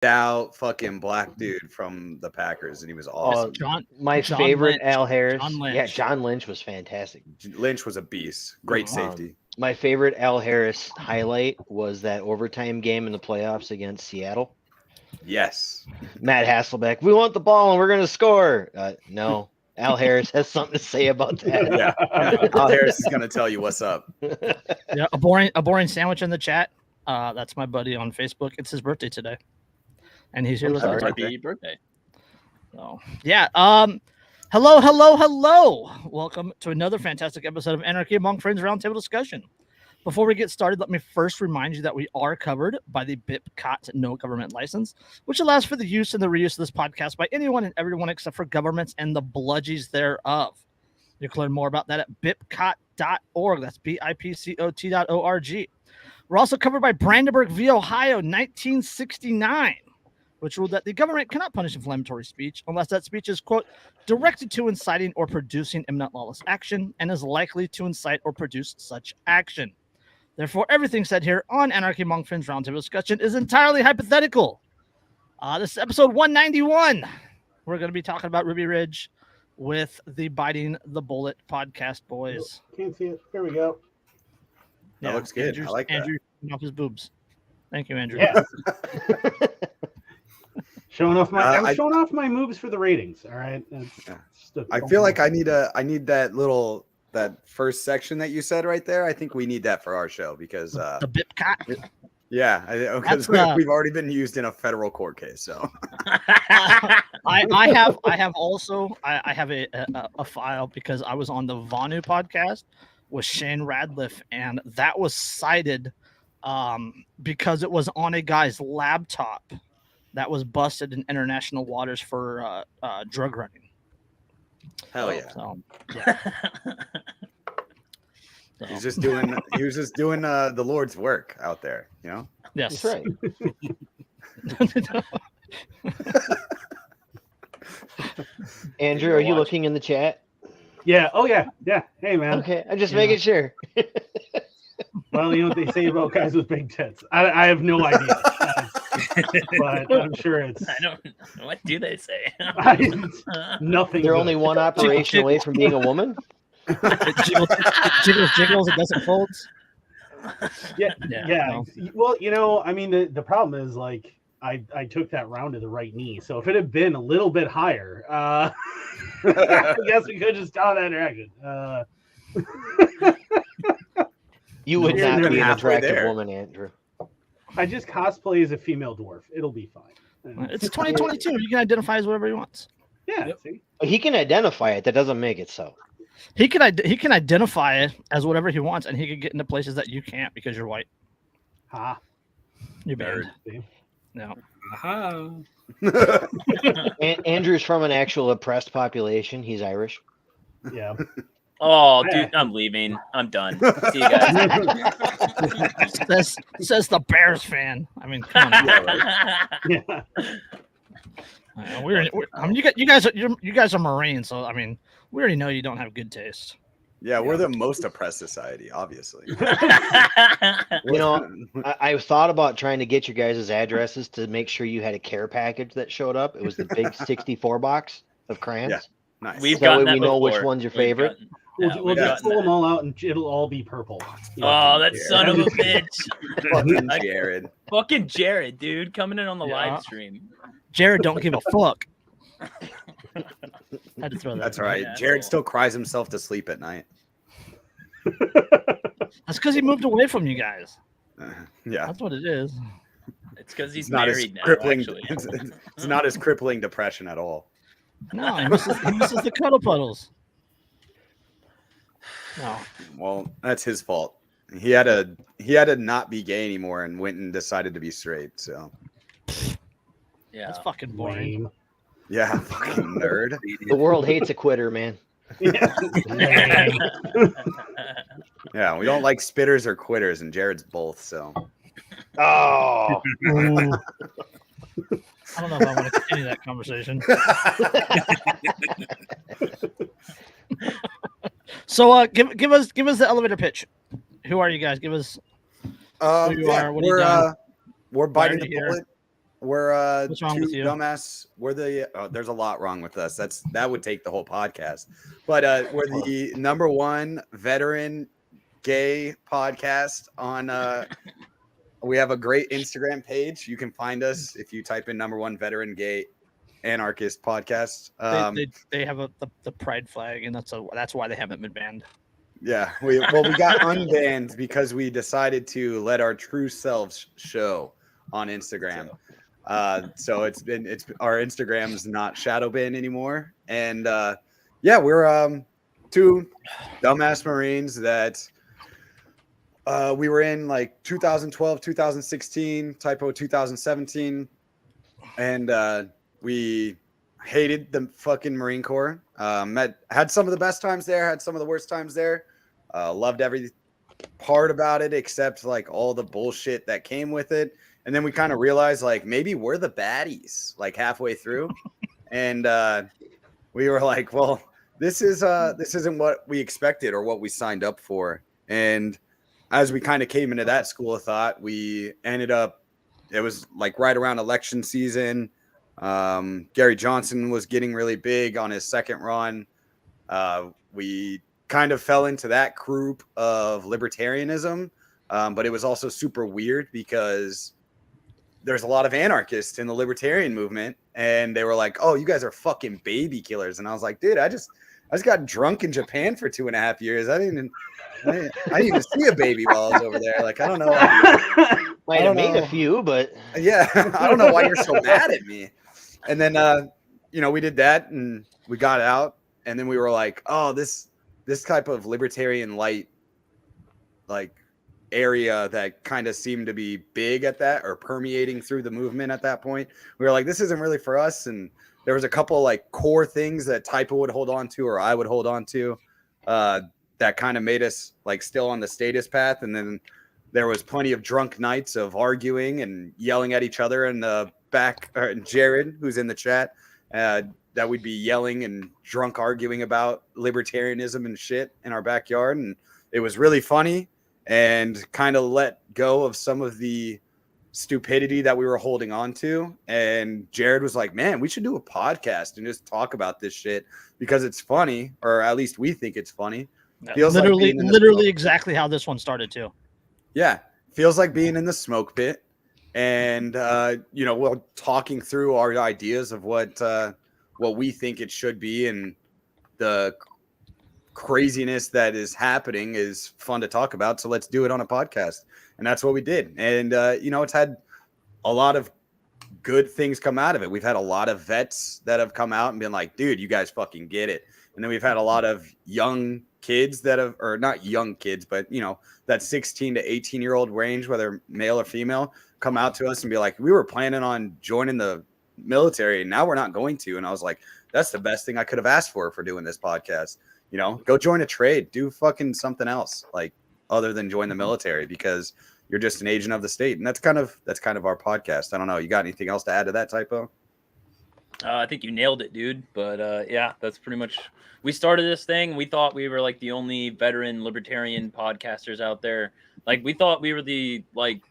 out fucking black dude from the Packers, and he was awesome. John favorite Lynch. Al Harris. John Lynch. Yeah, John Lynch was fantastic. Lynch was a beast. Great safety. My favorite Al Harris highlight was that overtime game in the playoffs against Seattle. Yes. Matt Hasselbeck, we want the ball and we're going to score. No, Al Harris has something to say about that. Yeah. Al Harris is going to tell you what's up. Yeah, a boring sandwich in the chat. That's my buddy on Facebook. It's his birthday today, and he's here with us. Happy birthday! Oh yeah. Hello. Welcome to another fantastic episode of Anarchy Among Friends Roundtable Discussion. Before we get started, let me first remind you that we are covered by the BIPCOT No Government License, which allows for the use and the reuse of this podcast by anyone and everyone except for governments and the bludgies thereof. You can learn more about that at bipcot.org. That's BIPCOT.org. We're also covered by Brandenburg v. Ohio, 1969, which ruled that the government cannot punish inflammatory speech unless that speech is, quote, directed to inciting or producing imminent lawless action and is likely to incite or produce such action. Therefore, everything said here on Anarchy Among Friends Roundtable Discussion is entirely hypothetical. This is episode 191. We're going to be talking about Ruby Ridge with the Biting the Bullet podcast, boys. Can't see it. Here we go. That looks good. I like that. Andrew off his boobs. Thank you, Andrew. Yeah. Showing off my showing off my moves for the ratings. All right. I feel like I need that first section that you said right there. I think we need that for our show because the BIPCOT. Yeah, because we've already been used in a federal court case. So I have a file because I was on the Vanu podcast with Shane Radcliffe, and that was cited because it was on a guy's laptop that was busted in international waters for drug running. Hell yeah! So, yeah. He was just doing the Lord's work out there, you know. Yes, that's right. Andrew, are you looking in the chat? Yeah. Oh yeah. Yeah. Hey man. Okay, I'm just making sure. Well, you know what they say about guys with big tits. I have no idea, but I'm sure it's. I don't. What do they say? Nothing. They're only one operation away from being a woman. Jiggles, it doesn't fold. Yeah. No. Well, you know, I mean, the problem is like I took that round to the right knee, so if it had been a little bit higher, I guess we could just gone that direction. You would not be an attractive there. woman, Andrew. I just cosplay as a female dwarf. It'll be fine. It's 2022. You can identify as whatever he wants. Yeah. Yep. See? He can identify it. That doesn't make it so. He can identify it as whatever he wants, and he can get into places that you can't because you're white. Ha. You're banned. See? No. Aha. Andrew's from an actual oppressed population. He's Irish. Yeah. Oh, dude, I'm leaving. I'm done. See you guys. says the Bears fan. I mean, come on. Yeah. I mean, you guys are Marines, so I mean, we already know you don't have good taste. Yeah, we're the most oppressed society, obviously. You know, I've thought about trying to get you guys' addresses to make sure you had a care package that showed up. It was the big 64 box of crayons. Yeah, nice. We've That gotten way we that know which before. one's your favorite. We'll just pull them all out and it'll all be purple. Oh, that son of a bitch. Fucking Jared. Fucking Jared, dude, coming in on the live stream. Jared don't give a fuck. Had to throw that. That's right. Yeah. Jared still cries himself to sleep at night. That's because he moved away from you guys. Yeah. That's what it is. It's because he's It's not as married now, crippling. actually. It's not as crippling depression at all. No, he misses the cuddle puddles. No. Well, that's his fault. He had to not be gay anymore and went and decided to be straight. So Yeah. That's fucking boring. Lame. yeah, fucking nerd. The world hates a quitter, man. Yeah. Yeah, we don't like spitters or quitters, and Jared's both. So Oh, I don't know if I want to continue that conversation. So, give us the elevator pitch. Who are you guys? Give us who you are. What are you doing? We're biting Why are the you here? bullet. we're What's wrong two with you? dumbass. We're there's a lot wrong with us. That would take the whole podcast. But we're the #1 veteran gay podcast on we have a great Instagram page. You can find us if you type in #1 veteran gay anarchist podcast. They have the pride flag, and that's why they haven't been banned. Yeah, we got unbanned because we decided to let our true selves show on Instagram. So it's our Instagram's not shadow banned anymore, and yeah, we're two dumbass Marines that we were in like 2012, 2016, Typo 2017, and we hated the fucking Marine Corps. Had some of the best times there, had some of the worst times there. Loved every part about it except like all the bullshit that came with it. And then we kind of realized like maybe we're the baddies like halfway through. And we were like, well, this isn't what we expected or what we signed up for. And as we kind of came into that school of thought, we ended up, it was like right around election season. Gary Johnson was getting really big on his second run. We kind of fell into that group of libertarianism, but it was also super weird because there's a lot of anarchists in the libertarian movement, and they were like, "Oh, you guys are fucking baby killers," and I was like, "Dude, I just got drunk in Japan for 2.5 years. I didn't even see a baby while I was over there. Like, I don't know. Might have made a few, but yeah, I don't know why you're so mad at me." And then, we did that, and we got out, and then we were like, "Oh, this type of libertarian light, like area that kind of seemed to be big at that or permeating through the movement at that point. We were like, this isn't really for us." And there was a couple like core things that Typo would hold on to or I would hold on to that kind of made us like still on the status path. And then there was plenty of drunk nights of arguing and yelling at each other in the back. Jared, who's in the chat, that we'd be yelling and drunk arguing about libertarianism and shit in our backyard. And it was really funny and kind of let go of some of the stupidity that we were holding on to. And Jared was like, man, we should do a podcast and just talk about this shit because it's funny, or at least we think it's funny. Feels literally exactly how this one started too. Yeah. Feels like being in the smoke pit. And, we're talking through our ideas of what we think it should be, and the craziness that is happening is fun to talk about. So let's do it on a podcast. And that's what we did. And, it's had a lot of good things come out of it. We've had a lot of vets that have come out and been like, dude, you guys fucking get it. And then we've had a lot of young kids that have, or not young kids, but, that 16 to 18-year-old range, whether male or female, come out to us and be like, we were planning on joining the military and now we're not going to. And I was like, that's the best thing I could have asked for doing this podcast. Go join a trade, do fucking something else like other than join the military because you're just an agent of the state. And that's kind of our podcast. I don't know. You got anything else to add to that, Typo? I think you nailed it, dude. But yeah, that's pretty much. We started this thing. We thought we were like the only veteran libertarian podcasters out there. Like we thought we were the like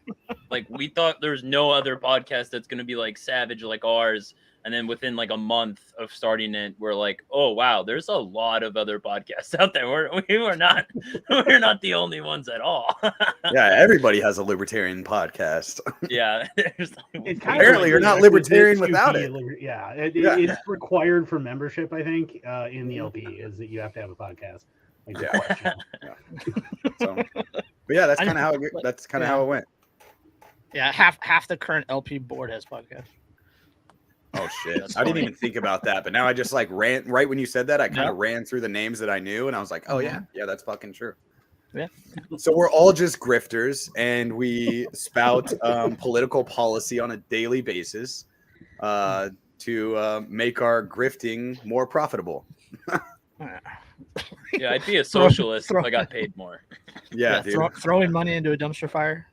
we thought there's no other podcast that's gonna be like savage like ours. And then within like a month of starting it, we're like, oh wow, there's a lot of other podcasts out there. We're not the only ones at all. Yeah, everybody has a libertarian podcast. Yeah, apparently you're not libertarian without it. It's required for membership. I think in the LP is that you have to have a podcast. Yeah. So, but yeah, that's kind of how it went. Yeah, half the current LP board has podcasts. Oh shit! I didn't even think about that, but now I just like ran right when you said that. I kind of ran through the names that I knew, and I was like, "Oh yeah, that's fucking true." Yeah. So we're all just grifters, and we spout political policy on a daily basis to make our grifting more profitable. Yeah, I'd be a socialist if I got paid more. Yeah, dude. Throwing money into a dumpster fire.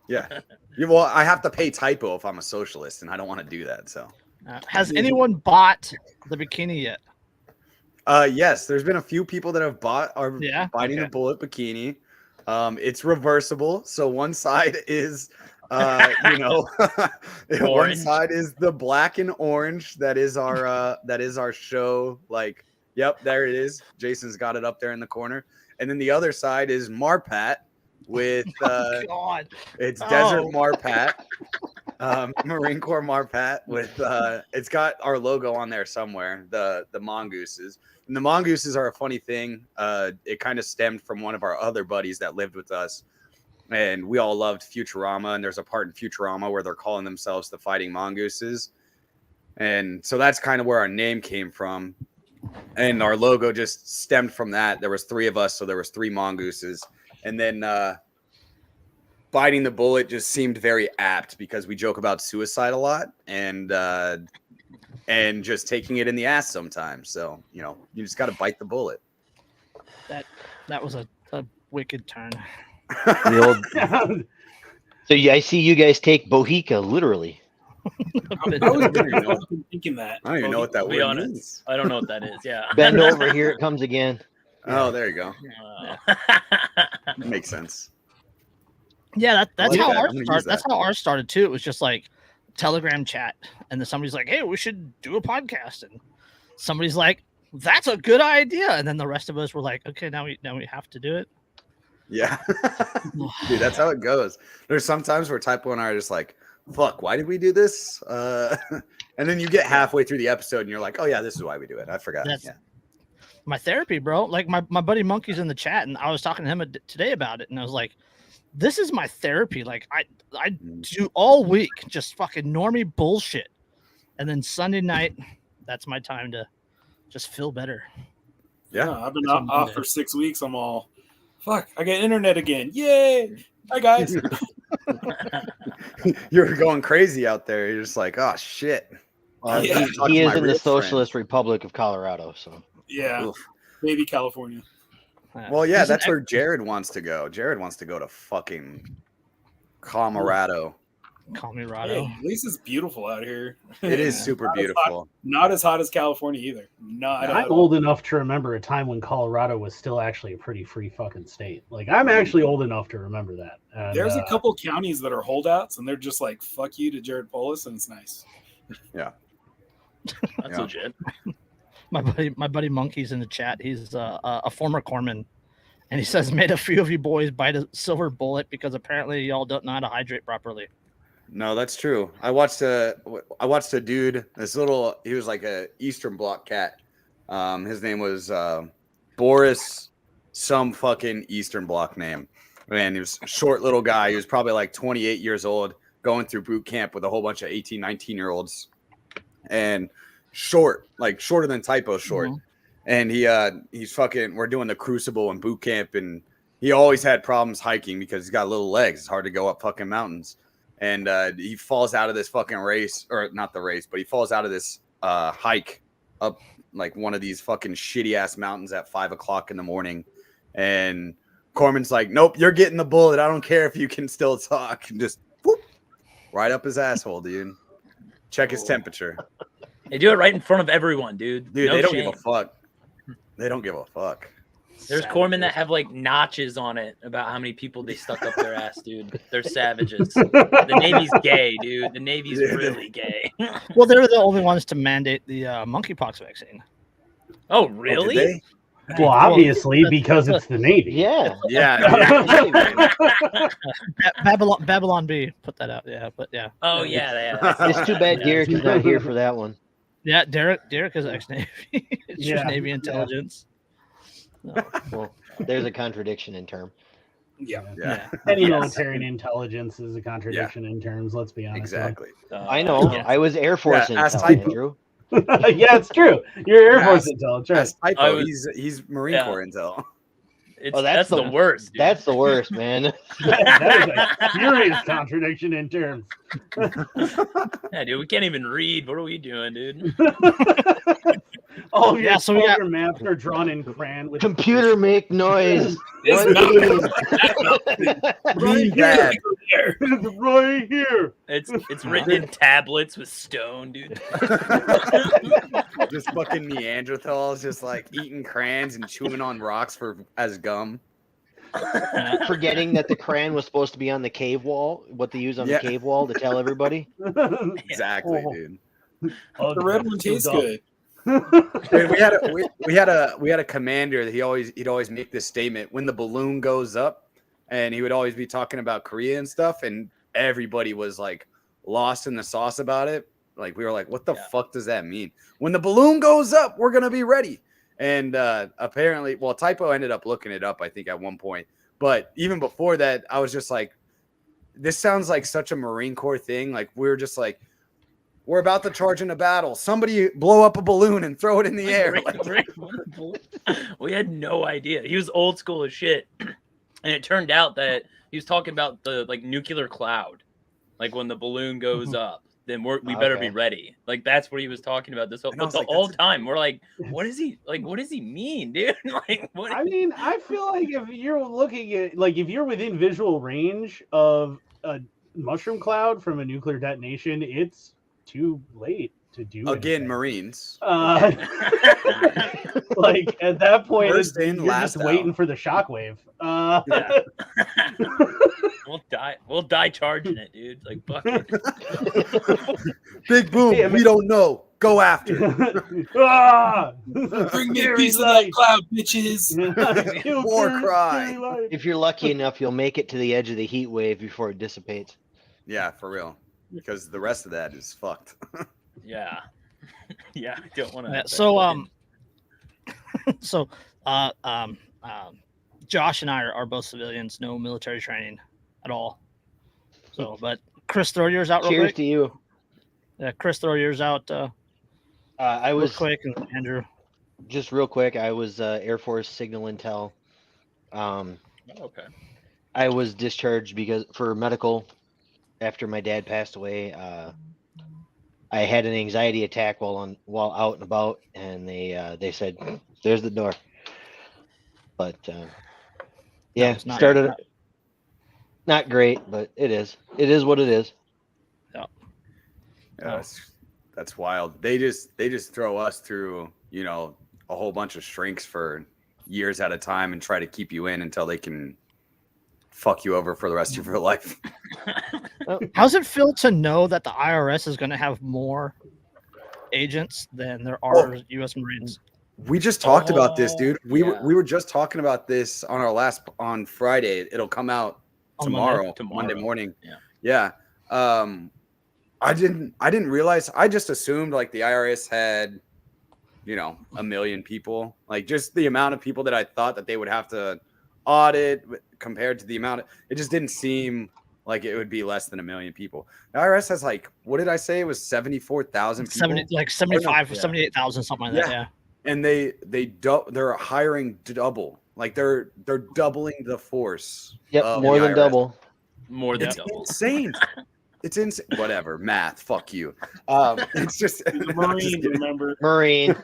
Yeah. Well, I have to pay Typo if I'm a socialist, and I don't want to do that. So, has anyone bought the bikini yet? Yes, there's been a few people that have bought our Biting the Bullet bikini. It's reversible, so one side is You know, one Orange. side is the black and orange. That is our show. Like, yep, there it is. Jason's got it up there in the corner. And then the other side is Marpat with God. it's Desert Oh. Marpat, Marine Corps Marpat with it's got our logo on there somewhere. The mongooses. And the mongooses are a funny thing. It kind of stemmed from one of our other buddies that lived with us. And we all loved Futurama, and there's a part in Futurama where they're calling themselves the Fighting Mongooses. And so that's kind of where our name came from. And our logo just stemmed from that. There was 3 of us, so there was 3 mongooses. And then biting the bullet just seemed very apt because we joke about suicide a lot and just taking it in the ass sometimes. So, you know, you just got to bite the bullet. That was a wicked turn. The old... So I see you guys take Bohica literally. I was thinking that. I don't even know what that To be word honest, means. I don't know what that is. Yeah. Bend over, here it comes again. Oh, there you go. Uh, Makes sense. Yeah, that's like how that. ours I'm gonna started. use That's that. how ours started too. It was just like Telegram chat, and then somebody's like, "Hey, we should do a podcast," and somebody's like, "That's a good idea," and then the rest of us were like, "Okay, now we have to do it." Yeah. Dude, that's how it goes. There's sometimes where Typo and I are just like, fuck, why did we do this? And then you get halfway through the episode and you're like, oh yeah, this is why we do it. I forgot. That's- Yeah. My therapy, bro. Like my buddy Monkey's in the chat, and I was talking to him today about it, and I was like, "This is my therapy. Like I do all week just fucking normie bullshit, and then Sunday night, that's my time to just feel better." Yeah. I've been off for 6 weeks. I'm all, fuck, I got internet again. Yay. Hi, guys. You're going crazy out there. You're just like, oh shit. Yeah. He is in the Socialist Republic of Colorado, so Yeah. Oof. Maybe California. Well, yeah, He's an that's where Jared wants to go. Jared wants to go to fucking Colorado. Call me Hey, Rado. at least it's beautiful out here. It is super Not as beautiful. Not as hot as California either. Not I'm at all. old enough to remember a time when Colorado was still actually a pretty free fucking state. Like, I'm actually old enough to remember that. And, There's a couple counties that are holdouts, and they're just like, fuck you to Jared Polis, and it's nice. That's Yeah. legit. My buddy Monkey's in the chat. He's a former corpsman, and he says, "Made a few of you boys bite a silver bullet because apparently y'all don't know how to hydrate properly." No, that's true. I watched a dude, he was like a Eastern Bloc cat. His name was Boris, some fucking Eastern Bloc name. Man, he was a short little guy. He was probably like 28 years old, going through boot camp with a whole bunch of 18, 19-year-olds. And short, like shorter than Typo short. Mhm. And we're doing the Crucible in boot camp, and he always had problems hiking because he's got little legs. It's hard to go up fucking mountains. And he falls out of this fucking race, or not the race, but he falls out of this hike up like one of these fucking shitty ass mountains at 5 o'clock in the morning. And Corman's like, nope, you're getting the bullet. I don't care if you can still talk. And just whoop, right up his asshole, dude. Check his temperature. They do it right in front of everyone, dude. Dude, No they don't shame. give a fuck. They don't give a fuck. There's corpsmen that have like notches on it about how many people they stuck up their ass, dude. They're savages. The Navy's gay, dude. The Navy's really gay. Well, they were the only ones to mandate the monkeypox vaccine. Oh, Oh, did really? they? Well, obviously, because it's the Navy. yeah. Yeah. Babylon B put that out. Yeah, but yeah. Oh, yeah. They have. It's too bad Yeah. Derek is not here for that one. Yeah, Derek is ex-Navy. It's Yeah. just Navy intelligence. No. Well, there's a contradiction in term. Yeah. Yeah. Any Yes. military intelligence is a contradiction in terms. Let's be honest. Exactly. I know. Yeah. I was Air Force Yeah, ask intel, Typo. Andrew. Yeah, it's true. You're Air Yeah, Force intelligence. Right. That's Typo. I was- He's Marine Yeah. Corps intel. It's, Oh, that's the worst. Dude. That's the worst, man. That is a furious contradiction in terms. Yeah, dude. We can't even read. What are we doing, dude? All of your Yeah, so we got- program maps are drawn in crayon with Computer make noise. It's right Mean here. bad. It's right here. It's written in tablets with stone, dude. Just fucking Neanderthals, just like eating crayons and chewing on rocks as gum. Forgetting that the crayon was supposed to be on the cave wall, what they use on Yeah. the cave wall to tell everybody. Exactly, Oh. dude. The red one tastes good. Dude, we had a commander that he'd always make this statement when the balloon goes up, and he would always be talking about Korea and stuff, and everybody was like lost in the sauce about it. Like we were like, what the fuck does that mean? When the balloon goes up, we're gonna be ready. And apparently, well, Typo ended up looking it up, I think, at one point. But even before that, I was just like, this sounds like such a Marine Corps thing. Like we were just like, we're about to charge into battle. Somebody blow up a balloon and throw it in the air. We had no idea. He was old school as shit. And it turned out that he was talking about the like nuclear cloud. Like when the balloon goes up, then we better be ready. Like that's what he was talking about this whole time. We're like, what is he like? What does he mean, dude? Like, what? I mean, I feel like if you're looking at, like, if you're within visual range of a mushroom cloud from a nuclear detonation, it's too late to do Again, anything. Marines. Like at that point, First in, you're last just waiting out. for the shockwave. We'll die charging it, dude. Like fuck it. Big boom. Hey, we don't know. Go after. Bring me a piece of that cloud, bitches. War cry. If you're lucky enough, you'll make it to the edge of the heat wave before it dissipates. Yeah, for real. Because the rest of that is fucked. Yeah. Yeah, I don't want to. Josh and I are both civilians, no military training at all. So, but Chris, throw yours out real Cheers quick. to you. Yeah, Chris, throw yours out. I Real was quick, and Andrew. just real quick. I was Air Force Signal Intel. Okay. I was discharged for medical after my dad passed away. I had an anxiety attack while out and about, and they said, "There's the door." But yeah, it's not- started not great, but it is what it is. Yeah, that's wild. They just throw us through, a whole bunch of shrinks for years at a time and try to keep you in until they can fuck you over for the rest of your life. How's it feel to know that the IRS is going to have more agents than there are U.S. Marines? We just talked about this, dude. We yeah. were just talking about this on Friday. It'll come out tomorrow, Monday morning. Yeah. I didn't realize. I just assumed like the IRS had, 1 million people. Like just the amount of people that I thought that they would have to audit compared to the amount. It just didn't seem like it would be less than 1 million people. The IRS has like, what did I say? It was 74,000 people. 75 or 78,000, something like that. Yeah. And they're hiring double. Like they're doubling the force. Yep, more than double. More than It's double. insane. It's insane. Whatever. Math. Fuck you. It's just Marine, remember? Marine.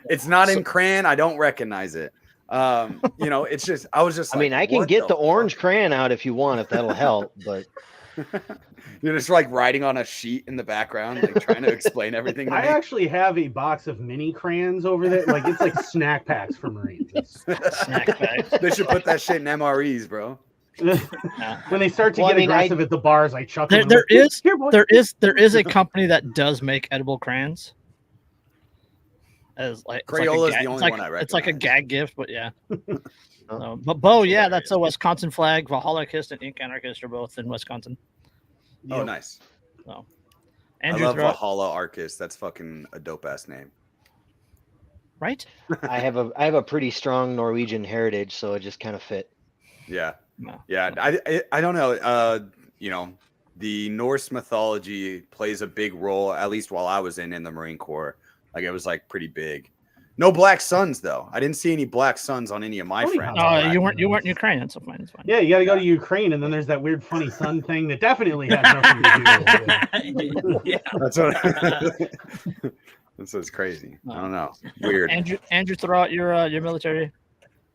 It's not in crayon. I don't recognize it. It's just I was just I mean, I can get the orange crayon out if you want, if that'll help, but you're just like writing on a sheet in the background, like trying to explain everything to I me. actually have a box of mini crayons over there. Like it's like snack packs for Marines. Snack bags. They should put that shit in MREs, bro. When they start to get aggressive at the bars, I chuck them. There is Here, boy. a company that does make edible crayons. As like Crayola is the only one I recognize. It's like a gag gift, but yeah. But Bo, yeah, that's a Wisconsin flag. Valhalla Anarchist and Ink Anarchist are both in Wisconsin. Oh, nice. So, I love Valhalla Arcist. That's fucking a dope ass name. Right? I have a pretty strong Norwegian heritage, so it just kind of fit. Yeah. No. Yeah. I don't know. The Norse mythology plays a big role, at least while I was in the Marine Corps. Like it was like pretty big. No black suns though. I didn't see any black suns on any of my friends. Oh, you weren't in Ukraine. That's fine. It's fine. Yeah, you got to go to Ukraine, and then there's that weird funny sun thing that definitely has nothing to do with it. Yeah. That's what. That's what's crazy. I don't know. Weird. Andrew, throw out your military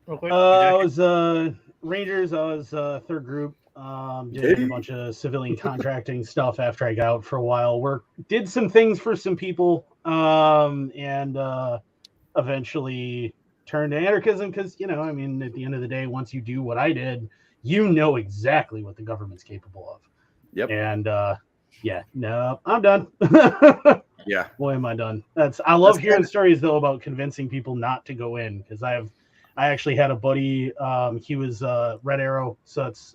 real quick. I was Rangers. I was third group. Did a bunch of civilian contracting stuff after I got out for a while. Did some things for some people, and eventually turn to anarchism because, I mean, at the end of the day, once you do what I did, you know exactly what the government's capable of. Yep. And no, I'm done. Yeah. Boy, am I done. I love hearing stories though about convincing people not to go in because I actually had a buddy. He was Red Arrow, so it's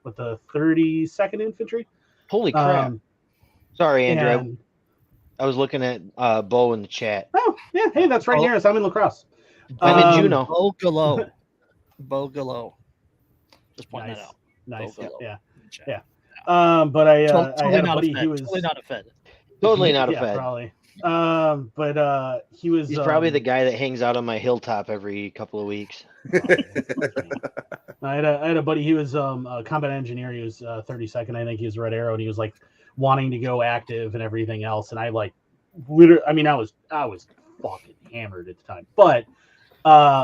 with the 32nd Infantry. Holy crap! Sorry, Andrew. And, I was looking at Bo in the chat. oh yeah, hey, that's right near us. I'm in La Crosse. I'm in Juneau. Bo Gallo. Just pointing that out. Nice. Bo Yeah. Chat. Yeah. But I Totally had a not buddy. Fed. He was Totally not a Fed. Totally not a yeah, Fed. probably. But he was. He's probably the guy that hangs out on my hilltop every couple of weeks. I had a buddy. He was a combat engineer. He was 32nd. I think he was Red Arrow, and he was like wanting to go active and everything else. And I like, literally, I mean, I was fucking hammered at the time, but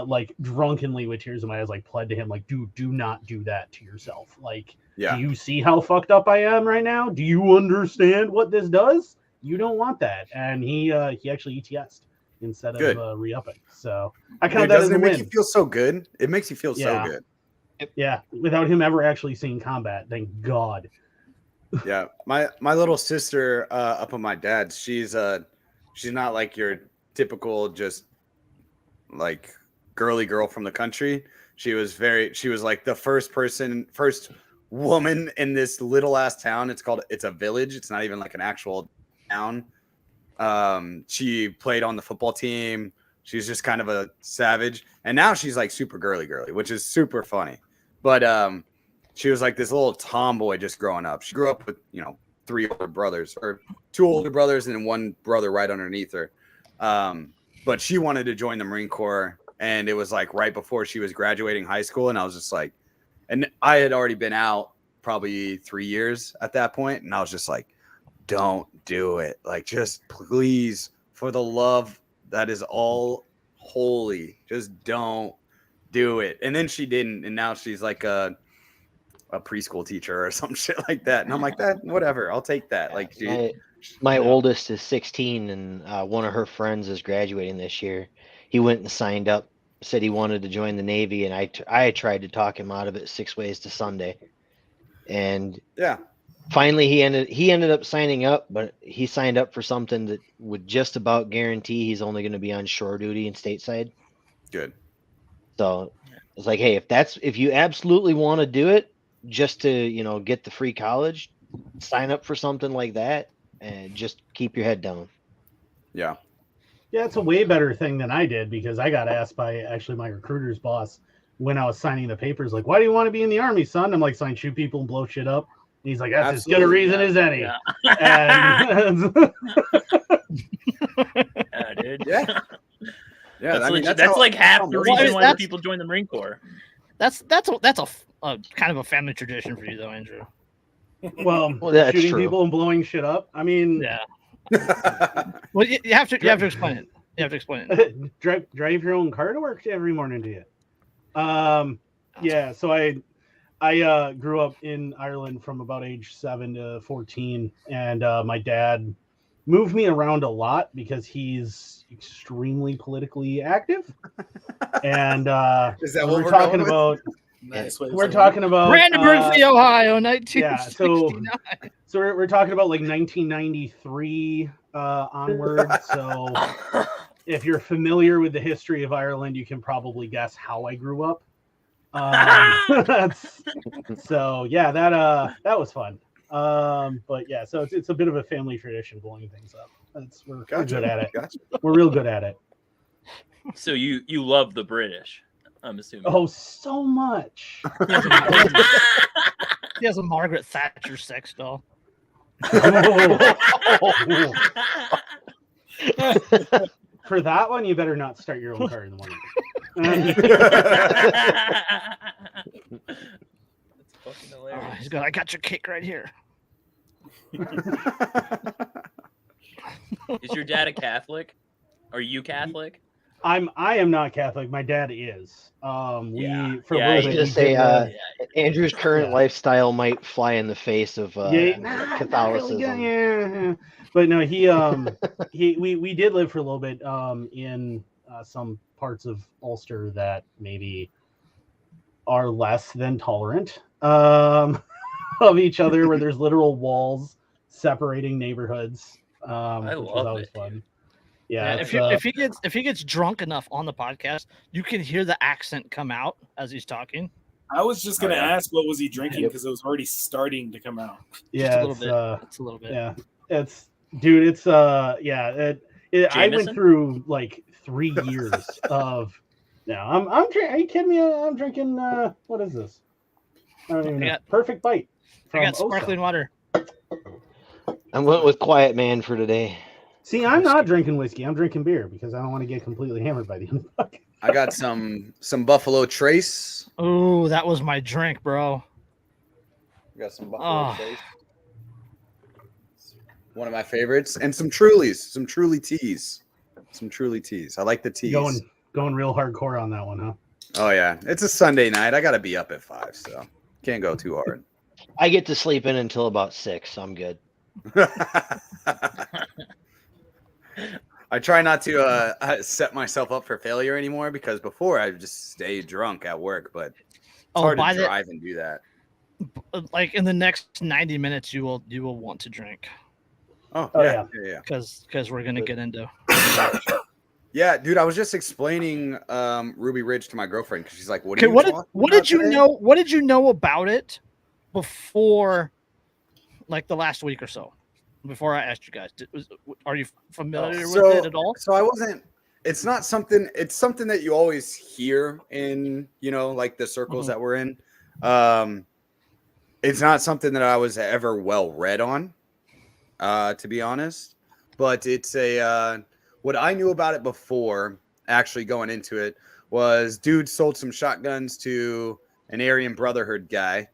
like drunkenly with tears in my eyes, like pled to him, like, dude, do not do that to yourself. Like, Yeah. do you see how fucked up I am right now? Do you understand what this does? You don't want that. And he actually ETS'd instead of re-upping. So I count that as a Doesn't it make win. you feel so good? It makes you feel Yeah. so good. Yeah, without him ever actually seeing combat, thank God. Yeah, my little sister up on my dad's, she's not like your typical just like girly girl from the country. She was like the first woman in this little ass town. It's a village. It's not even like an actual town. She played on the football team. She's just kind of a savage, and now she's like super girly, which is super funny. But she was like this little tomboy just growing up. She grew up with 3 older brothers, or 2 older brothers, and then 1 brother right underneath her. But she wanted to join the Marine Corps, and it was like right before she was graduating high school, and I was just like, and I had already been out probably 3 years at that point, and I was just like, don't do it. Like, just please, for the love that is all holy, just don't do it. And then she didn't, and now she's like a preschool teacher or some shit like that. And I'm like, that whatever, I'll take that. Like, my oldest is 16, and one of her friends is graduating this year. He went and signed up, said he wanted to join the Navy, and I tried to talk him out of it 6 ways to Sunday. And yeah, finally he ended up signing up, but he signed up for something that would just about guarantee he's only going to be on shore duty and stateside. Good. So it's like, hey, if you absolutely want to do it just to, get the free college, sign up for something like that and just keep your head down. Yeah. Yeah, it's a way better thing than I did, because I got asked by actually my recruiter's boss when I was signing the papers, like, why do you want to be in the Army, son? I'm like, sign, shoot people and blow shit up. And he's like, that's as good a reason as any. Yeah. And Yeah, dude. Yeah. Yeah, that's like half the reason why that's- people join the Marine Corps. That's a kind of a family tradition for you, though, Andrew. well, that's shooting true. people and blowing shit up. I mean, Yeah. Well, you have to explain it. You have to explain it. drive your own car to work every morning, do you? Yeah. So I grew up in Ireland from about age 7 to 14, and my dad moved me around a lot because he's extremely politically active. And Is that we're what we're talking going about? Nice way of We're saying talking about Brandenburg, Ohio, yeah, 1969. so we're talking about like 1993 onward. So if you're familiar with the history of Ireland, you can probably guess how I grew up. So yeah, that was fun. But yeah, so it's a bit of a family tradition, blowing things up. We're good at it. Gotcha. We're real good at it. So you love the British, I'm assuming. Oh, so much. He has a Margaret Thatcher sex doll. For that one, you better not start your own car in the morning. That's fucking hilarious. He's going, I got your cake right here. Is your dad a Catholic? Are you Catholic? I am not Catholic. My dad is. Yeah. For Yeah, a I little I bit, just he say did, Andrew's current Yeah. lifestyle might fly in the face of not really Catholicism. good, yeah. But no, we did live for a little bit in some parts of Ulster that maybe are less than tolerant of each other, where there's literal walls separating neighborhoods, which was love always it, fun. dude. Yeah, if he gets drunk enough on the podcast, you can hear the accent come out as he's talking. I was just gonna yeah. ask what was he drinking Yep. because it was already starting to come out. Just a little bit. It's a little bit. Yeah, it's dude. It's I went Jameson? through like 3 years of. Now I'm drinking. Are you kidding me? I'm drinking. What is this? I don't even know. Perfect Bite. I got sparkling water. I went with Quiet Man for today. See, I'm not drinking whiskey. I'm drinking beer because I don't want to get completely hammered by the end of the fucking. I got some Buffalo Trace. Oh, that was my drink, bro. Got some Buffalo Trace. One of my favorites, and some Trulies, some Truly teas. I like the teas. Going real hardcore on that one, huh? Oh yeah, it's a Sunday night. I gotta be up at 5, so can't go too hard. I get to sleep in until about 6, so I'm good. I try not to set myself up for failure anymore, because before I just stay drunk at work, but it's hard to drive and do that. Like in the next 90 minutes, you will want to drink. Oh yeah. Because we're gonna get into. Yeah, dude, I was just explaining Ruby Ridge to my girlfriend because she's like, "What did you know? What did you know about it before, like the last week or so? Before I asked you guys, are you familiar with it at all? So I wasn't. It's not something. It's something that you always hear in like the circles that we're in. It's not something that I was ever well read on, to be honest. But it's what I knew about it before actually going into it was dude sold some shotguns to an Aryan Brotherhood guy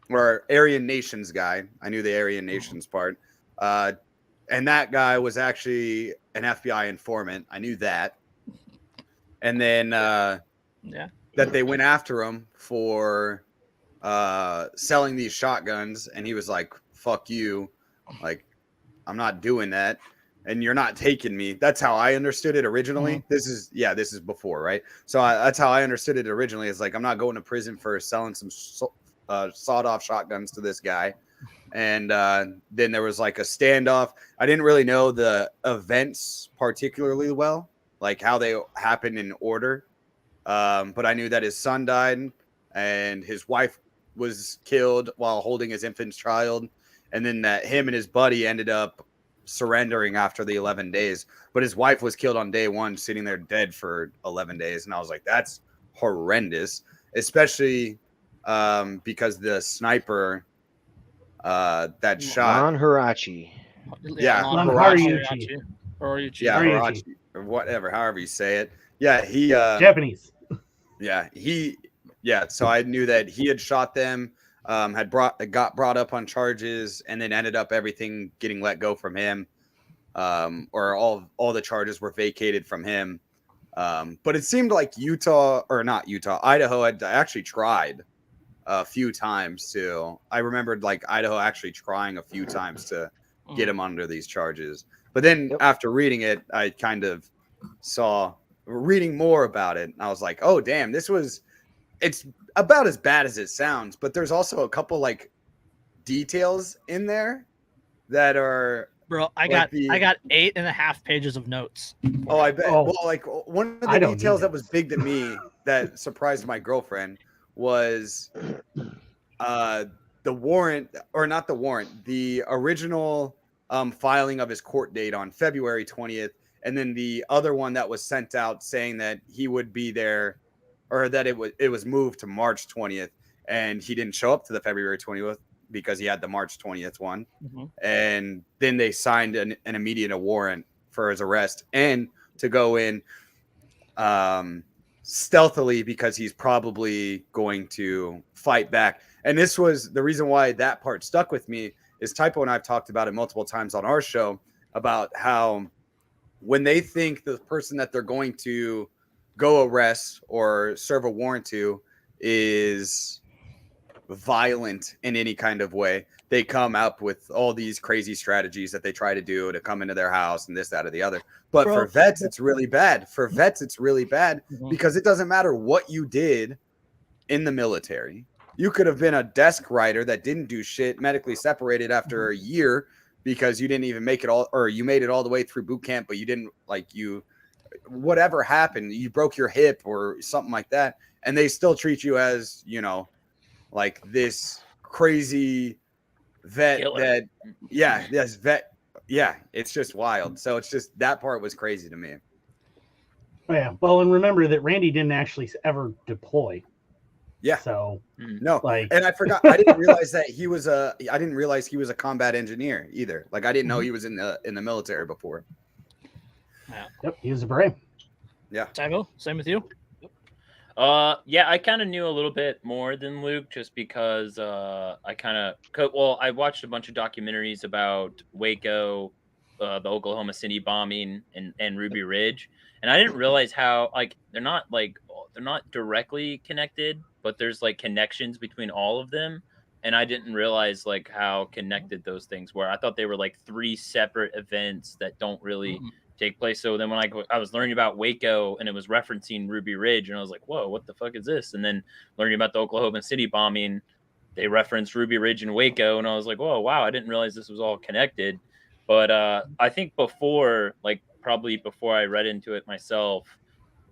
or Aryan Nations guy. I knew the Aryan Nations part. And that guy was actually an FBI informant. I knew that. And then that they went after him for selling these shotguns. And he was like, fuck you. Like, I'm not doing that. And you're not taking me. That's how I understood it originally. This is before, right? So that's how I understood it originally. It's like, I'm not going to prison for selling some sawed-off shotguns to this guy. And then there was like a standoff. I didn't really know the events particularly well, like how they happened in order. But I knew that his son died and his wife was killed while holding his infant child. And then that him and his buddy ended up surrendering after the 11 days. But his wife was killed on day 1, sitting there dead for 11 days. And I was like, that's horrendous, especially because the sniper that shot Hirachi. Hirachi. Hirachi, or whatever, however you say it. Yeah, he Japanese. So I knew that he had shot them, got brought up on charges, and then ended up everything getting let go from him, or all the charges were vacated from him. But it seemed like Idaho had actually tried a few times to. I remembered like Idaho actually trying a few times to get him under these charges. But then after reading it, I kind of saw reading more about it. And I was like, oh damn, it's about as bad as it sounds, but there's also a couple like details in there that are bro. I got 8.5 pages of notes. Oh, I bet. Well, like one of the details that was big to me that surprised my girlfriend was the warrant, or not the warrant, the original filing of his court date on February 20th, and then the other one that was sent out saying that he would be there, or that it was moved to March 20th, and he didn't show up to the February 20th because he had the March 20th one. And then they signed an immediate warrant for his arrest and to go in stealthily because he's probably going to fight back. And this was the reason why that part stuck with me, is Typo and I've talked about it multiple times on our show about how when they think the person that they're going to go arrest or serve a warrant to is violent in any kind of way, they come up with all these crazy strategies that they try to do to come into their house and this, that, or the other. But Bro. for vets, it's really bad. For vets, it's really bad Mhm. because it doesn't matter what you did in the military. You could have been a desk writer that didn't do shit, medically separated after a year because you didn't even make it all, or you made it all the way through boot camp, but you didn't whatever happened, you broke your hip or something like that, and they still treat you as, like this crazy vet Killer. that, this vet. Yeah, it's just wild. So it's just, that part was crazy to me. Oh, yeah. Well, and remember that Randy didn't actually ever deploy. Yeah. So No, like, and I forgot. I didn't realize that he was a. I didn't realize he was a combat engineer either. Like I didn't know he was in the military before. yep, he was a brave. Yeah. Typo, same with you. Yeah, I kind of knew a little bit more than Luke just because I watched a bunch of documentaries about Waco, the Oklahoma City bombing, and Ruby Ridge, and I didn't realize how they're not directly connected, but there's like connections between all of them, and I didn't realize like how connected those things were. I thought they were like three separate events that don't really take place. So then when I was learning about Waco and it was referencing Ruby Ridge, and I was like, whoa, what the fuck is this? And then learning about the Oklahoma City bombing, they referenced Ruby Ridge and Waco, and I was like, whoa, wow, I didn't realize this was all connected. But I think probably before I read into it myself,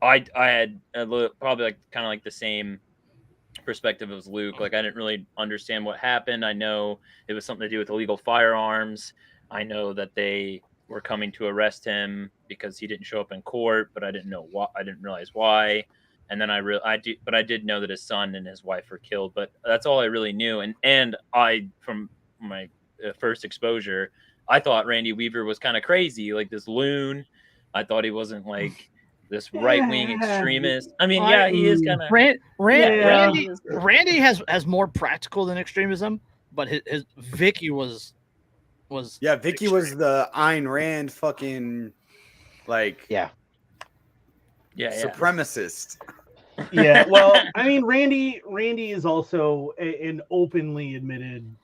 I had probably kind of like the same perspective as Luke. Like I didn't really understand what happened. I know it was something to do with illegal firearms. I know that they were coming to arrest him because he didn't show up in court, but I didn't know why. I didn't realize why. And then I did know that his son and his wife were killed, but that's all I really knew. And I, from my first exposure, I thought Randy Weaver was kind of crazy, like this loon. I thought he wasn't like this right-wing extremist. I mean, yeah, he is kind of. Randy has more practical than extremism, but his Vicky was. Yeah, Vicky was the Ayn Rand fucking supremacist. Yeah, well, I mean, Randy is also an openly admitted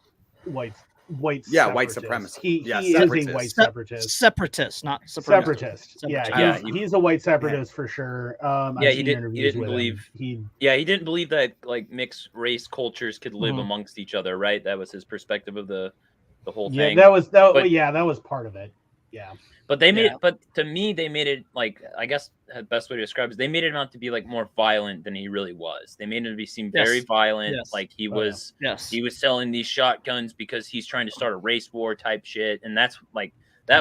white white supremacist. He is a white separatist, not separatist. Yeah, he's a white separatist for sure. He didn't believe he didn't believe that like mixed race cultures could live amongst each other, right? That was his perspective of the whole thing. That was part of it. Yeah. But but to me, they made it like, I guess the best way to describe it is they made it not to be like more violent than he really was. They made him seem very violent. Yes. Like he was selling these shotguns because he's trying to start a race war type shit. And that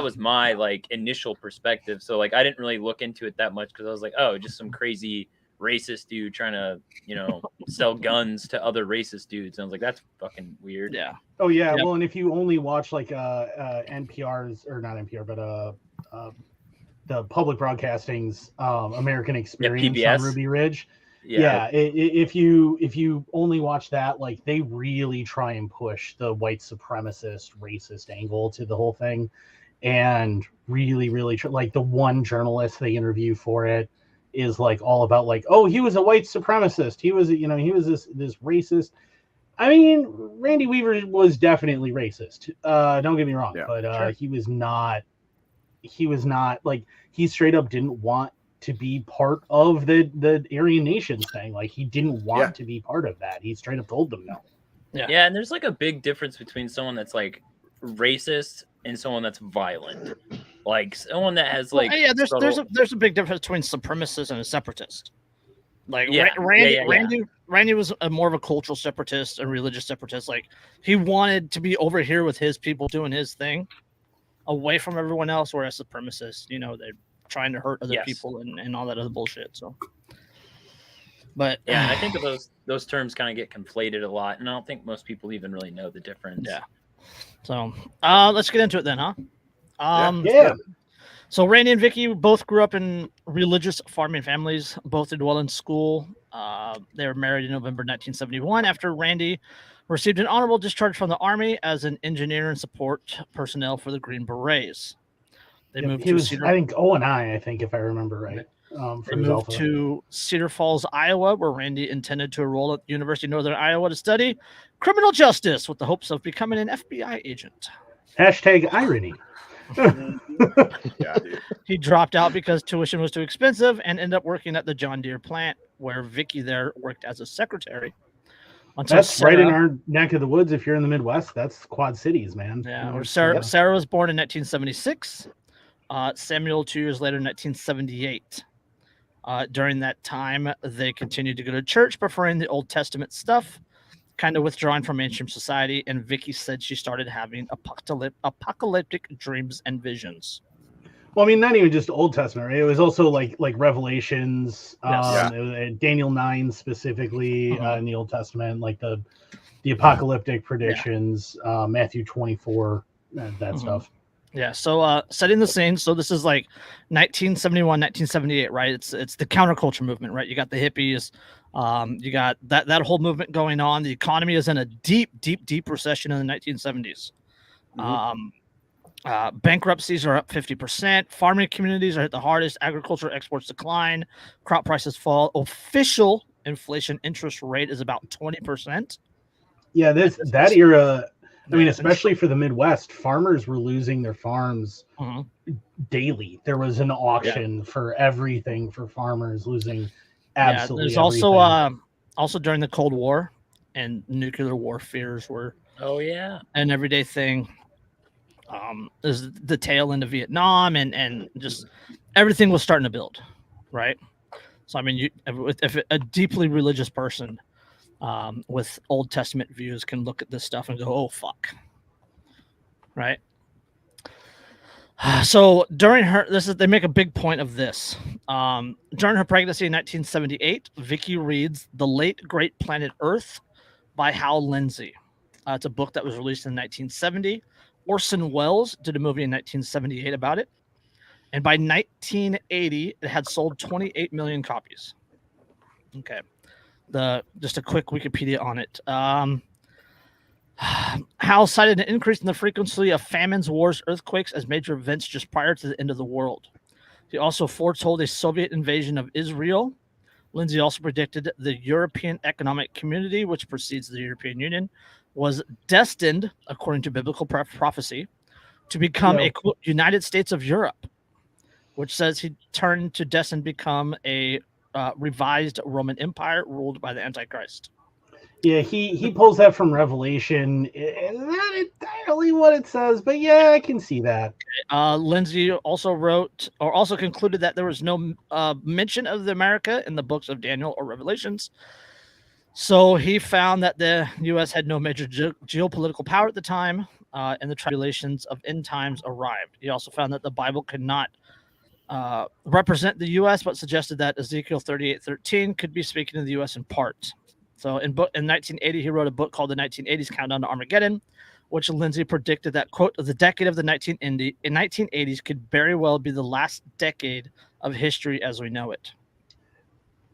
was my like initial perspective. So like, I didn't really look into it that much because I was like, oh, just some crazy racist dude trying to, sell guns to other racist dudes. And I was like, that's fucking weird. Yeah. Oh yeah. Yep. Well, and if you only watch like NPR's, or not NPR, but the public broadcasting's American Experience on Ruby Ridge. Yeah. If you only watch that, like they really try and push the white supremacist, racist angle to the whole thing, and really, like the one journalist they interview for it is like all about like, oh, he was a white supremacist. He was, he was this racist. I mean, Randy Weaver was definitely racist. Don't get me wrong, but he was not like, he straight up didn't want to be part of the Aryan Nations thing. Like he didn't want to be part of that. He straight up told them no. Yeah. And there's like a big difference between someone that's like racist and someone that's violent. Like someone that has like there's a big difference between supremacist and a separatist. Like Randy was more of a cultural separatist and religious separatist. Like he wanted to be over here with his people doing his thing, away from everyone else. Whereas supremacists, they're trying to hurt other people and all that other bullshit. So, but I think of those terms kind of get conflated a lot, and I don't think most people even really know the difference. Yeah. So let's get into it then, huh? So Randy and Vicky both grew up in religious farming families. Both did well in school. They were married in November 1971 after Randy received an honorable discharge from the Army as an engineer and support personnel for the Green Berets. They moved to Cedar. I think O&I, if I remember right. for They his moved alpha. to Cedar Falls, Iowa, where Randy intended to enroll at the University of Northern Iowa to study criminal justice with the hopes of becoming an FBI agent. Hashtag irony. Yeah, dude. He dropped out because tuition was too expensive and ended up working at the John Deere plant, where Vicky there worked as a secretary. Until That's Sarah, right in our neck of the woods. If you're in the Midwest, that's Quad Cities, man. yeah, or Yeah. Sarah was born in 1976. Samuel 2 years later in 1978. During that time, they continued to go to church, preferring the Old Testament stuff, kind of withdrawing from mainstream society. And Vicky said she started having apocalyptic dreams and visions. Well, I mean, not even just Old Testament, right? It was also like Revelations, Yes. it was, Daniel 9 specifically Mhm. in the Old Testament, like the apocalyptic predictions, Matthew 24, that Mhm. stuff. Yeah, so setting the scene. So this is like 1971, 1978, right? It's the counterculture movement, right? You got the hippies, you got that whole movement going on. The economy is in a deep recession in the 1970s. Bankruptcies are up 50%. Farming communities are hit the hardest. Agriculture exports decline. Crop prices fall. Official inflation interest rate is about 20%. Yeah, This that was- era. I mean, Yeah, especially for the Midwest, farmers were losing their farms Mhm. daily. There was an auction for everything for farmers losing absolutely there's everything. also during the Cold War, and nuclear war fears were Oh yeah. an everyday thing. There's the tail end of Vietnam, and just everything was starting to build, right? So I mean, if a deeply religious person with Old Testament views can look at this stuff and go, "Oh fuck," right? So during they make a big point of this. During her pregnancy in 1978, Vicky reads The Late Great Planet Earth by Hal Lindsey. It's a book that was released in 1970. Orson Welles did a movie in 1978 about it. And by 1980, it had sold 28 million copies. Okay. Just a quick Wikipedia on it. Hal cited an increase in the frequency of famines, wars, earthquakes as major events just prior to the end of the world. He also foretold a Soviet invasion of Israel. Lindsay also predicted the European Economic Community, which precedes the European Union, was destined, according to biblical prophecy, to become a quote, United States of Europe, which says he turned to destined become a revised Roman Empire ruled by the Antichrist. Yeah, he pulls that from Revelation. It's not entirely what it says, but yeah, I can see that. Lindsay also wrote or also concluded that there was no mention of the America in the books of Daniel or Revelations. So he found that the U.S. had no major geopolitical power at the time, and the tribulations of end times arrived. He also found that the Bible could not represent the U.S., but suggested that Ezekiel 38:13 could be speaking of the U.S. in part. So in 1980, he wrote a book called The 1980s Countdown to Armageddon, which Lindsay predicted that, quote, the decade of the 1980s could very well be the last decade of history as we know it.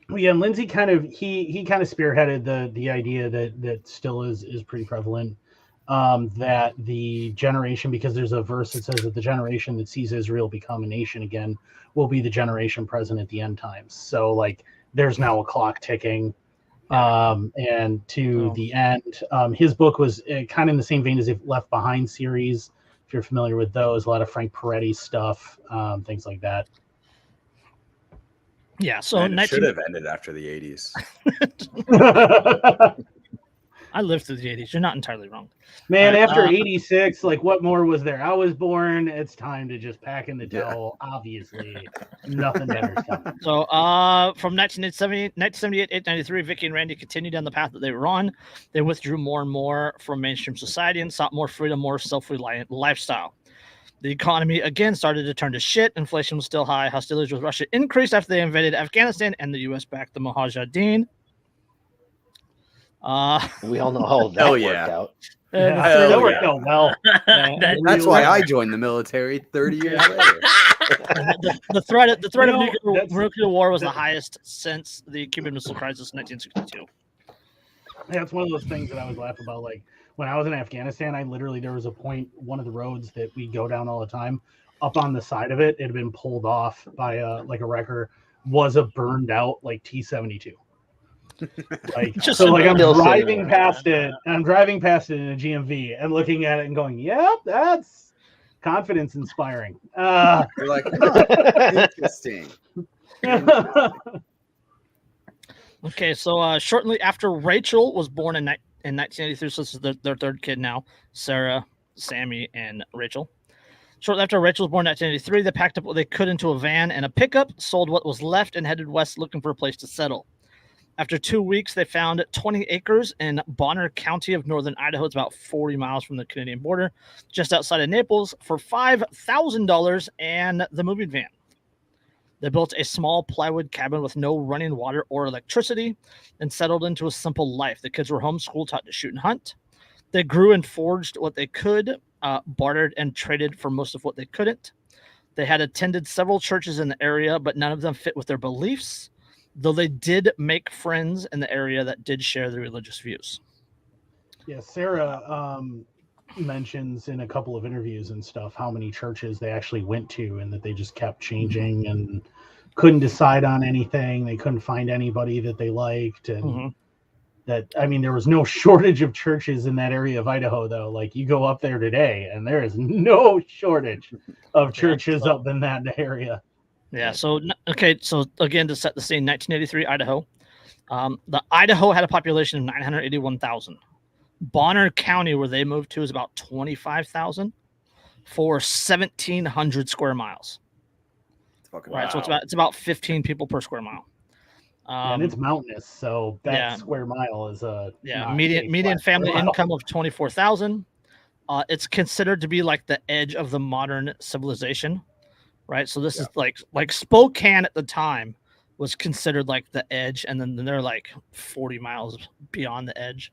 Well, yeah, and Lindsay kind of he kind of spearheaded the idea that still is pretty prevalent, that the generation, because there's a verse that says that the generation that sees Israel become a nation again will be the generation present at the end times. So like there's now a clock ticking. And to the end, his book was kind of in the same vein as the Left Behind series. If you're familiar with those, a lot of Frank Peretti stuff, things like that. Yeah, so it should have ended after the 80s. I lived through the 80s. You're not entirely wrong. Man, after 86, like what more was there? I was born. It's time to just pack in the towel. Obviously, nothing better is coming. So from 1978, 1993, Vicky and Randy continued down the path that they were on. They withdrew more and more from mainstream society and sought more freedom, more self-reliant lifestyle. The economy again started to turn to shit. Inflation was still high. Hostilities with Russia increased after they invaded Afghanistan, and the U.S. backed the Mujahideen. We all know how that worked out. That worked out well. That's why I joined the military 30 years later. The threat of nuclear war was the highest since the Cuban Missile Crisis in 1962. Yeah, it's one of those things that I always laugh about. Like when I was in Afghanistan, there was a point, one of the roads that we go down all the time, up on the side of it, it had been pulled off by a wrecker. was a burned out like T-72. Like Just so, like I'm still sitting driving there. past it. I'm driving past it in a GMV and looking at it and going, "Yep, that's confidence inspiring." You're like, huh, interesting. Okay, so shortly after Rachel was born in 1983, so this is their third kid now, Sarah, Sammy, and Rachel. Shortly after Rachel was born in 1983, they packed up what they could into a van and a pickup, sold what was left, and headed west looking for a place to settle. After 2 weeks, they found 20 acres in Bonner County of northern Idaho. It's about 40 miles from the Canadian border, just outside of Naples, for $5,000 and the moving van. They built a small plywood cabin with no running water or electricity and settled into a simple life. The kids were homeschooled, taught to shoot and hunt. They grew and forged what they could, bartered and traded for most of what they couldn't. They had attended several churches in the area, but none of them fit with their beliefs, though they did make friends in the area that did share their religious views. Yeah, Sarah mentions in a couple of interviews and stuff how many churches they actually went to and that they just kept changing and couldn't decide on anything. They couldn't find anybody that they liked. And that, I mean, there was no shortage of churches in that area of Idaho, though. Like you go up there today and there is no shortage of churches up in that area. Yeah. So, okay. So again, to set the scene, 1983, Idaho. The Idaho had a population of 981,000. Bonner County, where they moved to, is about 25,000 for 1,700 square miles. Right. So it's about 15 people per square mile. And it's mountainous, so that square mile is median family income of 24,000. It's considered to be like the edge of the modern civilization. Right, so this is like Spokane at the time was considered like the edge, and then they're like 40 miles beyond the edge.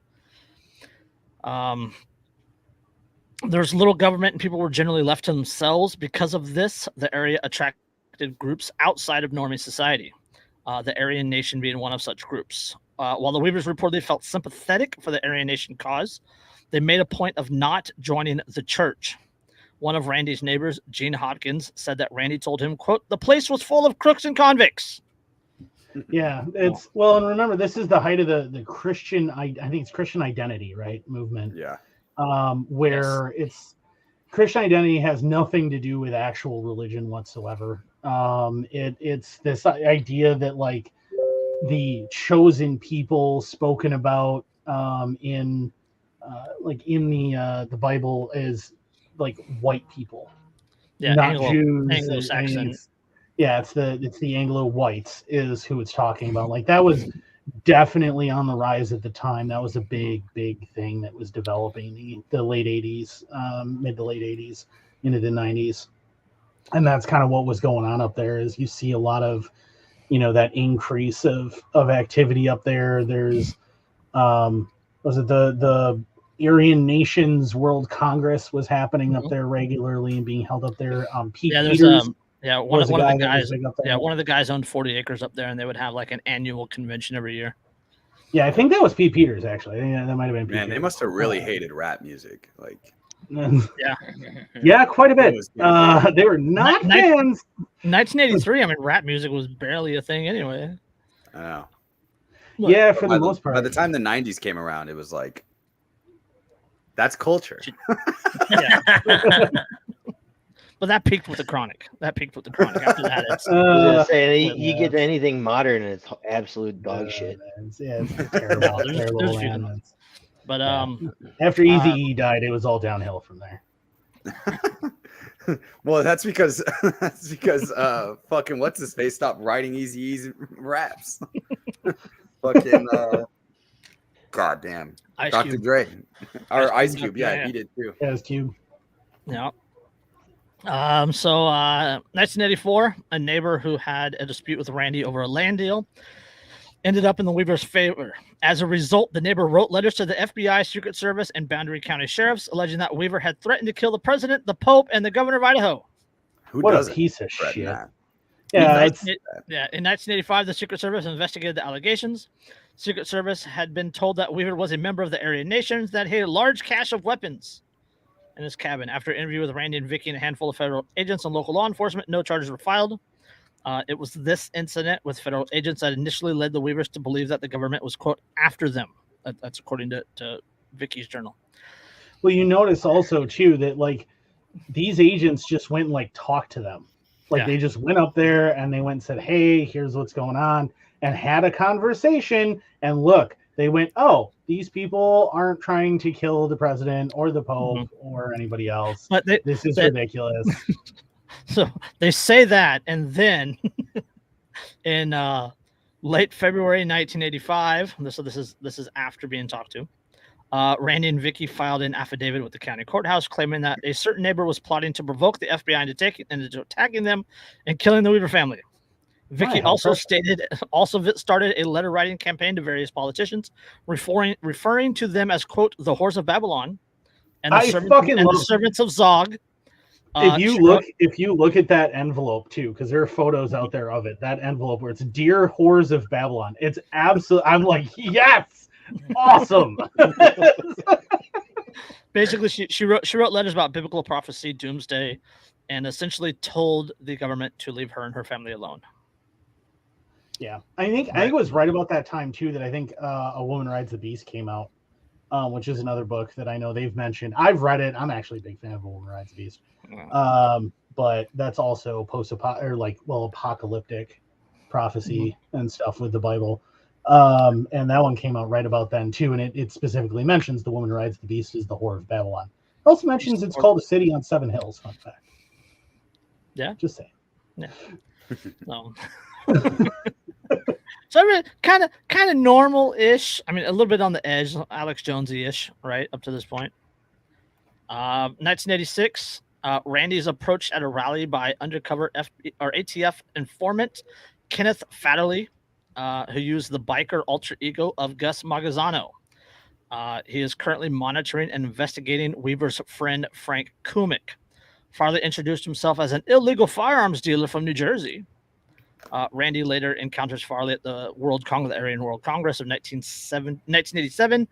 There's little government, and people were generally left to themselves. Because of this, the area attracted groups outside of normie society, the Aryan Nation being one of such groups. While the Weavers reportedly felt sympathetic for the Aryan Nation cause, they made a point of not joining the church. One of Randy's neighbors, Gene Hopkins, said that Randy told him, quote, "The place was full of crooks and convicts." Yeah, it's well, and remember, this is the height of the Christian, I think it's Christian identity, right? Movement. Yeah. Where it's Christian identity has nothing to do with actual religion whatsoever. It's this idea that like the chosen people spoken about in the Bible is like white people, not Jews, Anglo-Saxon. It's the Anglo whites is who it's talking about. Like that was definitely on the rise at the time. That was a big thing that was developing in the late 80s, mid to late 80s into the 90s. And that's kind of what was going on up there. Is you see a lot of, that increase of activity up there. There's was it the Aryan Nations World Congress was happening up there regularly and being held up there. Pete Peters, one of the guys owned 40 acres up there, and they would have like an annual convention every year. Yeah, I think that was Pete Peters actually. I think that might have been Pete Man, Peters. they must have really hated rap music. Like, yeah, quite a bit. They were not fans. 1983. I mean, rap music was barely a thing anyway. I know. Yeah, for the most part. By the time the 90s came around, it was like, that's culture. But that peaked with the Chronic. After that, it's you get anything modern and it's absolute dog shit. It's terrible. Terrible. But after Eazy-E died, it was all downhill from there. Well, that's because fucking what's his face stopped writing Eazy-E's raps. Fucking goddamn Dr. Dre or Ice Cube, he did too. Ice Cube. Yeah. So 1984, a neighbor who had a dispute with Randy over a land deal ended up in the Weavers' favor. As a result, the neighbor wrote letters to the FBI, Secret Service, and Boundary County sheriffs alleging that Weaver had threatened to kill the president, the Pope, and the governor of Idaho. What a piece of shit. In 1985, the Secret Service investigated the allegations. Secret Service had been told that Weaver was a member of the Aryan Nations that hid a large cache of weapons in his cabin. After an interview with Randy and Vicky and a handful of federal agents and local law enforcement, no charges were filed. It was this incident with federal agents that initially led the Weavers to believe that the government was, quote, after them. That's according to Vicky's journal. Well, you notice also too that like these agents just went and like talked to them. Like they just went up there and they went and said, "Hey, here's what's going on," and had a conversation. And look, they went, "Oh, these people aren't trying to kill the president or the Pope or anybody else. But this is ridiculous." So they say that, and then in late February 1985, so this is after being talked to, Randy and Vicky filed an affidavit with the county courthouse claiming that a certain neighbor was plotting to provoke the FBI into attacking them and killing the Weaver family. Vicky also started a letter writing campaign to various politicians, referring to them as, quote, the whores of Babylon and the servants of Zog. If you look at that envelope too, because there are photos out there of it, that envelope where it's "Dear Whores of Babylon," it's absolutely. I'm like, yes, awesome. Basically, she wrote letters about biblical prophecy, doomsday, and essentially told the government to leave her and her family alone. Yeah, I think it was right about that time too that I think A Woman Rides the Beast came out, which is another book that I know they've mentioned. I've read it. I'm actually a big fan of A Woman Rides the Beast. But that's also apocalyptic prophecy and stuff with the Bible. And that one came out right about then too, and it specifically mentions the woman who rides the beast is the whore of Babylon. It also mentions it's called a city on 7 hills. Fun fact. Yeah, just saying. Yeah. No. So I mean, kind of normal-ish. I mean, a little bit on the edge, Alex Jonesy-ish, right up to this point. 1986. Randy's approached at a rally by undercover ATF informant Kenneth Fadderly, who used the biker alter ego of Gus Magazzano. He is currently monitoring and investigating Weaver's friend Frank Kumik. Farley introduced himself as an illegal firearms dealer from New Jersey. Randy later encounters Farley at the Aryan World Congress of 1987.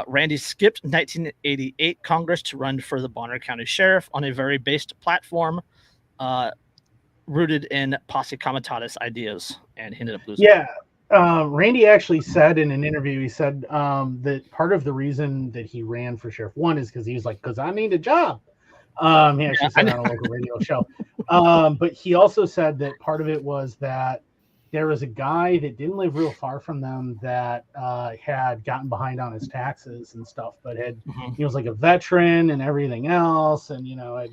Randy skipped 1988 Congress to run for the Bonner County Sheriff on a very based platform rooted in posse comitatus ideas, and he ended up losing. Yeah, Randy actually said in an interview, he said that part of the reason that he ran for sheriff, one, is because he was like, because I need a job. He actually said on a local radio show. But he also said that part of it was that there was a guy that didn't live real far from them that had gotten behind on his taxes and stuff, but he was like a veteran and everything else, and had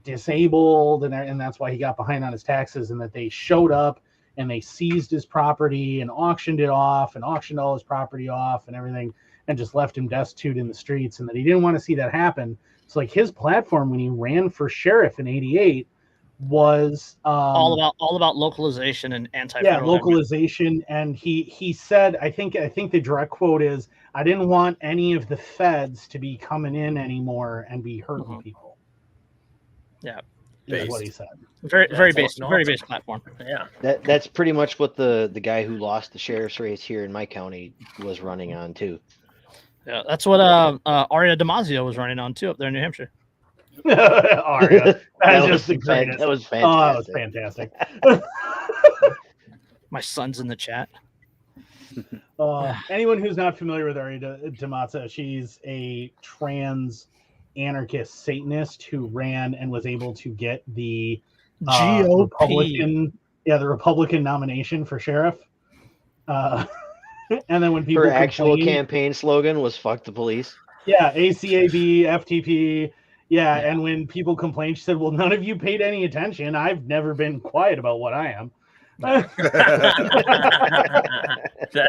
disabled, and that's why he got behind on his taxes, and that they showed up and they seized his property and auctioned it off and auctioned all his property off and everything, and just left him destitute in the streets, and that he didn't want to see that happen. So like his platform when he ran for sheriff in 88 was all about localization and localization. And he said, I think the direct quote is, "I didn't want any of the feds to be coming in anymore and be hurting people." Yeah, that's what he said. Very basic platform. Yeah, that's pretty much what the guy who lost the sheriff's race here in my county was running on too. Yeah, that's what Aria Damasio was running on too up there in New Hampshire. Aria, that was fantastic. That was fantastic. Oh, that was fantastic. My son's in the chat. Anyone who's not familiar with Aria Damasio, she's a trans anarchist Satanist who ran and was able to get the GOP, the Republican nomination for sheriff. And then when people her actual campaign slogan was "Fuck the police." Yeah, ACAB, FTP. Yeah, and when people complained, she said, "Well, none of you paid any attention. I've never been quiet about what I am."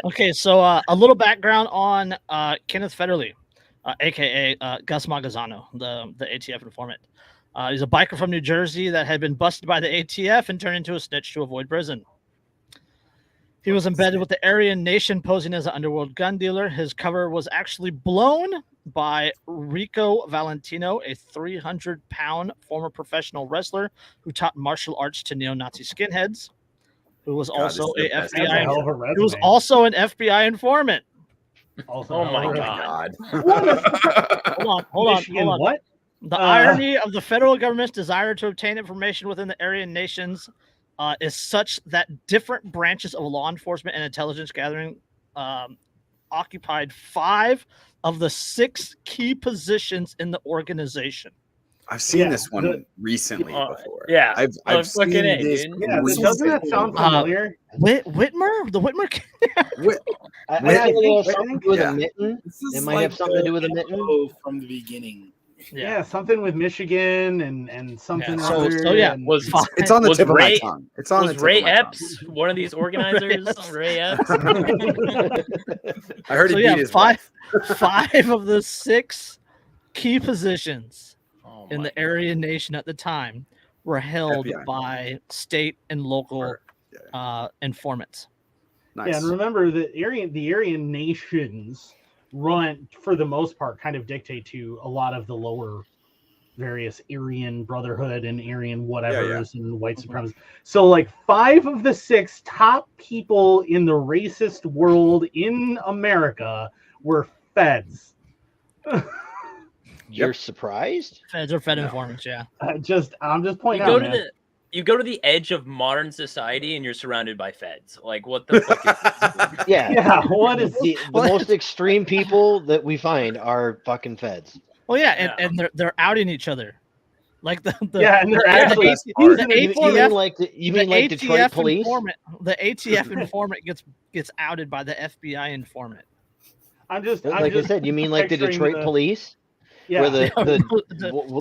Okay, so a little background on Kenneth Federley, aka Gus Magazzano, the ATF informant. He's a biker from New Jersey that had been busted by the ATF and turned into a snitch to avoid prison. He was embedded with the Aryan Nation, posing as an underworld gun dealer. His cover was actually blown by Rico Valentino, a 300-pound former professional wrestler who taught martial arts to neo-Nazi skinheads, who was also an FBI informant. Also, oh my god! Hold on. What? The irony of the federal government's desire to obtain information within the Aryan Nations is such that different branches of law enforcement and intelligence gathering occupied 5 of the 6 key positions in the organization. I've seen this one recently before. Yeah, I've seen fucking A, this. dude. Yeah, doesn't that sound familiar? Whitmer? The Whitmer? I think it has I something think- to do with yeah. a mitten. This is It might like have something to do with a mitten. MO from the beginning. Yeah, something with Michigan and something Yeah, other. so yeah, and- Was It's on the Was tip of my Ray- tongue. It's on the was tip Ray of my tongue. Epps one of these organizers? Ray Epps. I heard he So yeah, beat his 5 wife. 5 of the 6 key positions Oh in my the Aryan nation at the time were held FBI. by state and local Or- informants. Nice. Yeah, and remember that the Aryan nations run, for the most part, kind of dictate to a lot of the lower various Aryan Brotherhood and Aryan whatevers and white supremacists. So like 5 of the 6 top people in the racist world in America were feds. You're surprised? Feds or Fed No. informants, yeah. I'm just You pointing go out, to man. you go to the edge of modern society and you're surrounded by feds. Like what the fuck is this? Yeah. Yeah, what is The most extreme people that we find are fucking feds. Well, yeah, Yeah. and they're outing each other, like the yeah, and they're the- actually the- using the it- You ATF mean like Detroit ATF police? informant, the ATF informant gets outed by the FBI informant. I'm just Like I said, you mean like the picturing Detroit police, Yeah, where the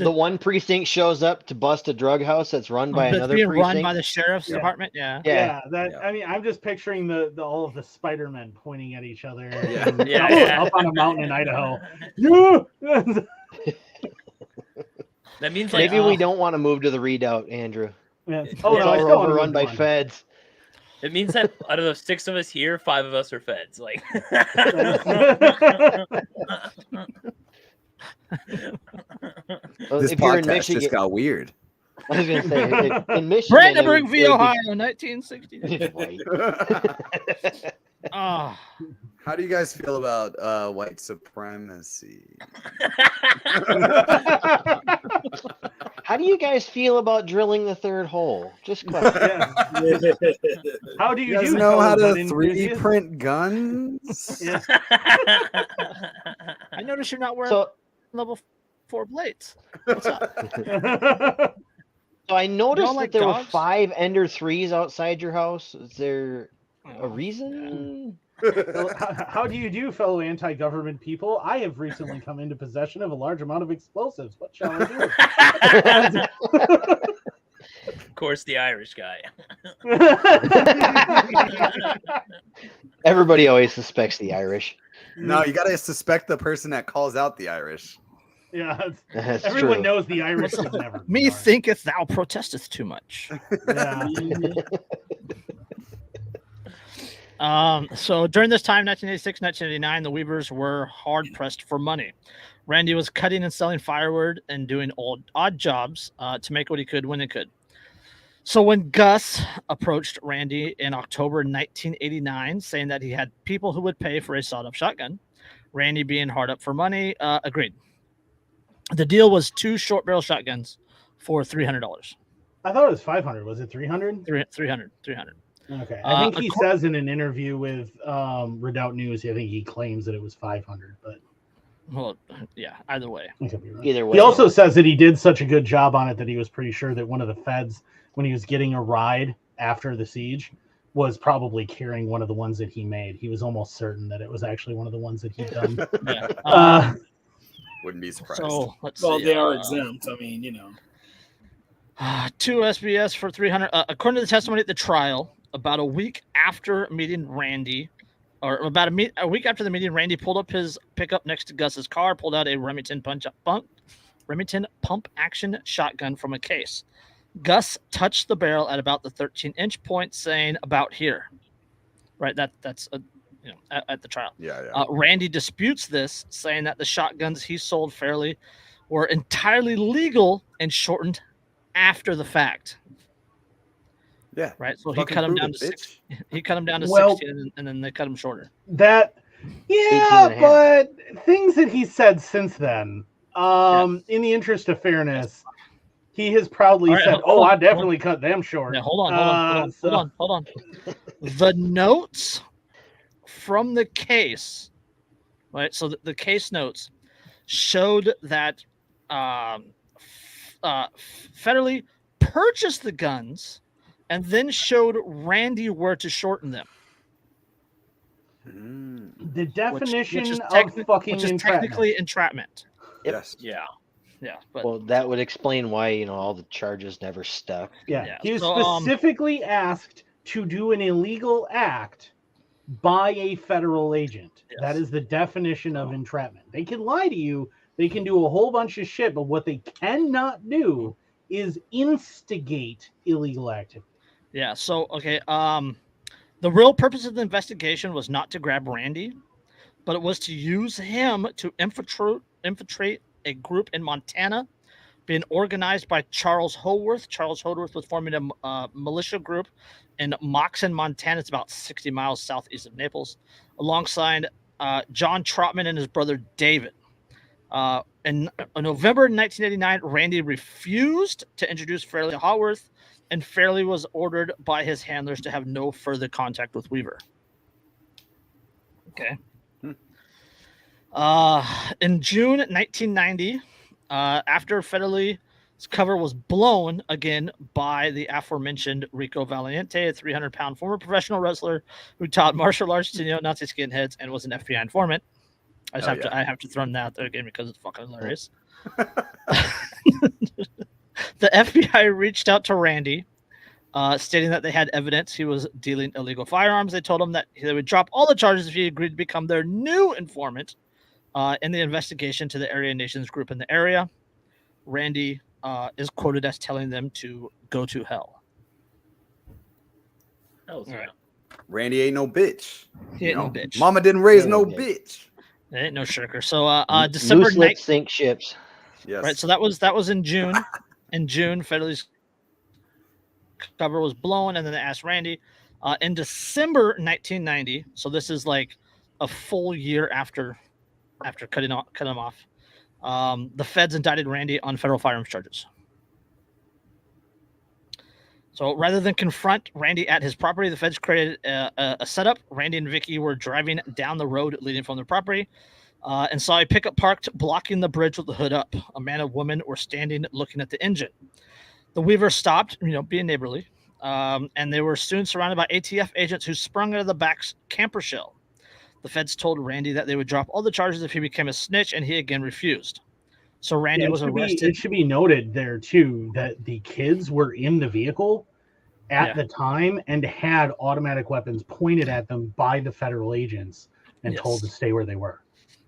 The- one precinct shows up to bust a drug house that's run by that's another being precinct? run by the sheriff's Yeah. department. Yeah. Yeah. that I mean, I'm just picturing the all of the Spider-Men pointing at each other Yeah. and Yeah. up on a mountain in Idaho. Yeah. That means like Maybe we don't want to move to the redoubt, Andrew. Yeah. It's Oh no, I all still want to overrun move by on. feds. it means that out of the 6 of us here, 5 of us are feds. Like Well, This if you're in podcast Michigan, just got weird. I was gonna say in Michigan, Brandenburg it v. would Ohio, 1960. be- Right. Oh, How do you guys feel about white supremacy? How do you guys feel about drilling the 3rd hole? Just question. Yeah. How do You you, guys do know how fellow to gun 3D enthusiasts? print guns? Yeah. I noticed you're not wearing So, level 4 blades. What's up? so I noticed like that there were dogs? 5 Ender 3s outside your house. Is there a Oh, reason? Well, how do you do, fellow anti-government people? I have recently come into possession of a large amount of explosives. What shall I do? of course, the Irish guy. Everybody always suspects the Irish. No, you gotta suspect the person that calls out the Irish. Yeah, That's everyone true. knows the Irish would never. be Me ours. thinketh thou protesteth too much. Yeah. So during this time, 1986, 1989, the Weavers were hard pressed for money. Randy was cutting and selling firewood and doing odd jobs to make what he could when he could. So when Gus approached Randy in October 1989, saying that he had people who would pay for a sawed-off shotgun, Randy, being hard up for money, agreed. The deal was 2 short-barrel shotguns for $300. I thought it was 500. Was it 300? 300. Okay. I think he Acco- says in an interview with Redoubt News, I think he claims that it was 500, but Well, yeah, either way. I could be wrong. Either way. He also says that he did such a good job on it that he was pretty sure that one of the feds, when he was getting a ride after the siege, was probably carrying one of the ones that he made. He was almost certain that it was actually one of the ones that he'd done. Yeah. Wouldn't be surprised. So let's Well, see. they are exempt. I mean, you know. 2 SBS for 300. According to the testimony at the trial, about a week after meeting Randy, or about a week after the meeting, Randy pulled up his pickup next to Gus's car, pulled out a Remington pump action shotgun from a case. Gus touched the barrel at about the 13-inch point, saying "about here." Right, that's at the trial. Yeah. Randy disputes this, saying that the shotguns he sold fairly were entirely legal and shortened after the fact. Yeah. Right, so he Fucking cut him prove down it, to bitch. 6. He cut him down to Well- 16, and then they cut him shorter. That, 18 yeah, and a half. but things that he said since then, in the interest of fairness, He has proudly All right, said, hold on, I definitely cut them short. Yeah, hold on. The notes from the case, right? So the case notes showed that Federley purchased the guns and then showed Randy where to shorten them. The definition of fucking which is technically entrapment. Yes. Yeah. Yeah, but Well, that would explain why all the charges never stuck. Yeah. He was So, specifically asked to do an illegal act by a federal agent. Yes. That is the definition of entrapment. They can lie to you. They can do a whole bunch of shit, but what they cannot do is instigate illegal activity. Yeah. So okay. The real purpose of the investigation was not to grab Randy, but it was to use him to infiltrate a group in Montana, being organized by Charles Howarth. Charles Howarth was forming a militia group in Moxon, Montana. It's about 60 miles southeast of Naples, alongside John Trotman and his brother David. In November 1989, Randy refused to introduce Fairley to Howarth, and Fairley was ordered by his handlers to have no further contact with Weaver. Okay. In June 1990, after Federley's cover was blown again by the aforementioned Rico Valiente, a 300-pound former professional wrestler who taught martial arts to neo-Nazi skinheads and was an FBI informant. I have to throw that out there again because it's fucking hilarious. The FBI reached out to Randy, stating that they had evidence he was dealing illegal firearms. They told him that they would drop all the charges if he agreed to become their new informant in the investigation to the Aryan Nations group in the area. Randy is quoted as telling them to go to hell. All right. Randy ain't no bitch. He ain't no bitch. Mama didn't raise no bitch. There ain't no shirker. So December Loose lips sink ships. Yes. Right. So that was in June. In June, Federley's cover was blown, and then they asked Randy. In December 1990, so this is like a full year after cutting him off, the feds indicted Randy on federal firearms charges. So rather than confront Randy at his property, the feds created a setup. Randy and Vicky were driving down the road leading from their property and saw a pickup parked, blocking the bridge with the hood up. A man and woman were standing looking at the engine. The Weavers stopped, being neighborly, and they were soon surrounded by ATF agents who sprung out of the back's camper shell. The feds told Randy that they would drop all the charges if he became a snitch, and he again refused. So Randy was arrested. It should be noted there, too, that the kids were in the vehicle at the time and had automatic weapons pointed at them by the federal agents and told to stay where they were.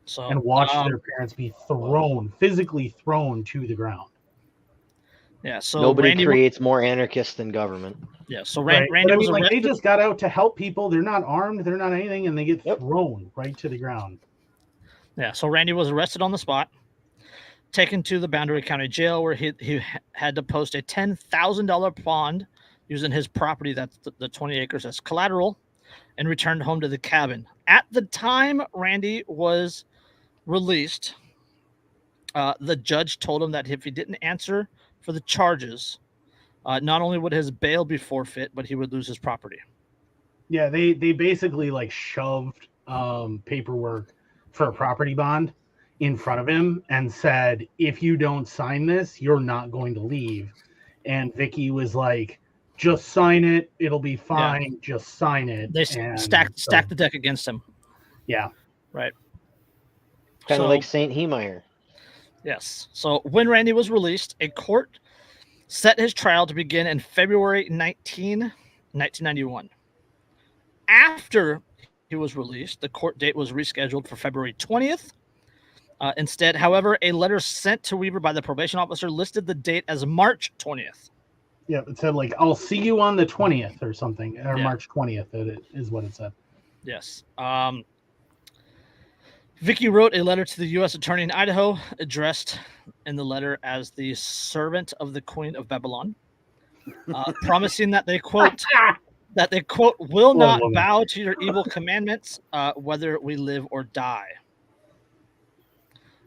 So, and watched their parents be physically thrown to the ground. Yeah, so nobody creates more anarchists than government. Yeah, so Randy was arrested. They just got out to help people. They're not armed. They're not anything, and they get thrown right to the ground. Yeah, so Randy was arrested on the spot, taken to the Boundary County Jail, where he had to post a $10,000 bond using his property, that's the 20 acres, as collateral, and returned home to the cabin. At the time Randy was released, the judge told him that if he didn't answer for the charges, not only would his bail be forfeit, but he would lose his property. Yeah, they basically shoved paperwork for a property bond in front of him and said, if you don't sign this, you're not going to leave. And Vicky was like, just sign it. It'll be fine. Yeah. Just sign it. They stacked the deck against him. Yeah. Right. Kind of like St. Hemeyer. Yes. So when Randy was released, a court set his trial to begin in February 1991. After he was released, the court date was rescheduled for February 20th. Instead, however, a letter sent to Weaver by the probation officer listed the date as March 20th. Yeah, it said I'll see you on the 20th or something, or March 20th. It is what it said. Yes. Vicky wrote a letter to the U.S. Attorney in Idaho, addressed in the letter as the servant of the Queen of Babylon, promising that they quote will not bow to your evil commandments, whether we live or die.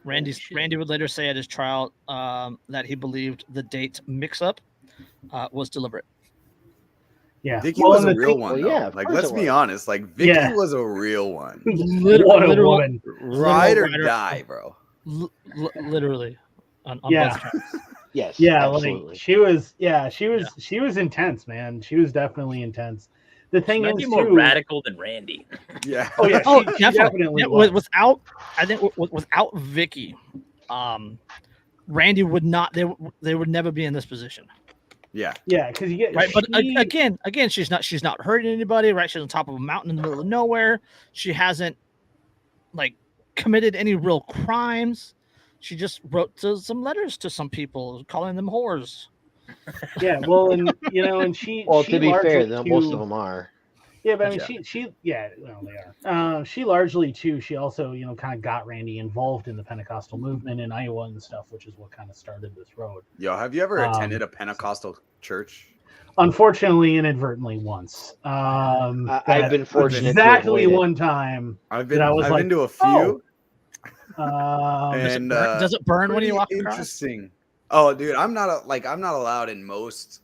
Randy would later say at his trial that he believed the date mix-up was deliberate. Yeah, Vicky was a real well, one, yeah, though. of Like, course let's it be was. honest. Like, Vicky Yeah. was a real one. What a woman. Ride or ride or- die, bro. Literally on Yeah. both tracks. Yes. Yeah, Absolutely. like she was intense, man. She was definitely intense. The She thing might is, be more too, radical than Randy. Yeah. Oh yeah, Oh, she definitely. definitely Yeah, was. without Vicky, Randy would not. They would never be in this position. Yeah. Yeah, because you get Right, but she- again, she's not hurting anybody. Right, she's on top of a mountain in the middle of nowhere. She hasn't like committed any real crimes. She just wrote some letters to some people, calling them whores. Yeah, well, and and she. Well, she to be fair, largely most too- of them are. Yeah, but I mean, Yeah. they are. She largely too. She also, kind of got Randy involved in the Pentecostal movement in Iowa and stuff, which is what kind of started this road. Yo, have you ever attended a Pentecostal church? Unfortunately, inadvertently once. I've been fortunate. exactly to avoid it. one time. I've And I was like, been to a few. Um, Does it burn when you walk across? Interesting. Oh, dude, I'm not allowed in most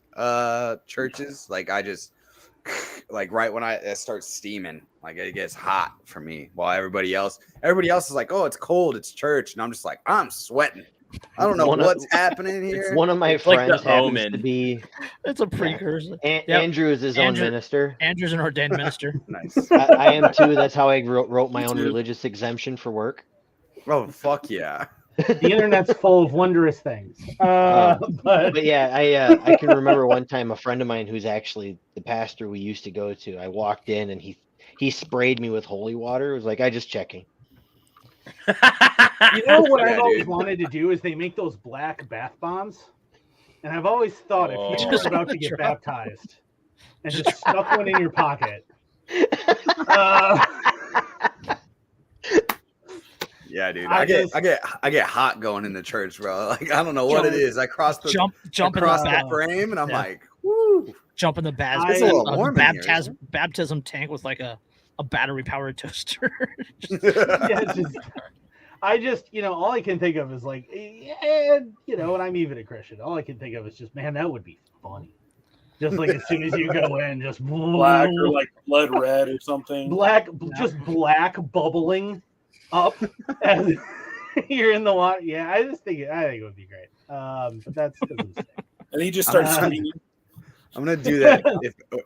churches. Like, I just like right when it starts steaming, like it gets hot for me. While everybody else is like, oh, it's cold, it's church, and I'm just like, I'm sweating. I don't know what's happening here. One of my It's like friends the happens omen. to be It's a precursor. Andrew is his own minister. Andrew's an ordained minister. Nice. I am too. That's how I wrote my Me own too. religious exemption for work. Oh, fuck yeah. the internet's full of wondrous things. But yeah, I can remember one time a friend of mine who's actually the pastor we used to go to. I walked in and he sprayed me with holy water. It was like, I just checking. You know what Yeah, I've always dude. wanted to do is they make those black bath bombs, and I've always thought if you Oh. were about to get baptized and just stuck one in your pocket. Yeah, dude. I I get hot going into church, bro. Like, I don't know what it is. I cross the Jump in across the the frame, and I'm Yeah. like, woo. jump in the It's a little warm in here, isn't baptism tank with like a battery powered toaster. I just, all I can think of is like, and I'm even a Christian. All I can think of is just, man, that would be funny. Just like as soon as you go in, just Black or like blood red or something. just black bubbling up as you're in the water. Yeah, I think it would be great. But that's And he just starts screaming. I'm gonna do that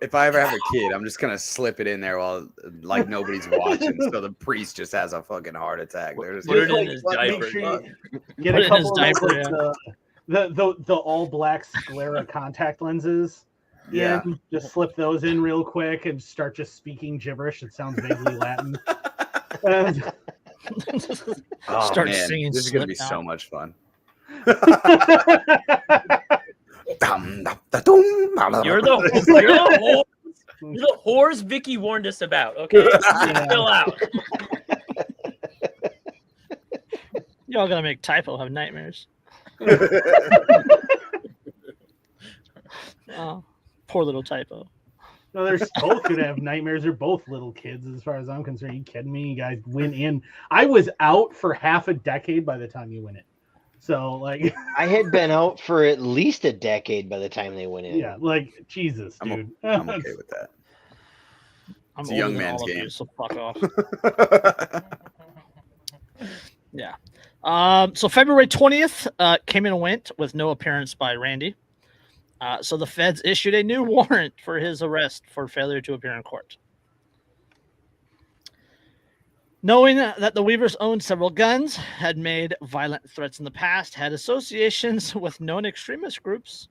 if I ever have a kid. I'm just gonna slip it in there while like nobody's watching, so the priest just has a fucking heart attack. They're just Put it like, in his "Let me diaper." sure you get Put a it in his couple of diaper, the all black sclera contact lenses. Yeah. Just slip those in real quick and start just speaking gibberish. It sounds vaguely Latin. Oh, Start man, singing this is gonna be Slipknot. so much fun. You're the whores Vicky warned us about. Okay, chill out. Y'all gonna make Typo have nightmares. Oh, poor little Typo. No, they're both gonna have nightmares. They're both little kids, as far as I'm concerned. Are you kidding me? You guys went in. I was out for half a decade by the time you went in. So, like, I had been out for at least a decade by the time they went in. yeah, like Jesus, dude. I'm okay with that. I'm It's a young older than man's all of game. you, so fuck off. Yeah. So February 20th came and went with no appearance by Randy. So the feds issued a new warrant for his arrest for failure to appear in court. Knowing that the Weavers owned several guns, had made violent threats in the past, had associations with known extremist groups,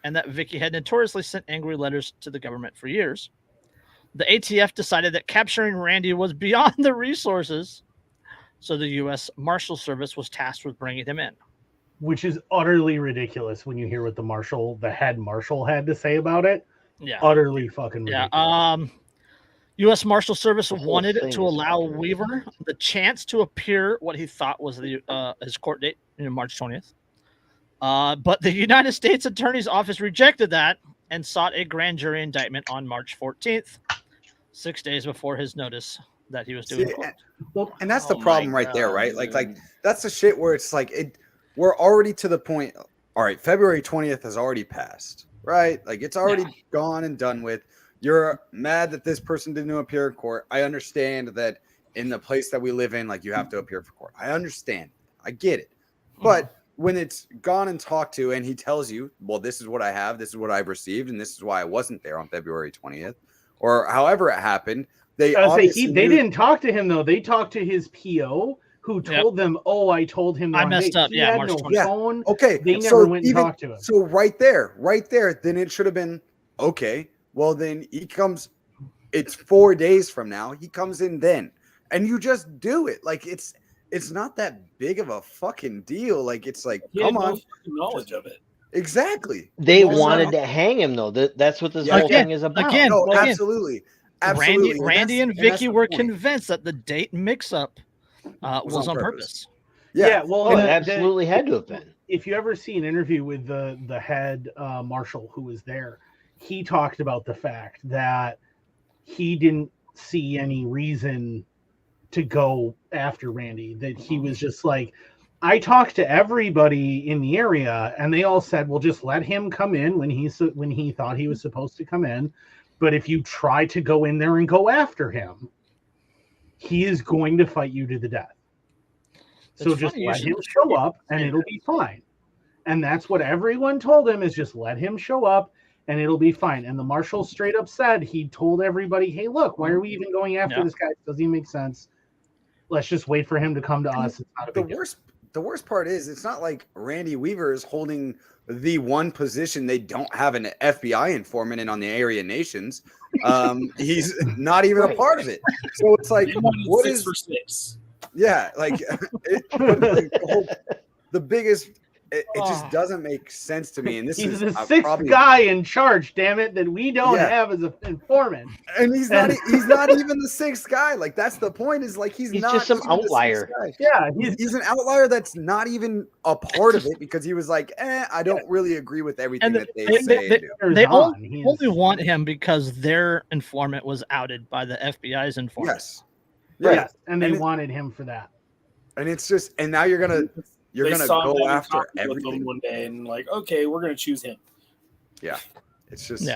and that Vicky had notoriously sent angry letters to the government for years, the ATF decided that capturing Randy was beyond the resources, so the U.S. Marshal Service was tasked with bringing him in. Which is utterly ridiculous when you hear what the head marshal had to say about it. Yeah. Utterly fucking ridiculous. Yeah. U.S. Marshal Service The whole wanted thing to is allow fucking Weaver the chance to appear what he thought was his court date, March 20th. But the United States Attorney's Office rejected that and sought a grand jury indictment on March 14th, 6 days before his notice that he was doing. See, court. and that's the Oh my problem right there, God, right? Like dude. that's the shit where it's like we're already to the point. All right, February 20th has already passed, right? Like it's already gone and done with. You're mad that this person didn't appear in court. I understand that in the place that we live in, like you have to appear for court. I understand. I get it. But when it's gone and talked to and he tells you, well, this is what I have, this is what I've received, and this is why I wasn't there on February 20th, or however it happened, they didn't talk to him though. They talked to his PO who told them, "Oh, I told him the I wrong messed date." up. He Yeah, had March no 20th. phone. Okay, They never went and talked to him. So right there, then it should have been okay. Well, then he comes. It's 4 days from now. He comes in then, and you just do it. Like it's not that big of a fucking deal. Like it's like, He had come no on, fucking knowledge of it. exactly. They Well, wanted no. to hang him though. That's what this Yeah, whole thing is about. again, No, again, absolutely. Randy and that's Vicky the were point. convinced that the date mix-up was on purpose. Yeah. Well, Oh, it absolutely had to have been. If you ever see an interview with the head marshal who was there, he talked about the fact that he didn't see any reason to go after Randy. That he was just like, I talked to everybody in the area, and they all said, "Well, just let him come in when he thought he was supposed to come in. But if you try to go in there and go after him, he is going to fight you to the death. So It's just funny you let should him show up, and it'll be fine." And that's what everyone told him, is just let him show up and it'll be fine. And the marshal straight up said, he told everybody, "Hey, look, why are we even going after this guy? It doesn't even make sense. Let's just wait for him to come to us." It's not a big deal. The worst part is it's not like Randy Weaver is holding the one position they don't have an FBI informant in on the area nations. He's not even a part of it. So it's like, what is 6 for 6? Yeah, like the biggest. It just doesn't make sense to me. And this He's is the sixth guy in charge, damn it, that we don't Yeah. have as an informant. And he's not even the sixth guy. Like that's the point. Is like he's not just some even the sixth outlier. guy. Yeah, He's an outlier that's not even a part of it because he was like, I don't really agree with everything that they say and do. They only want him because their informant was outed by the FBI's informant. Yes. Yes, and they wanted him for that. And it's just, and now you're gonna saw him go having after coffee with everything him one day and like, okay, we're gonna choose him. Yeah, it's just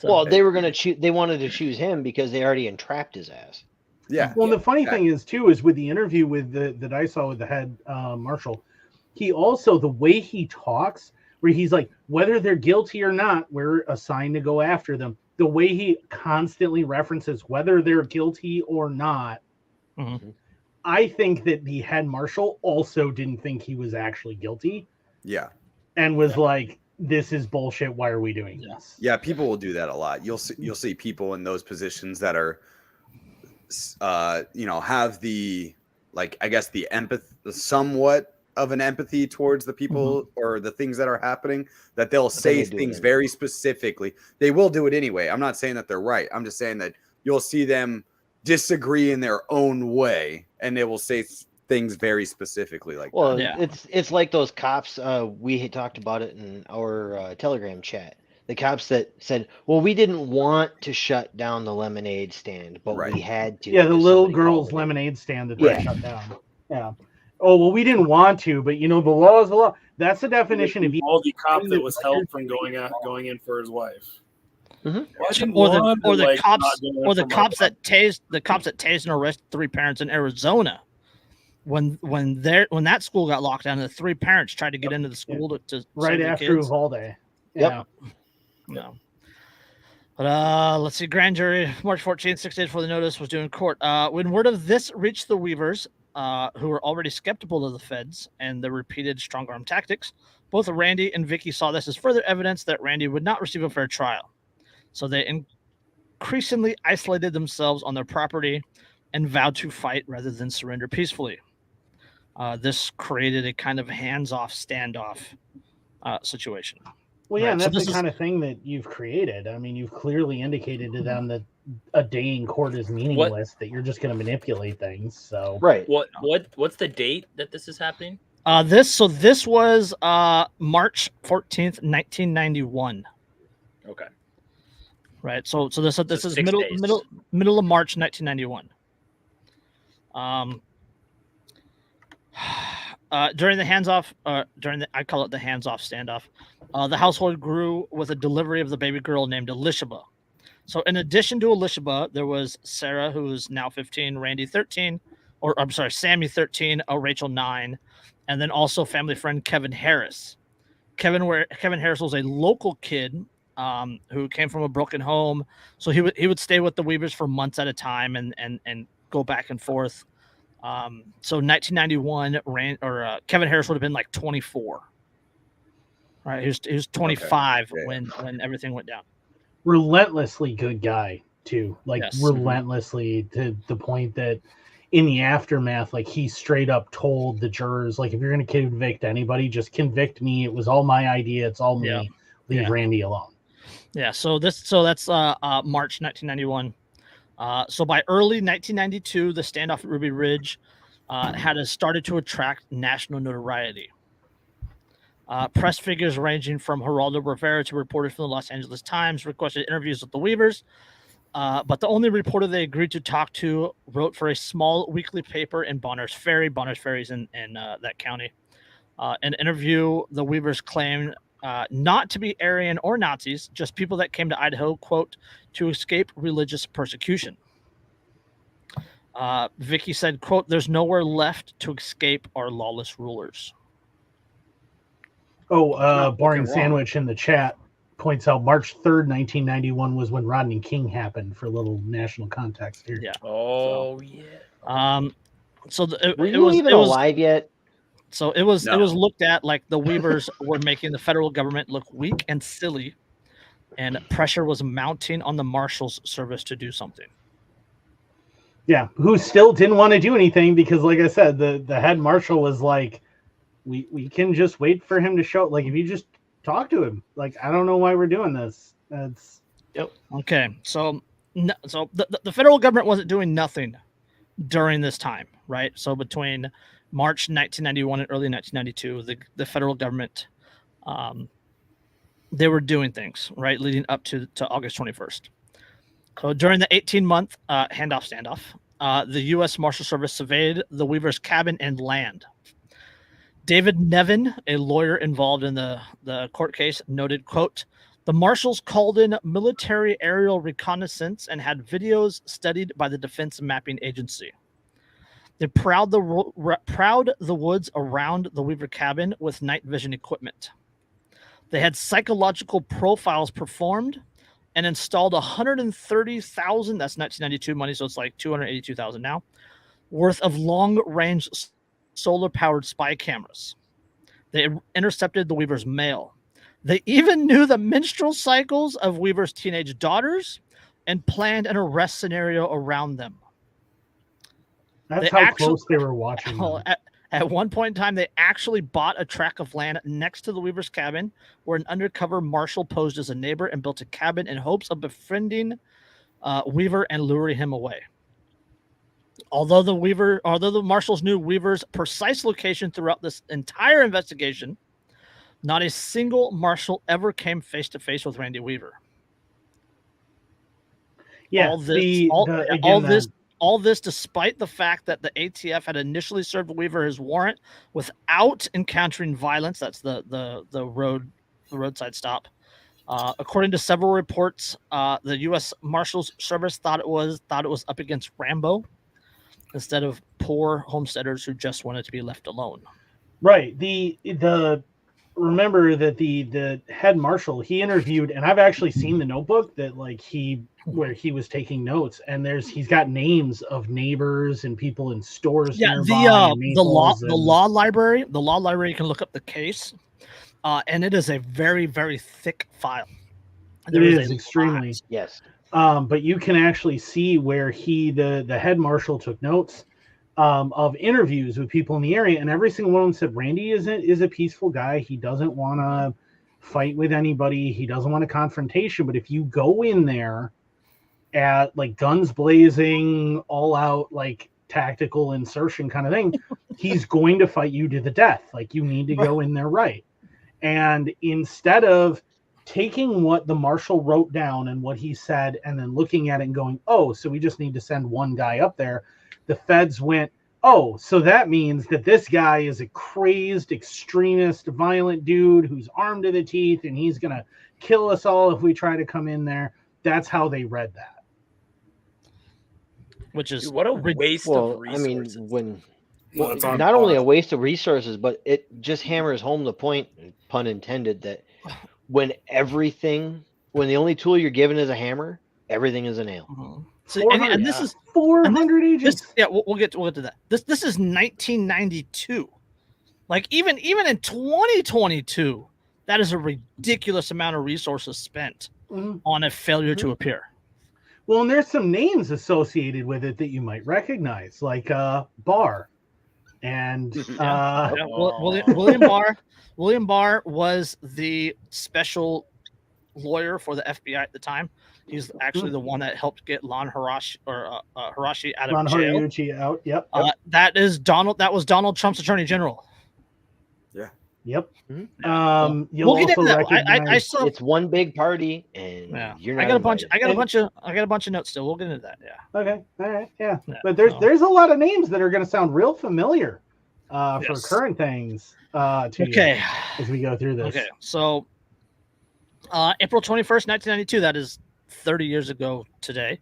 Well, they were gonna choose. They wanted to choose him because they already entrapped his ass. Yeah. Well, the funny thing is too is with the interview with that I saw with the head marshal, he also, the way he talks, where he's like, whether they're guilty or not, we're assigned to go after them. The way he constantly references whether they're guilty or not. Mm-hmm. I think that the head marshal also didn't think he was actually guilty. Yeah. And was like, this is bullshit. Why are we doing this? Yeah, people will do that a lot. You'll see people in those positions that are have the, like, I guess the empathy, somewhat of an empathy towards the people or the things that are happening, that they'll say things very specifically. They will do it anyway. I'm not saying that they're right. I'm just saying that you'll see them disagree in their own way and they will say things very specifically like that. It's like those cops, we had talked about it in our Telegram chat, the cops that said, well, we didn't want to shut down the lemonade stand, but we had to. The little girl's lemonade stand that they shut down. Oh, well, we didn't want to, but the law is the law. That's the definition of all the cop that was held from going in for his wife. Mm-hmm. Or the cops that tased and arrested 3 parents in Arizona when that school got locked down and the 3 parents tried to get into the school to right after Uvalde. No. But let's see. Grand jury, March 14th, 6 days before the notice was due in court. When word of this reached the Weavers, who were already skeptical of the feds and the repeated strong arm tactics, both Randy and Vicky saw this as further evidence that Randy would not receive a fair trial. So they increasingly isolated themselves on their property and vowed to fight rather than surrender peacefully. This created a kind of hands-off standoff situation. Well, yeah, and that's the kind of thing that you've created. I mean, you've clearly indicated to them that a day in court is meaningless, that you're just going to manipulate things. So What's the date that this is happening? This was March 14th, 1991. Okay. Right. So this is middle of March 1991. During the hands-off, I call it the hands-off standoff, the household grew with a delivery of the baby girl named Elishaba. So in addition to Elishaba, there was Sarah, who's now 15, Randy 13, or I'm sorry, Sammy 13, Rachel 9, and then also family friend Kevin Harris. Kevin Harris was a local kid who came from a broken home, so he would stay with the Weavers for months at a time and go back and forth. So 1991, Kevin Harris would have been like 24. Right, he was 25 when everything went down. Relentlessly good guy too, like Yes. relentlessly to the point that in the aftermath, like he straight up told the jurors, like, if you're going to convict anybody, just convict me. It was all my idea. It's all me. Yeah. Leave Randy alone. Yeah. So that's March 1991. So by early 1992, the standoff at Ruby Ridge had started to attract national notoriety. Press figures ranging from Geraldo Rivera to reporters from the Los Angeles Times requested interviews with the Weavers, but the only reporter they agreed to talk to wrote for a small weekly paper in Bonners Ferry. Bonners Ferry's in that county. An interview, the Weavers claimed not to be Aryan or Nazis, just people that came to Idaho, quote, to escape religious persecution. Vicky said, quote, "There's nowhere left to escape our lawless rulers." Boring Sandwich in the chat points out March 3rd, 1991 was when Rodney King happened, for a little national context here. Yeah. Oh, yeah. So Were you even alive yet? So it was looked at like the Weavers were making the federal government look weak and silly, and pressure was mounting on the Marshals Service to do something. Yeah, who still didn't want to do anything because, like I said, the head marshal was like, we can just wait for him to show. Like, if you just talk to him, like, I don't know why we're doing this. That's okay. So the federal government wasn't doing nothing during this time, right? So between March 1991 and early 1992, the federal government, they were doing things, right, leading up to August 21st. So during the 18-month standoff, the U.S. Marshal Service surveyed the Weavers' cabin and land. David Nevin, a lawyer involved in the court case, noted, quote, "The Marshals called in military aerial reconnaissance and had videos studied by the Defense Mapping Agency. They prowled the woods around the Weaver cabin with night vision equipment. They had psychological profiles performed and installed 130,000, that's 1992 money, so it's like 282,000 now, worth of long-range solar-powered spy cameras. They intercepted the Weavers' mail. They even knew the menstrual cycles of Weavers' teenage daughters and planned an arrest scenario around them." That's how close they were watching. At one point in time, they actually bought a tract of land next to the Weaver's cabin, where an undercover marshal posed as a neighbor and built a cabin in hopes of befriending Weaver and luring him away. Although the marshals knew Weaver's precise location throughout this entire investigation, not a single marshal ever came face to face with Randy Weaver. Yeah, all this despite the fact that the ATF had initially served Weaver his warrant without encountering violence. That's the roadside stop. According to several reports, the U.S. Marshals Service thought it was up against Rambo instead of poor homesteaders who just wanted to be left alone. Right. Remember that the head marshal, he interviewed, and I've actually seen the notebook that where he was taking notes, and he's got names of neighbors and people in stores. Yeah, the law library. The law library, you can look up the case, and it is a very, very thick file. It is extremely lot. Yes. But you can actually see where the head marshal took notes of interviews with people in the area, and every single one of them said Randy is a peaceful guy. He doesn't want to fight with anybody. He doesn't want a confrontation. But if you go in there at like guns blazing, all out like tactical insertion kind of thing, he's going to fight you to the death. Like, you need to go in there right. And instead of taking what the marshal wrote down and what he said, and then looking at it and going, oh, so we just need to send one guy up there. The feds went, oh, so that means that this guy is a crazed, extremist, violent dude who's armed to the teeth, and he's going to kill us all if we try to come in there. That's how they read that. Which is Dude, what a waste of resources. Not only a waste of resources, but it just hammers home the point, pun intended, that when the only tool you're given is a hammer, everything is a nail. Mm-hmm. So, and this is 400 agents. We'll get to that. This is 1992. Like even in 2022, that is a ridiculous amount of resources spent on a failure to appear. Well, and there's some names associated with it that you might recognize, like Barr, and William Barr. William Barr was the special lawyer for the FBI at the time. He's actually the one that helped get Lon Harashi out of jail. Harashi out. Yep. That was Donald Trump's attorney general. Yeah. Yep. We'll get into that. It's one big party, and you're not. I got a bunch of notes still. We'll get into that. Yeah. Okay. All right. Yeah. But there's a lot of names that are going to sound real familiar for current things. Okay. As we go through this. Okay. So, April 21st, 1992. That is 30 years ago today.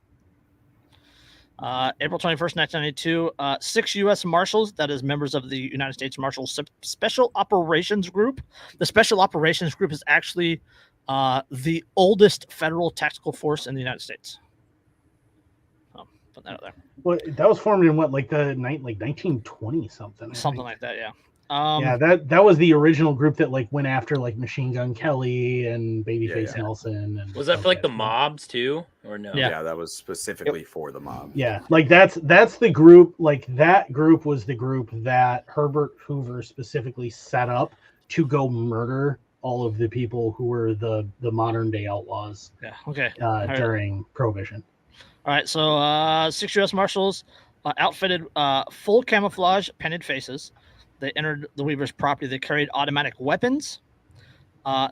April 21st, 1992, 6 U.S. Marshals, that is members of the United States Marshal Special Operations Group. The Special Operations Group is actually the oldest federal tactical force in the United States. Put that out there. Well, that was formed in what, like 1920 something? Something like that, yeah. That was the original group that went after Machine Gun Kelly and Babyface Nelson. And was that for the mobs too, or no? Yeah, that was specifically for the mob. Yeah, that's the group. That group was the group that Herbert Hoover specifically set up to go murder all of the people who were the modern day outlaws. Yeah. Okay. During Prohibition. All right. So 6 U.S. Marshals outfitted full camouflage painted faces. They entered the Weavers' property. They carried automatic weapons.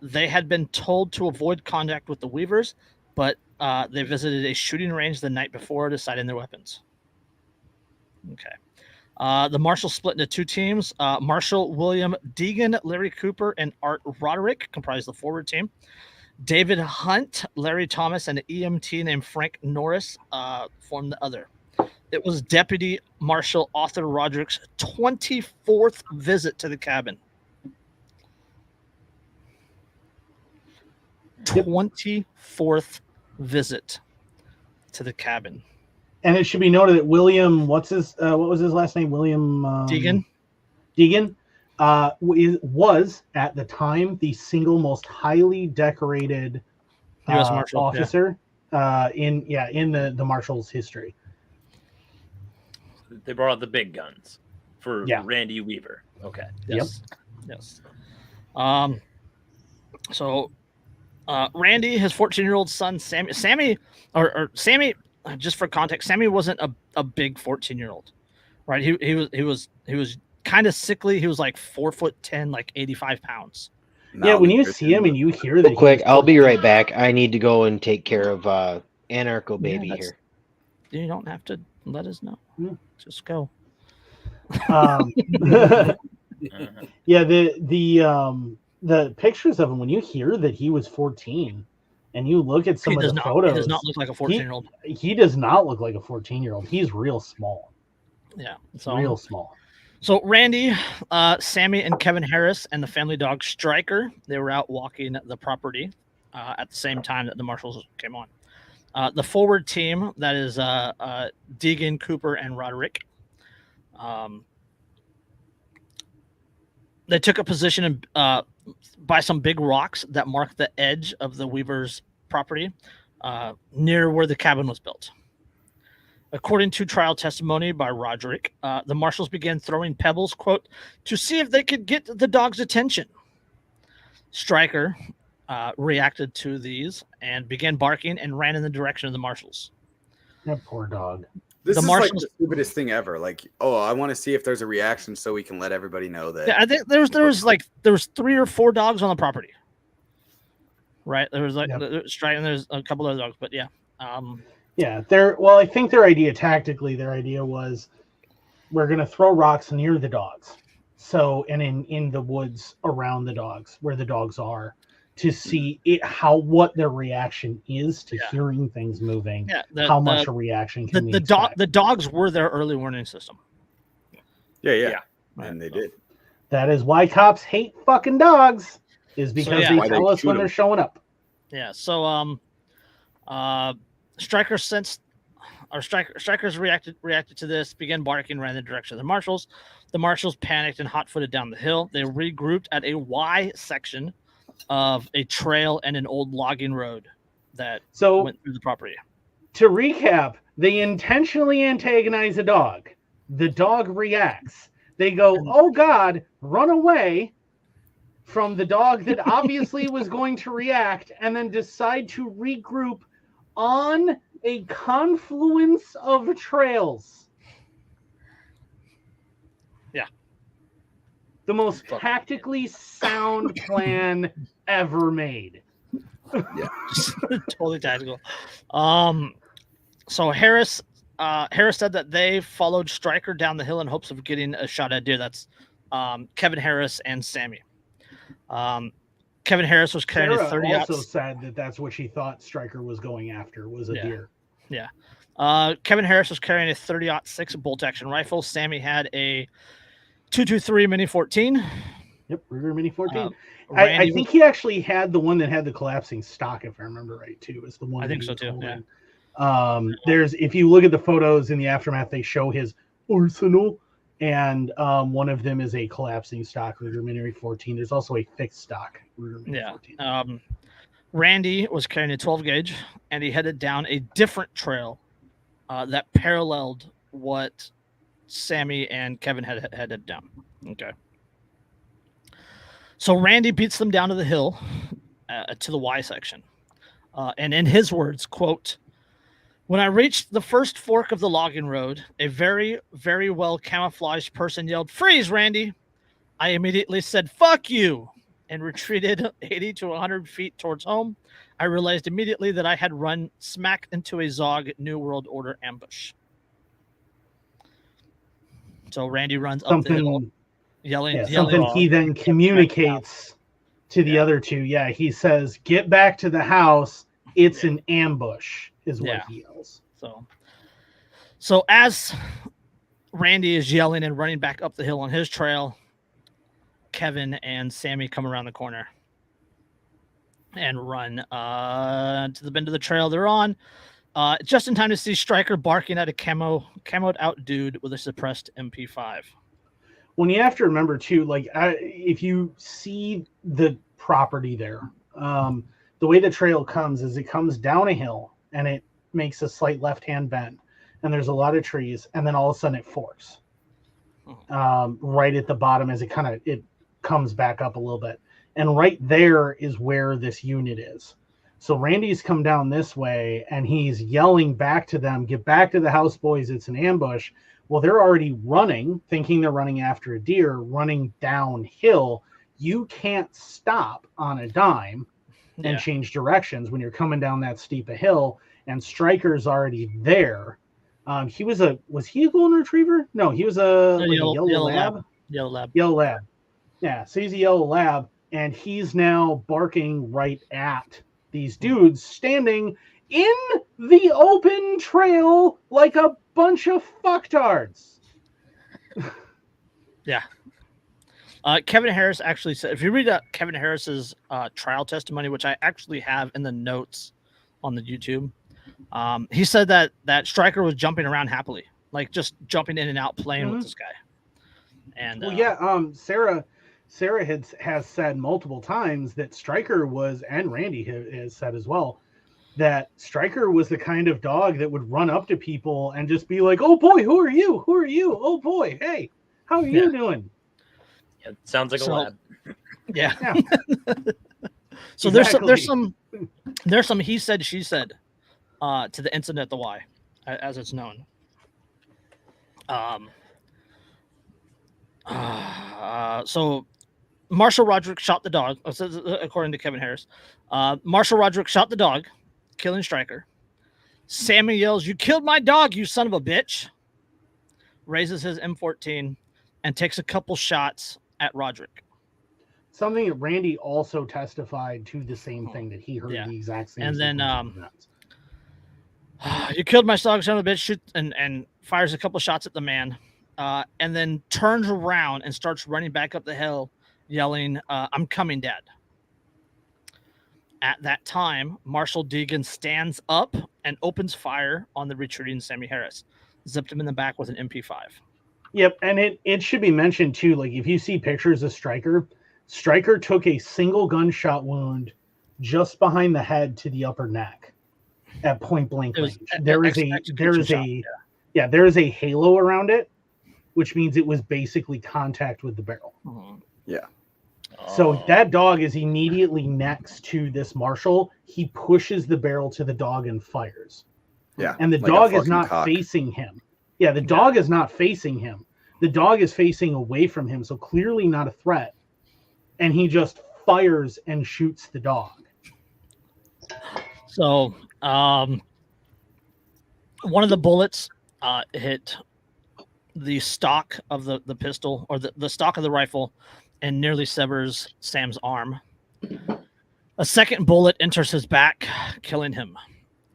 They had been told to avoid contact with the Weavers, but they visited a shooting range the night before to sight in their weapons. Okay. The Marshals split into two teams. Marshal William Deegan, Larry Cooper, and Art Roderick comprised the forward team. David Hunt, Larry Thomas, and an EMT named Frank Norris formed the other. It was Deputy Marshal Arthur Roderick's 24th visit to the cabin. 24th visit to the cabin. And it should be noted that William, what was his last name? William Deegan. Deegan was at the time the single most highly decorated U.S. Marshal officer in the Marshals' history. They brought out the big guns for Randy Weaver. Okay. Yes. Yep. Yes. So Randy, his 14-year-old son, Sammy, just for context, Sammy wasn't a big 14-year-old, right? He was kind of sickly. He was 4'10", 85 pounds. Yeah, when you see him and you hear that. Real quick, I'll be right back. I need to go and take care of Anarcho baby here. You don't have to let us know. Just go. Yeah, the pictures of him, when you hear that he was 14 and you look at some of the photos, he does not look like a 14-year-old. He does not look like a 14-year-old. He's real small. Yeah, real small. So Randy, Sammy, and Kevin Harris and the family dog Stryker, they were out walking the property at the same time that the Marshals came on. The forward team, that is Deegan, Cooper, and Roderick. They took a position by some big rocks that marked the edge of the Weavers' property near where the cabin was built. According to trial testimony by Roderick, the Marshals began throwing pebbles, quote, to see if they could get the dog's attention. Stryker reacted to these and began barking and ran in the direction of the Marshals. That poor dog. This is the stupidest thing ever. I want to see if there's a reaction so we can let everybody know that. Yeah, I think there was 3 or 4 dogs on the property. right? There was like Yep. Striker, and there's a couple other dogs, but yeah. Yeah, I think their idea was we're gonna throw rocks near the dogs. So and in the woods around the dogs, where the dogs are, to see what their reaction is to hearing things moving. Yeah, how much a reaction can we expect? The dogs were their early warning system. Yeah. Right, And they did. That is why cops hate fucking dogs, is because yeah. they Why tell they us when shoot they're 'em. showing up. Yeah. So Striker Strikers reacted to this, began barking, ran in the direction of the marshals. The marshals panicked and hot-footed down the hill. They regrouped at a Y section of a trail and an old logging road that went through the property. To recap, they intentionally antagonize a dog. The dog reacts. They go, "Oh God, run away," from the dog that obviously was going to react, and then decide to regroup on a confluence of trails. Yeah. The most tactically sound plan ever made. Yeah. Totally tactical. So Harris said that they followed Striker down the hill in hopes of getting a shot at deer. That's Kevin Harris and Sammy. Kevin Harris was carrying a 30 also said that that's what she thought Striker was going after, was a deer. Yeah. Kevin Harris was carrying a 30-06 bolt action rifle. Sammy had a 223 Mini 14. Yep, Ruger Mini 14. I think he actually had the one that had the collapsing stock, if I remember right, too. Is the one I think so too. Yeah. There's, if you look at the photos in the aftermath, they show his arsenal, and one of them is a collapsing stock Ruger Mini 14. There's also a fixed stock Ruger Mini 14. Randy was carrying a 12 gauge, and he headed down a different trail that paralleled what Sammy and Kevin had headed down. Okay. So Randy beats them down to the hill, to the Y section. And in his words, quote, "When I reached the first fork of the logging road, a very, very well camouflaged person yelled, 'Freeze, Randy!' I immediately said, 'Fuck you!' and retreated 80 to 100 feet towards home. I realized immediately that I had run smack into a Zog New World Order ambush." So Randy runs up the hill, yelling. Something he then communicates to the other two. Yeah, he says, "Get back to the house. It's an ambush," is what he yells. So as Randy is yelling and running back up the hill on his trail, Kevin and Sammy come around the corner and run to the bend of the trail they're on, just in time to see Striker barking at a camoed out dude with a suppressed MP5. When you have to remember too, like if you see the property there, the way the trail comes is it comes down a hill and it makes a slight left-hand bend, and there's a lot of trees, and then all of a sudden it forks right at the bottom as it comes back up a little bit, and right there is where this unit is. So Randy's come down this way, and he's yelling back to them, "Get back to the house, boys, it's an ambush." Well, they're already running, thinking they're running after a deer, running downhill. You can't stop on a dime and change directions when you're coming down that steep a hill, and Striker's already there. Was he a golden retriever? No, he was a yellow lab. Yellow lab. Yeah, so he's a yellow lab, and he's now barking right at these dudes standing in the open trail like a bunch of fucktards. Yeah. Kevin Harris actually said, if you read Kevin Harris's trial testimony, which I actually have in the notes on the YouTube, he said that Striker was jumping around happily, like just jumping in and out, playing with this guy. And Sarah has said multiple times that Striker was, and Randy has said as well, that Striker was the kind of dog that would run up to people and just be like, "Oh boy, who are you? Who are you? Oh boy, hey, how are you doing?" Yeah, sounds like a lab. Yeah. So Exactly. there's some he said, she said to the incident at the Y, as it's known. So Marshall Roderick shot the dog, according to Kevin Harris. Marshall Roderick shot the dog, killing Stryker. Sammy yells, "You killed my dog, you son of a bitch!" Raises his M14 and takes a couple shots at Roderick. Something that Randy also testified to the same thing, that he heard the exact same. And then events. "You killed my dog, son of a bitch!" Shoot, and fires a couple shots at the man, and then turns around and starts running back up the hill, yelling, "I'm coming, Dad." At that time, Marshall Deegan stands up and opens fire on the retreating Sammy Harris. Zipped him in the back with an MP5. Yep, and it should be mentioned too, like if you see pictures of Stryker took a single gunshot wound just behind the head to the upper neck at point blank range. There is a halo around it, which means it was basically contact with the barrel. Mm-hmm. Yeah. So that dog is immediately next to this Marshall. He pushes the barrel to the dog and fires. Yeah. And the like dog is not facing him. Yeah, the dog is not facing him. The dog is facing away from him, so clearly not a threat. And he just fires and shoots the dog. So, one of the bullets hit the stock of the pistol, or the stock of the rifle, and nearly severs Sam's arm. A second bullet enters his back, killing him.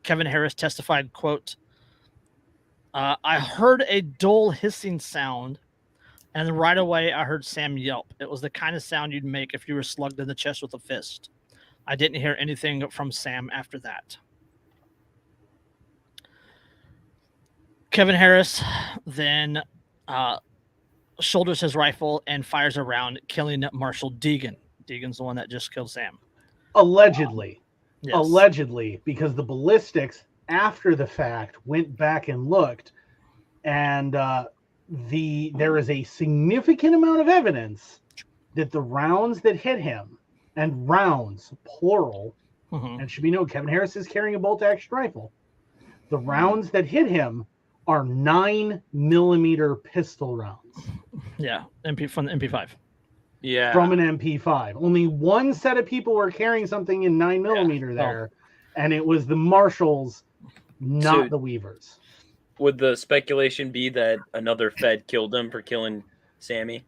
Kevin Harris testified, quote, "I heard a dull hissing sound, and right away I heard Sam yelp. It was the kind of sound you'd make if you were slugged in the chest with a fist. I didn't hear anything from Sam after that." Kevin Harris then shoulders his rifle and fires a round, killing Marshall Deegan. Deegan's the one that just killed Sam. Allegedly. Yes. Allegedly, because the ballistics after the fact went back and looked, and there is a significant amount of evidence that the rounds that hit him, and rounds plural, and should be noted, Kevin Harris is carrying a bolt-action rifle. The rounds that hit him are 9mm pistol rounds. Yeah, from the MP5. Yeah, from an MP5. Only one set of people were carrying something in 9mm there, and it was the Marshalls, not the Weavers. Would the speculation be that another Fed killed him for killing Sammy?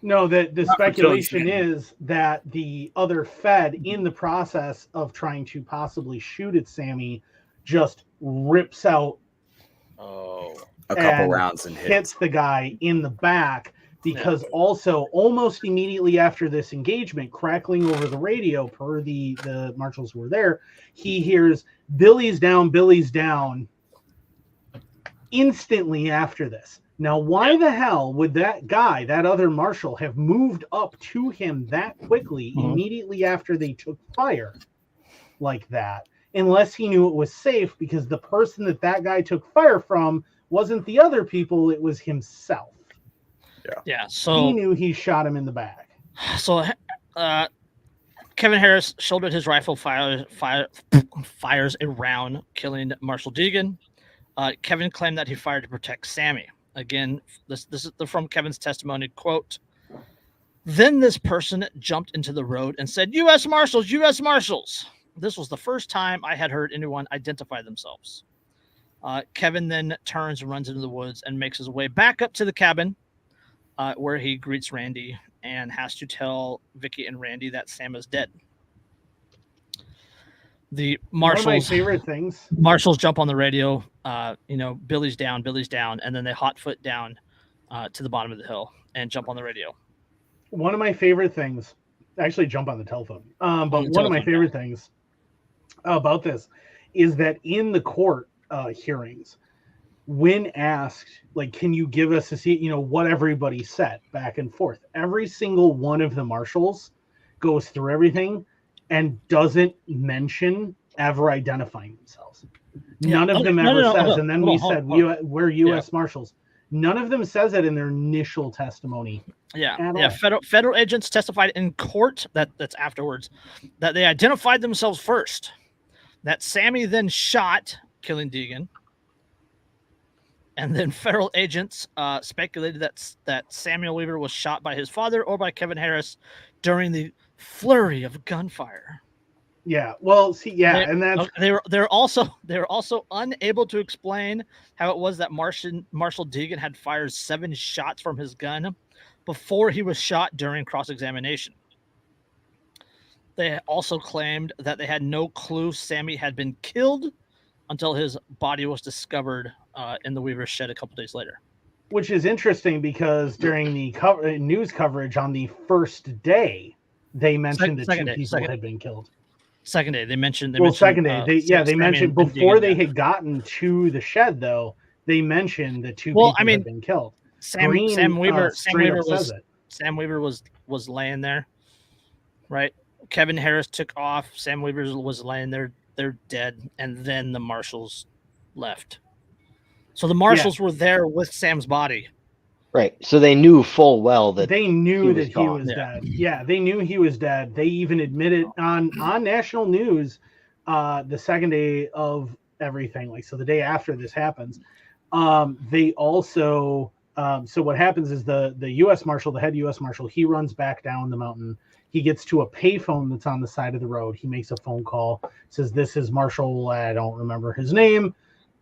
No, the speculation is that the other Fed, in the process of trying to possibly shoot at Sammy, just rips out a couple rounds and hits the guy in the back, because also almost immediately after this engagement, crackling over the radio per the marshals who were there, he hears "Billy's down, Billy's down" instantly after this. Now, why the hell would that guy, that other marshal, have moved up to him that quickly immediately after they took fire like that, unless he knew it was safe, because the person that guy took fire from wasn't the other people, it was himself. Yeah. So he knew he shot him in the back. So Kevin Harris shouldered his rifle, fires a round, killing Marshall Deegan. Kevin claimed that he fired to protect Sammy. Again, this is from Kevin's testimony, quote, "Then this person jumped into the road and said, 'U.S. Marshals, U.S. Marshals.' This was the first time I had heard anyone identify themselves." Kevin then turns and runs into the woods and makes his way back up to the cabin, where he greets Randy and has to tell Vicky and Randy that Sam is dead. The marshals, one of my favorite things. Marshals jump on the radio, "Billy's down, Billy's down," and then they hotfoot down to the bottom of the hill and jump on the radio. One of my favorite things, actually jump on the telephone, but one of my favorite things about this is that in the court hearings, when asked, like, can you give us what everybody said back and forth, every single one of the marshals goes through everything and doesn't mention ever identifying themselves. None of them ever says, and then we said, we're U.S. Marshals. None of them says it in their initial testimony. Yeah. Federal agents testified in court that's afterwards that they identified themselves first. That Sammy then shot, killing Deegan. And then federal agents speculated that Samuel Weaver was shot by his father or by Kevin Harris during the flurry of gunfire. Yeah. Well, see, yeah, and that's They're also unable to explain how it was that Marshall Deegan had fired 7 shots from his gun before he was shot during cross-examination. They also claimed that they had no clue Sammy had been killed until his body was discovered in the Weaver shed a couple days later. which is interesting because during the news coverage on the first day, they mentioned that 2 people had been killed. Second day, they mentioned. Second day, they mentioned before they had gotten to the shed, though. They mentioned that 2 people had been killed. Sam Weaver was laying there, right? Kevin Harris took off. Sam Weaver was laying there. They're dead, and then the marshals left. So the marshals were there with Sam's body. Right. So they knew full well that he was dead. Yeah, they knew he was dead. They even admitted on national news the second day of everything. Like, so the day after this happens, they also so what happens is the U.S. Marshal, the head U.S. Marshal, he runs back down the mountain. He gets to a payphone that's on the side of the road. He makes a phone call, says, "This is Marshal," I don't remember his name.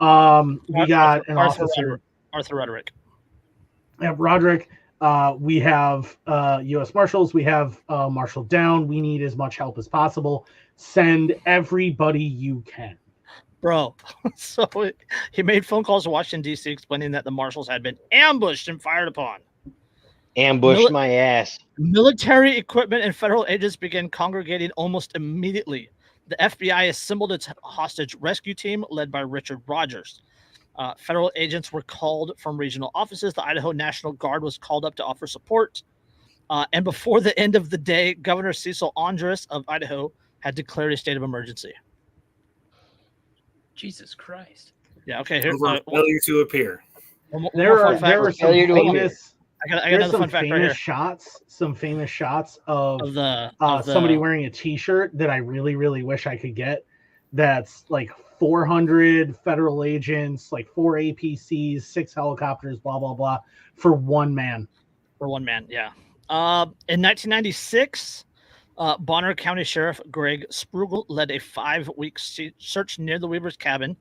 We got an officer, Arthur Roderick. Yeah, Roderick. We have U.S. Marshals. We have Marshal down. We need as much help as possible. Send everybody you can. Bro, so he made phone calls to Washington, D.C., explaining that the marshals had been ambushed and fired upon. Ambushed my ass. Military equipment and federal agents began congregating almost immediately. The FBI assembled its hostage rescue team led by Richard Rogers. Federal agents were called from regional offices. The Idaho National Guard was called up to offer support. And before the end of the day, Governor Cecil Andrus of Idaho had declared a state of emergency. Jesus Christ. Yeah, okay. Here, failure to appear. There are some famous... I got another fun fact right here. Some famous shots of somebody wearing a T-shirt that I really, really wish I could get. That's like 400 federal agents, like 4 APCs, 6 helicopters, blah blah blah, for one man. Yeah. In 1996, Bonner County Sheriff Greg Sprugel led a 5-week search near the Weaver's cabin,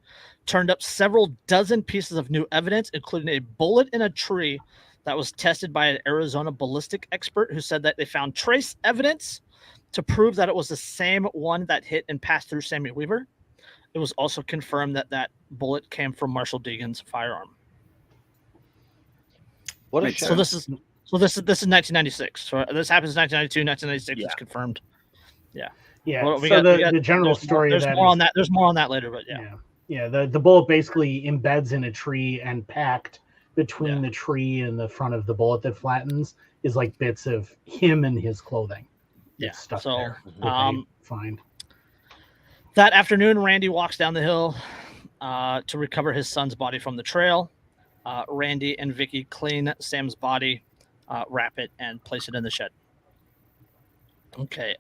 turned up several dozen pieces of new evidence, including a bullet in a tree that was tested by an Arizona ballistic expert who said that they found trace evidence to prove that it was the same one that hit and passed through Sammy Weaver. It was also confirmed that that bullet came from Marshall Deegan's firearm. What a so this is 1996. So this happens in 1992, 1996. It's confirmed. Yeah. Yeah. Well, the general story. There's more on that. There's more on that later, but yeah. Yeah. The bullet basically embeds in a tree, and packed between the tree and the front of the bullet that flattens is like bits of him and his clothing. Yeah. Stuck So there. Fine. That afternoon, Randy walks down the hill to recover his son's body from the trail. Randy and Vicky clean Sam's body, wrap it, and place it in the shed. Okay.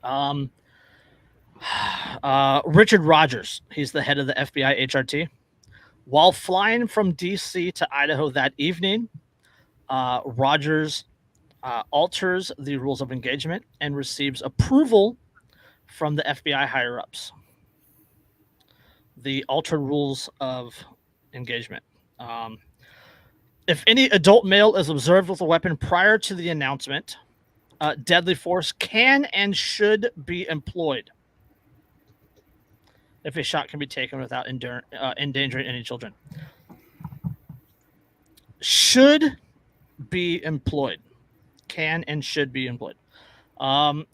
Richard Rogers, he's the head of the FBI HRT. While flying from D.C. to Idaho that evening, Rogers alters the rules of engagement and receives approval from the FBI higher-ups. The altered rules of engagement. If any adult male is observed with a weapon prior to the announcement, deadly force can and should be employed if a shot can be taken without endangering any children. Should be employed. Can and should be employed.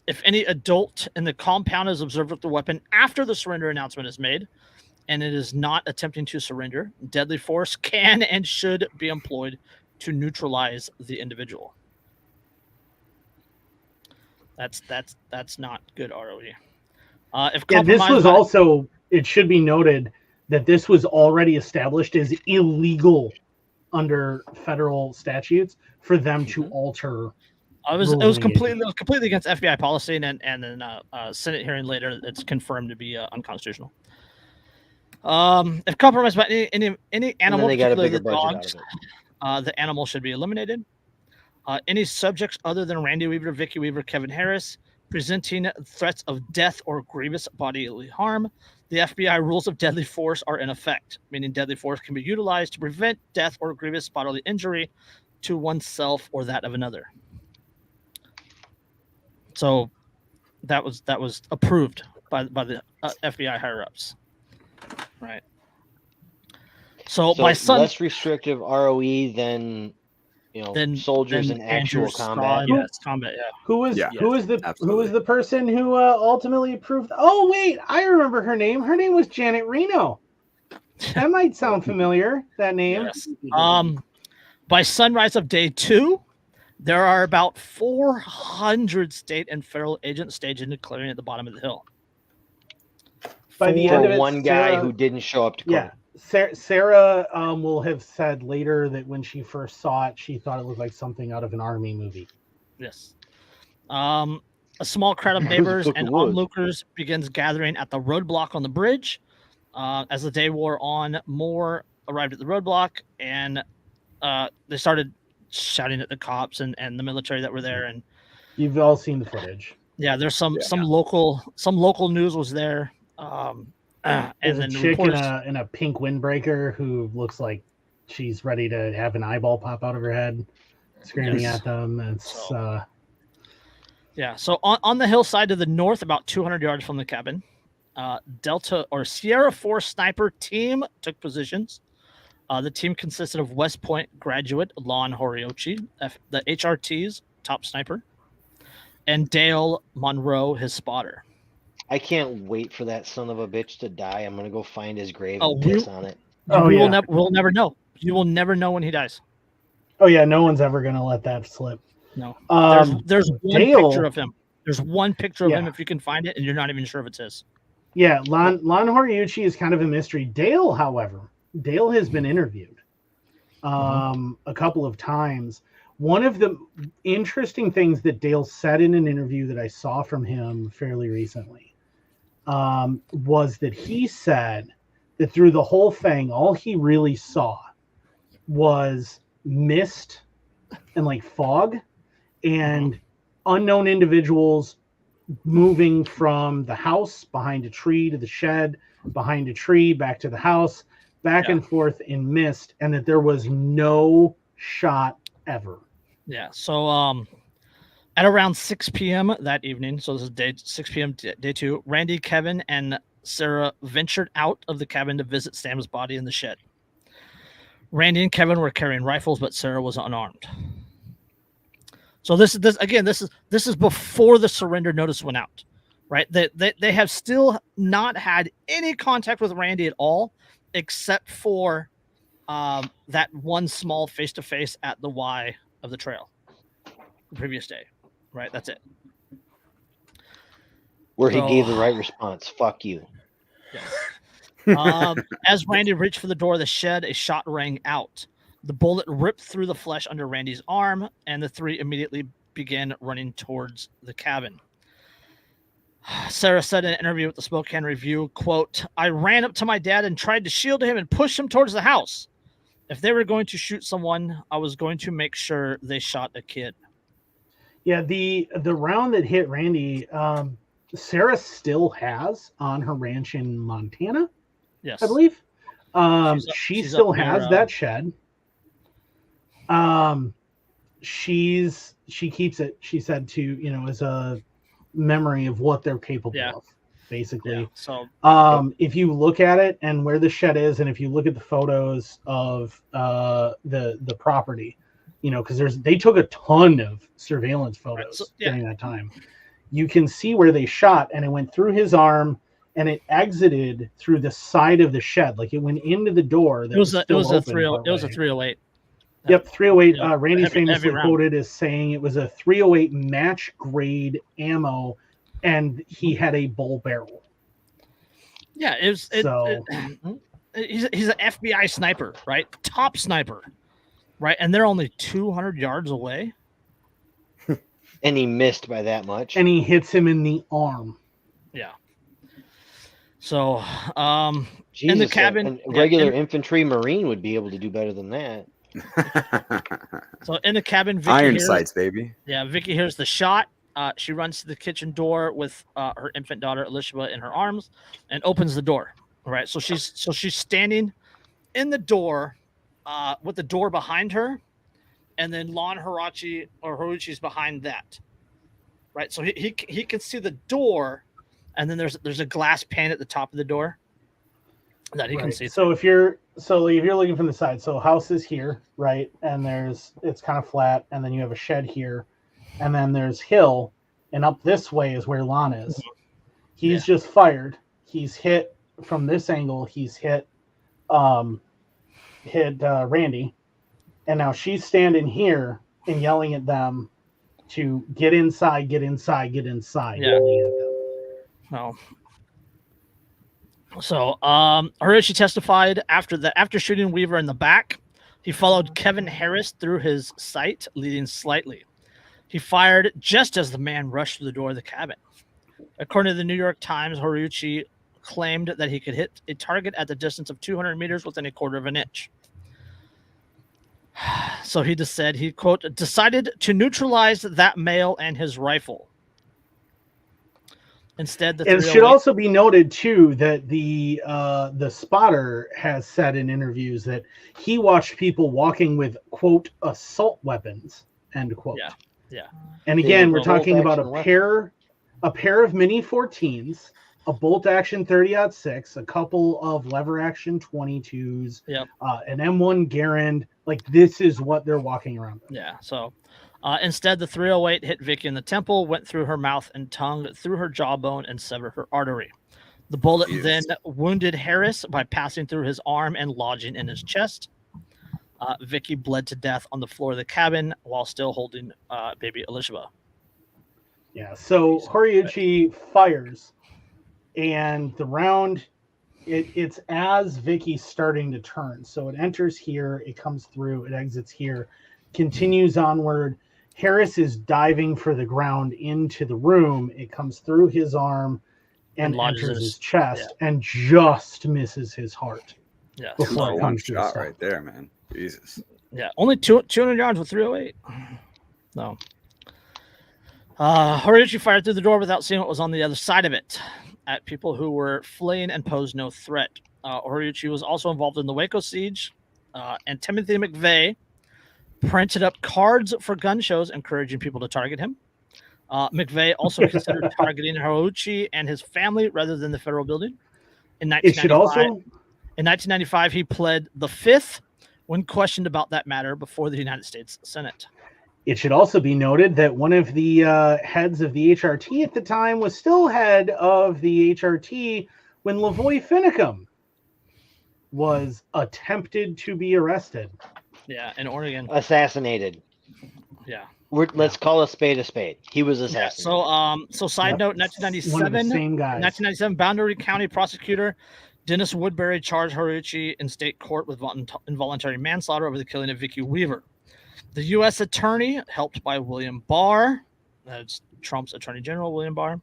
If any adult in the compound is observed with the weapon after the surrender announcement is made, and it is not attempting to surrender, deadly force can and should be employed to neutralize the individual. That's not good ROE. This was also, it should be noted that this was already established as illegal under federal statutes for them to alter. It was completely against FBI policy, and then Senate hearing later, it's confirmed to be unconstitutional. If compromised by any And animal, then they got a particularly bigger the budget dogs, out of it. the animal should be eliminated. Any subjects other than Randy Weaver, Vicky Weaver, Kevin Harris presenting threats of death or grievous bodily harm, the FBI rules of deadly force are in effect, meaning deadly force can be utilized to prevent death or grievous bodily injury to oneself or that of another. So that was approved by the FBI higher ups, right? So my son, less restrictive ROE than soldiers in actual Andrew saw combat. in yes, combat. Yeah. Who was Yeah, the absolutely. person who ultimately approved? Oh wait, I remember her name. Her name was Janet Reno. That might sound familiar. That name. Yes. By sunrise of day 2, there are about 400 state and federal agents staged in the clearing at the bottom of the hill. By the end of it, one guy Sarah- who didn't show up to court. Yeah, Sarah will have said later that when she first saw it, she thought it looked like something out of an army movie. Yes. A small crowd of neighbors and onlookers begins gathering at the roadblock on the bridge. As the day wore on, more arrived at the roadblock, and they started shouting at the cops and the military that were there. And you've all seen the footage. Yeah, there's some local news was there. And there's then a the chick reporters, in a pink windbreaker who looks like she's ready to have an eyeball pop out of her head, screaming at them. It's So on the hillside to the north, about 200 yards from the cabin, Delta or Sierra 4 sniper team took positions. The team consisted of West Point graduate Lon Horiochi, the HRT's top sniper, and Dale Monroe, his spotter. I can't wait for that son of a bitch to die. I'm gonna go find his grave Oh, and piss on it. We'll never know. You will never know when he dies. Oh yeah, no one's ever gonna let that slip. No. There's one Dale, picture of him. There's one picture of him if you can find it, and you're not even sure if it's his. Yeah, Lon Horiochi is kind of a mystery. Dale, however, has been interviewed a couple of times. One of the interesting things that Dale said in an interview that I saw from him fairly recently was that he said that through the whole thing, all he really saw was mist and like fog and unknown individuals moving from the house behind a tree to the shed, behind a tree, back to the house, back and forth in mist, and that there was no shot ever. Yeah. So at around 6 p.m. that evening, so this is 6 p.m. day 2, Randy, Kevin, and Sarah ventured out of the cabin to visit Sam's body in the shed. Randy and Kevin were carrying rifles, but Sarah was unarmed. So this is before the surrender notice went out, right? They have still not had any contact with Randy at all, except for that one small face-to-face at the Y of the trail the previous day, right? That's it. Where he gave the right response. Fuck you. Yes. As Randy reached for the door of the shed, a shot rang out. The bullet ripped through the flesh under Randy's arm, and the three immediately began running towards the cabin. Sarah said in an interview with the Spokane Review, quote, "I ran up to my dad and tried to shield him and push him towards the house. If they were going to shoot someone, I was going to make sure they shot a kid." Yeah, the round that hit Randy, Sarah still has on her ranch in Montana. Yes, I believe. She still has that shed. She keeps it, she said, to as a memory of what they're capable of, basically. Yeah, so if you look at it and where the shed is, and if you look at the photos of the property, because they took a ton of surveillance photos during that time. You can see where they shot, and it went through his arm, and it exited through the side of the shed, like it went into the door. It was a 308. Yep, 308. Yeah, Randy's heavy famously round. quoted as saying it was a 308 match grade ammo, and he had a bull barrel. Yeah, he's an FBI sniper, right? Top sniper, right? And they're only 200 yards away. And he missed by that much. And he hits him in the arm. Yeah. So, Jesus, in the cabin, a yeah, regular infantry marine would be able to do better than that. so in the cabin, Vicky Iron hears, sights, baby. yeah, Vicky hears the shot. She runs to the kitchen door with her infant daughter Elishba in her arms, and opens the door. Right, so she's standing in the door, with the door behind her, and then Lon Haruchi's behind that. Right, so he can see the door, and then there's a glass pane at the top of the door that he can see. So if you're looking from the side, so house is here, right, and it's kind of flat, and then you have a shed here, and then there's hill, and up this way is where Lon is. He's just fired. He's hit from this angle. He's hit Randy, and now she's standing here and yelling at them to get inside, get inside, get inside. Yeah. Yelling at them. No. So, Haruchi testified after shooting Weaver in the back, he followed Kevin Harris through his sight, leading slightly. He fired just as the man rushed through the door of the cabin. According to the New York Times, Haruchi claimed that he could hit a target at the distance of 200 meters within a quarter of an inch. So he just said he, quote, decided to neutralize that male and his rifle. Instead, it should also be noted too that the spotter has said in interviews that he watched people walking with, quote, assault weapons, end quote. Yeah, yeah. And again, we're talking about a pair of Mini 14s, a bolt action 30-06, a couple of lever action 22s, yep. An M1 Garand. Like, this is what they're walking around with. Yeah. So instead, the 308 hit Vicky in the temple, went through her mouth and tongue, through her jawbone, and severed her artery. The bullet then wounded Harris by passing through his arm and lodging in his chest. Vicky bled to death on the floor of the cabin while still holding baby Elishba. Yeah. So Horiuchi fires, and the round, it's as Vicky's starting to turn. So it enters here, it comes through, it exits here, continues onward. Harris is diving for the ground into the room. It comes through his arm and enters his chest and just misses his heart. Yeah. Before it comes to shot right there, man. Jesus. Yeah. Only 200 yards with 308. No. Horiuchi fired through the door without seeing what was on the other side of it at people who were fleeing and posed no threat. Horiuchi was also involved in the Waco siege, and Timothy McVeigh printed up cards for gun shows encouraging people to target him. McVeigh also considered targeting Horiuchi and his family rather than the federal building. In 1995, he pled the Fifth when questioned about that matter before the United States Senate. It should also be noted that one of the heads of the HRT at the time was still head of the HRT when Lavoy Finicum was attempted to be arrested. Yeah, in Oregon. Assassinated. Yeah. Let's call a spade a spade. He was assassinated. Yeah, so side note, 1997, Boundary County prosecutor Dennis Woodbury charged Horiuchi in state court with involuntary manslaughter over the killing of Vicky Weaver. The U.S. attorney, helped by William Barr, that's Trump's attorney general, William Barr,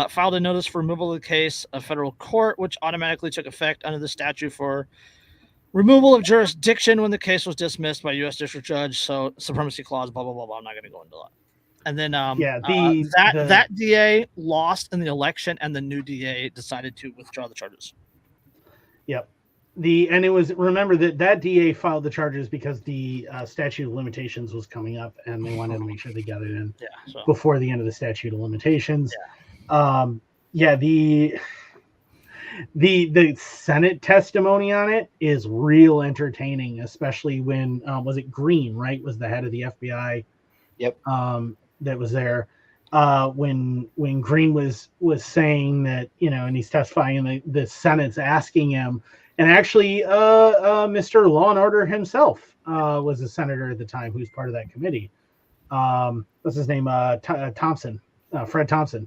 filed a notice for removal of the case of federal court, which automatically took effect under the statute for removal of jurisdiction when the case was dismissed by U.S. district judge. So supremacy clause, blah, blah, blah, blah. I'm not going to go into that. And then that DA lost in the election, and the new DA decided to withdraw the charges. Yep. Remember that DA filed the charges because the statute of limitations was coming up, and they wanted to make sure they got it in before the end of the statute of limitations. The Senate testimony on it is real entertaining, especially when was it Green, right? Was the head of the FBI? Yep. That was there. When Green was saying that, and he's testifying, and the Senate's asking him. And actually, Mr. Law and Order himself was a senator at the time who's part of that committee. What's his name? Thompson, Fred Thompson.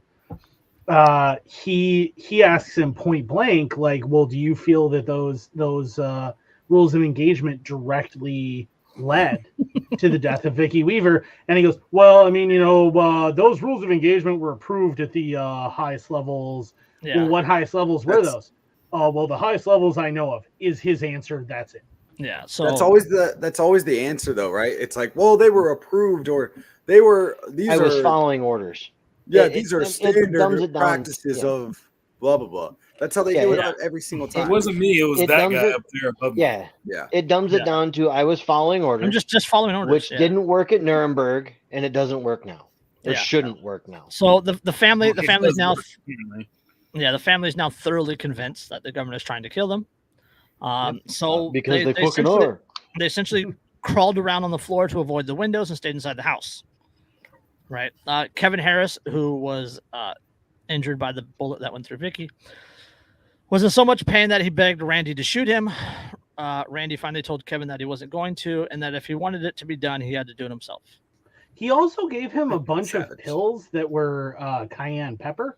He asks him point blank, like, well, do you feel that those rules of engagement directly led to the death of Vicky Weaver? And he goes, well, I mean, those rules of engagement were approved at the highest levels Yeah. Well, what highest levels were That's- those? Oh, well, the highest levels I know of is his answer. That's it. Yeah. So That's always the answer though, right? It's like, well, they were approved or they were these I was are following orders. yeah, it- these are it dumbs standard it down, practices yeah. of blah blah blah. That's how they Yeah, do it yeah. every single It time. wasn't me. It was It that dumbs guy it- up there above me. Yeah, Yeah. it dumbs Yeah. it down to I was following orders, I'm just following orders, which yeah. didn't work at Nuremberg, and it doesn't work now. Or Yeah. shouldn't work now. So the family's It does now work, apparently. yeah, the family's now thoroughly convinced that the government is trying to kill them. So Because they fucking essentially- are. They essentially crawled around on the floor to avoid the windows and stayed inside the house. Right. Kevin Harris, who was injured by the bullet that went through Vicky, was in so much pain that he begged Randy to shoot him. Randy finally told Kevin that he wasn't going to, and that if he wanted it to be done, he had to do it himself. He also gave him a bunch of Savage. pills that were cayenne pepper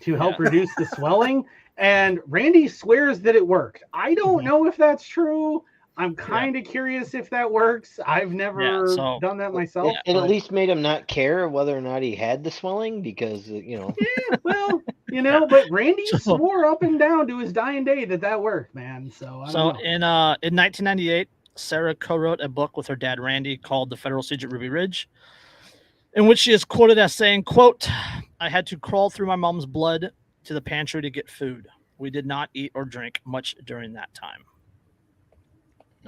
to help reduce the swelling. And Randy swears that it worked. I don't know if that's true. I'm kind of curious if that works. I've never so- done that myself. It at but- least made him not care whether or not he had the swelling because Yeah, well, but Randy So- swore up and down to his dying day that worked, man. So I So don't know. in 1998, Sarah co-wrote a book with her dad Randy called The Federal Siege at Ruby Ridge, in which she is quoted as saying, quote, "I had to crawl through my mom's blood to the pantry to get food. We did not eat or drink much during that time."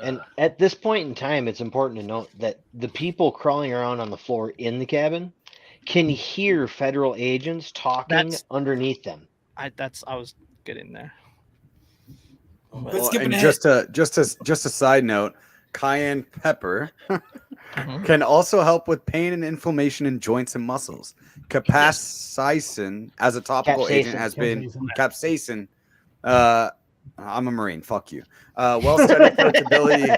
And at this point in time, it's important to note that the people crawling around on the floor in the cabin can hear federal agents talking That's- underneath them. I was getting there. Let's skip and ahead. just a side note, cayenne pepper Mhm. can also help with pain and inflammation in joints and muscles. Capsaicin as a topical agent Capsaicin. has been Capsaicin. capsaicin. I'm a Marine. Fuck you. Well studied for its ability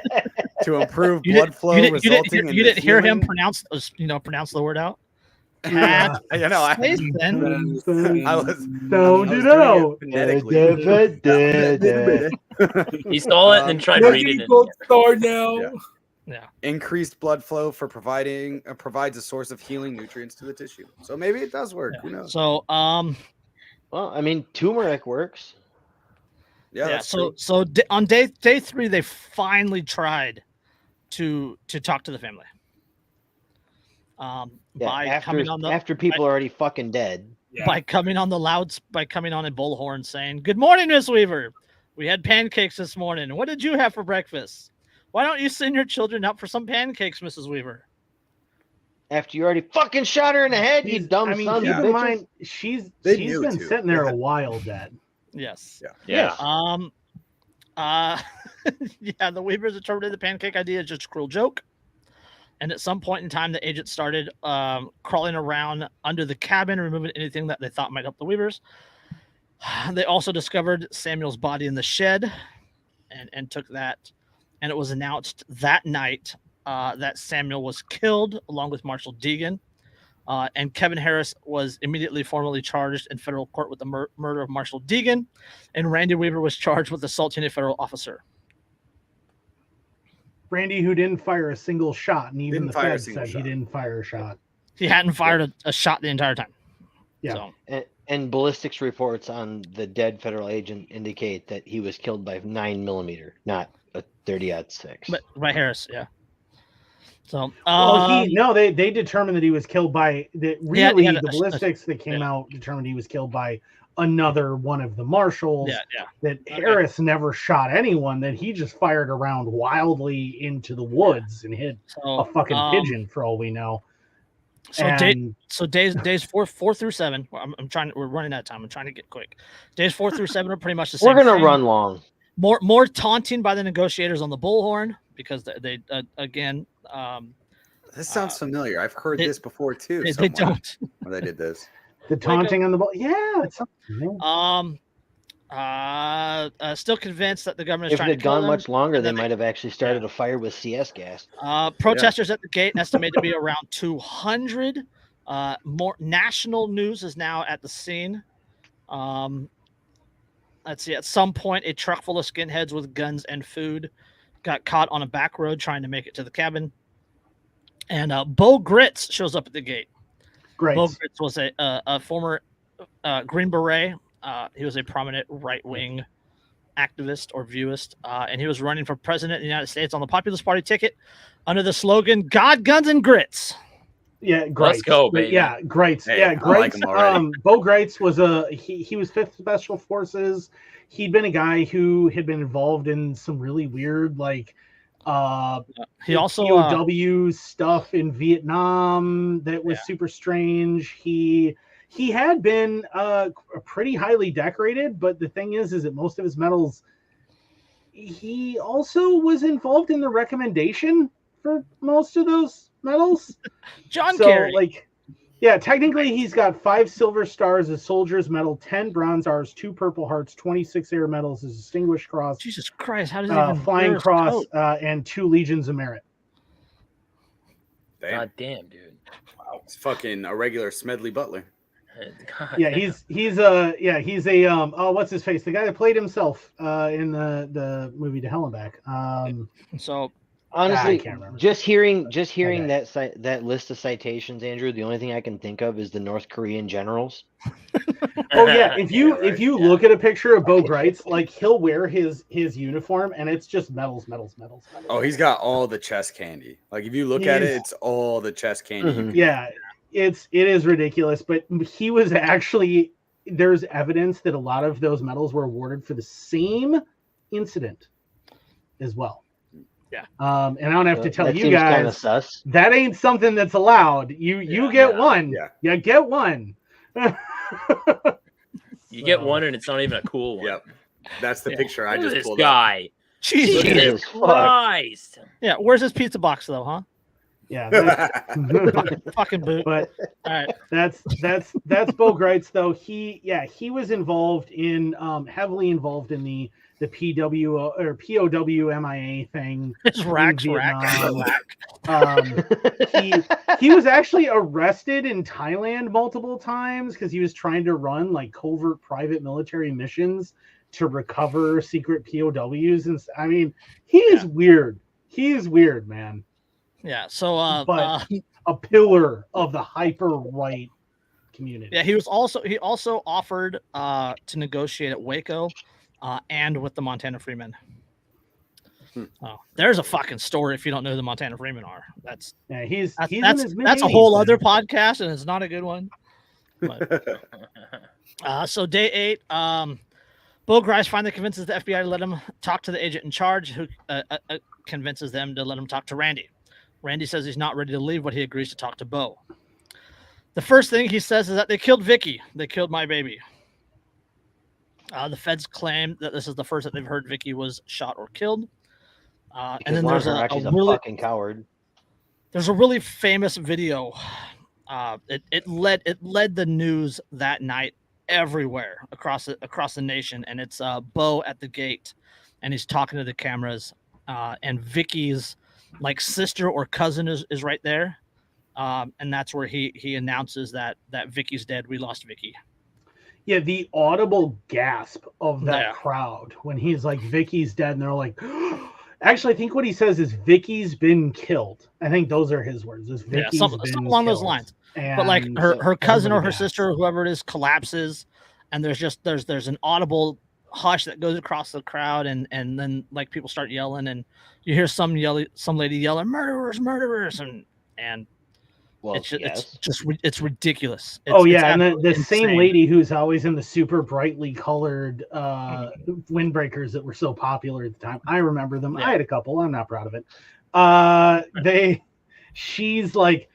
to improve blood flow, resulting in you the didn't hear him healing- pronounce the word out. Yeah. I know. I was Don't doing know. it phonetically. He stole it and then tried reading it. Start now. Yeah. Increased blood flow for provides a source of healing nutrients to the tissue. So maybe it does work. Who knows? So Well, I mean, turmeric works. Yeah. That's true. On day 3, they finally tried to talk to the family. Yeah, Coming on the after people are already fucking dead. Yeah. by coming on in bullhorn saying, "Good morning, Miss Weaver. We had pancakes this morning. What did you have for breakfast? Why don't you send your children out for some pancakes, Mrs. Weaver?" After you already fucking shot her in the head, you dumb sons keep of in bitches. mind, she's They been knew to. sitting there Yeah. a while dead. Yes. Yeah. Yeah, the Weavers interpreted the pancake idea as just a cruel joke. And at some point in time, the agents started crawling around under the cabin, removing anything that they thought might help the Weavers. They also discovered Samuel's body in the shed and took that. And it was announced that night that Samuel was killed along with Marshall Deegan. And Kevin Harris was immediately formally charged in federal court with the murder of Marshall Deegan. And Randy Weaver was charged with assaulting a federal officer. Randy, who didn't fire a single shot, and even Didn't the fire a Fed single said shot. he didn't fire a shot. He hadn't fired a shot the entire time. Yeah. So, And ballistics reports on the dead federal agent indicate that he was killed by 9mm, not a 30-06. but by Harris, yeah. So, they determined that he was killed by the ballistics that came out determined he was killed by another one of the marshals. yeah. That Harris never shot anyone. That he just fired around wildly into the woods and hit So, a fucking pigeon for all we know. So days 4 through 7. We're running out of time. I'm trying to get quick. Days 4 through 7 are pretty much the same. We're gonna thing. run long. More taunting by the negotiators on the bullhorn because they again. This sounds familiar. I've heard they- this before too. They somewhere don't. when they did this. the taunting on the ball. Yeah, it's Still convinced that the government is If it trying to had kill gone them. much longer, they then they- might have actually started a fire with CS gas. Protesters at the gate estimated to be around 200. More national news is now at the scene. Let's see. At some point, a truck full of skinheads with guns and food got caught on a back road trying to make it to the cabin. And Bo Gritz shows up at the gate. great. Bo Gritz was a former Green Beret He was a prominent right-wing activist or viewist, and he was running for president of the United States on the Populist Party ticket under the slogan "God, Guns, and Grits." Yeah, Greitz. Let's go, baby. Yeah, Greitz. Hey, yeah, I Greitz. like him already. Bo Greitz was he was 5th Special Forces. He'd been a guy who had been involved in some really weird He also POW stuff in Vietnam that was super strange. He had been pretty highly decorated, but the thing is that most of his medals, he also was involved in the recommendation for most of those medals. John So, Kerry. technically he's got 5 silver stars, a soldier's medal, 10 bronze stars, 2 purple hearts, 26 air medals, a distinguished cross, Jesus Christ, how does he even flying wear his cross, coat? and 2 legions of merit. Damn. God damn, dude. Wow. It's fucking a regular Smedley Butler. God Yeah, damn. he's a what's his face? The guy that played himself in the movie To Hell and Back. So Honestly, can't remember. just hearing Okay. that list of citations, Andrew, the only thing I can think of is the North Korean generals. Oh yeah, if you Yeah, right. if you look at a picture of Bo Greitz, like he'll wear his uniform and it's just medals. Oh, he's got all the chest candy. Like if you look at it, it's all the chest candy. Mhm. Yeah, it is ridiculous. But he was actually, there's evidence that a lot of those medals were awarded for the same incident as well. Yeah. And I don't have to tell That you seems kind of guys, sus. that ain't something that's allowed. You get one. Yeah. You get one. You get one and it's not even a cool one. Yep. That's the Yeah. picture I Look at just this pulled up. guy. Jesus. Look at Jesus this fuck. Christ. Yeah, where's his pizza box though, huh? Yeah. Fucking boot. But All right. that's Bo Greitz though. He was involved in heavily involved in the PW or POW MIA thing. His rack's in rack. Vietnam. He was actually arrested in Thailand multiple times because he was trying to run like covert private military missions to recover secret POWs, and I mean, he is weird. He is weird, man. Yeah. So But a pillar of the hyper right community. yeah, he also offered to negotiate at Waco and with the Montana Freemen. Oh, there's a fucking story if you don't know who the Montana Freemen are. That's Yeah, he's that's in that's, his that's a mid-80s, whole man. other podcast, and it's not a good one. But, so day 8, Bo Greitz finally convinces the FBI to let him talk to the agent in charge, who convinces them to let him talk to Randy. Randy says he's not ready to leave, but he agrees to talk to Bo. The first thing he says is that they killed Vicky. They killed my baby. The feds claim that this is the first that they've heard Vicky was shot or killed. And then there's a fucking coward. There's a really famous video. It led the news that night everywhere across the nation, and it's Bo at the gate, and he's talking to the cameras, and Vicky's like sister or cousin is right there, and that's where he announces that Vicky's dead. We lost Vicky. Yeah, the audible gasp of that Yeah. crowd when he's like, Vicky's dead, and they're like, actually, I think what he says is Vicky's been killed. I think those are his words. Is Yeah, Vicky's something been along those killed. lines. And But like her cousin or her everybody sister or whoever it is collapses, and there's an audible hush that goes across the crowd, and then like people start yelling, and you hear some lady yelling murderers, and Well, it's ridiculous. and the absolutely same insane. lady who's always in the super brightly colored windbreakers that were so popular at the time. I remember them. Yeah. I had a couple. I'm not proud of it. She's like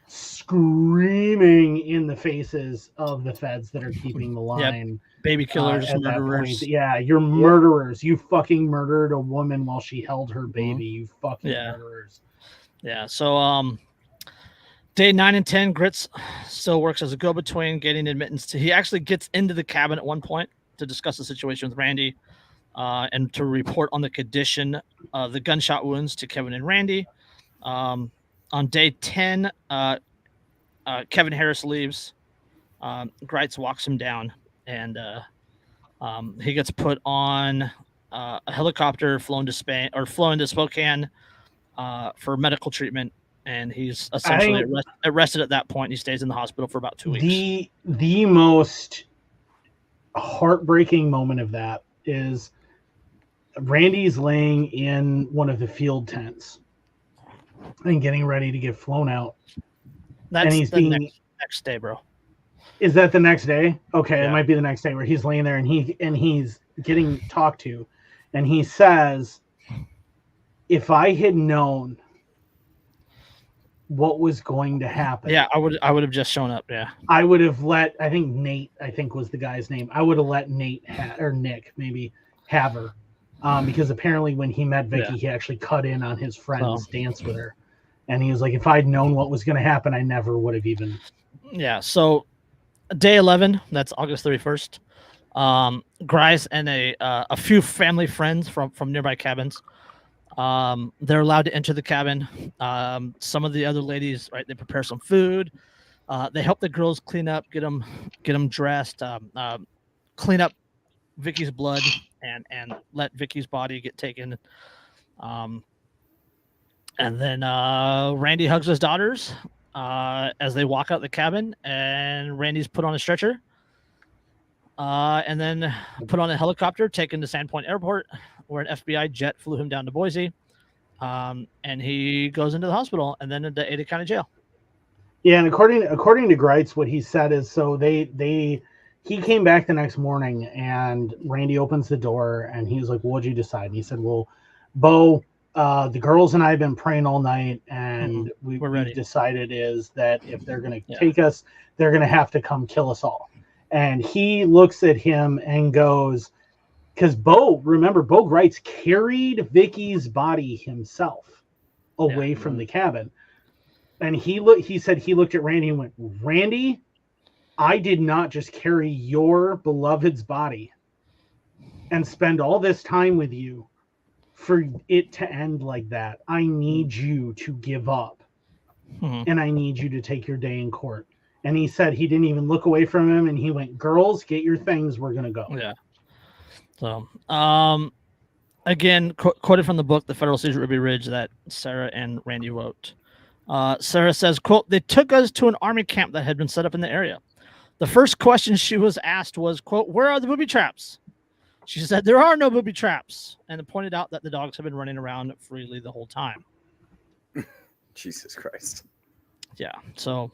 screaming in the faces of the feds that are keeping the line. Baby killers, at that murderers. point. Yeah, you're murderers. You fucking murdered a woman while she held her baby. You fucking Yeah. murderers. Yeah. So day 9 and 10, Grits still works as a go-between, getting admittance to. He actually gets into the cabin at one point to discuss the situation with Randy, and to report on the condition of the gunshot wounds to Kevin and Randy. On day 10, Kevin Harris leaves. Greitz walks him down, and he gets put on a helicopter flown to Spokane for medical treatment, and he's essentially arrested at that point. He stays in the hospital for about 2 weeks. The most heartbreaking moment of that is Randy's laying in one of the field tents and getting ready to get flown out. That's and he's the being next day, bro. Is that the next day? Okay, Yeah. It might be the next day where he's laying there and he's getting talked to, and he says, "If I had known what was going to happen, Yeah, I would have just shown up. Yeah, I would have let, I think Nate, I think was the guy's name. I would have let Nate or Nick maybe have her, because apparently when he met Vicky, he actually cut in on his friend's dance with her, and he was like, if I'd known what was going to happen, I never would have even." Yeah. So, day 11, that's August 31st. Grice and a few family friends from nearby cabins. They're allowed to enter the cabin. Some of the other ladies, right, they prepare some food. They help the girls clean up, get them dressed, clean up Vicky's blood, and let Vicky's body get taken. And then Randy hugs his daughters as they walk out the cabin, and Randy's put on a stretcher. And then put on a helicopter, taken to Sandpoint Airport, where an FBI jet flew him down to Boise. And he goes into the hospital and then into Ada County Jail. Yeah, and according to Greitz, what he said is, so he came back the next morning and Randy opens the door and he's like, "What'd you decide?" And he said, "Well, Bo, the girls and I have been praying all night, and we've decided is that if they're going to take us, they're going to have to come kill us all." And he looks at him and goes, because Bo Greitz carried Vicky's body himself away from the cabin. And he said he looked at Randy and went, "Randy, I did not just carry your beloved's body and spend all this time with you for it to end like that. I need you to give up. And I need you to take your day in court." And he said he didn't even look away from him, and he went, "Girls, get your things. We're going to go." Yeah. So, again, quoted from the book, The Federal Siege at Ruby Ridge, that Sarah and Randy wrote. Sarah says, quote, "They took us to an army camp that had been set up in the area. The first question she was asked was, quote, 'Where are the booby traps?' She said, 'There are no booby traps,' and pointed out that the dogs have been running around freely the whole time." Jesus Christ. Yeah. So,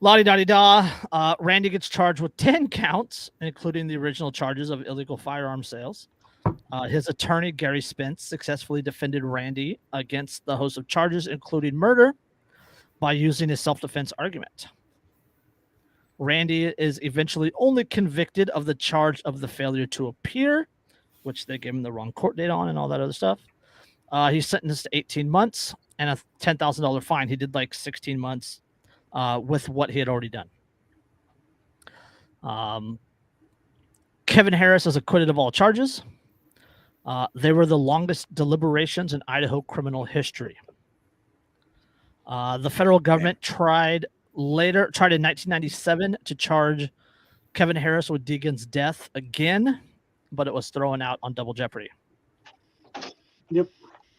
la-di-da-di-da. Randy gets charged with 10 counts, including the original charges of illegal firearm sales. His attorney, Gary Spence, successfully defended Randy against the host of charges, including murder, by using his self-defense argument. Randy is eventually only convicted of the charge of the failure to appear, which they gave him the wrong court date on and all that other stuff. He's sentenced to 18 months and a $10,000 fine. He did like 16 months with what he had already done. Kevin Harris is acquitted of all charges. They were the longest deliberations in Idaho criminal history. The federal government tried in 1997 to charge Kevin Harris with Deegan's death again, but it was thrown out on double jeopardy. Yep.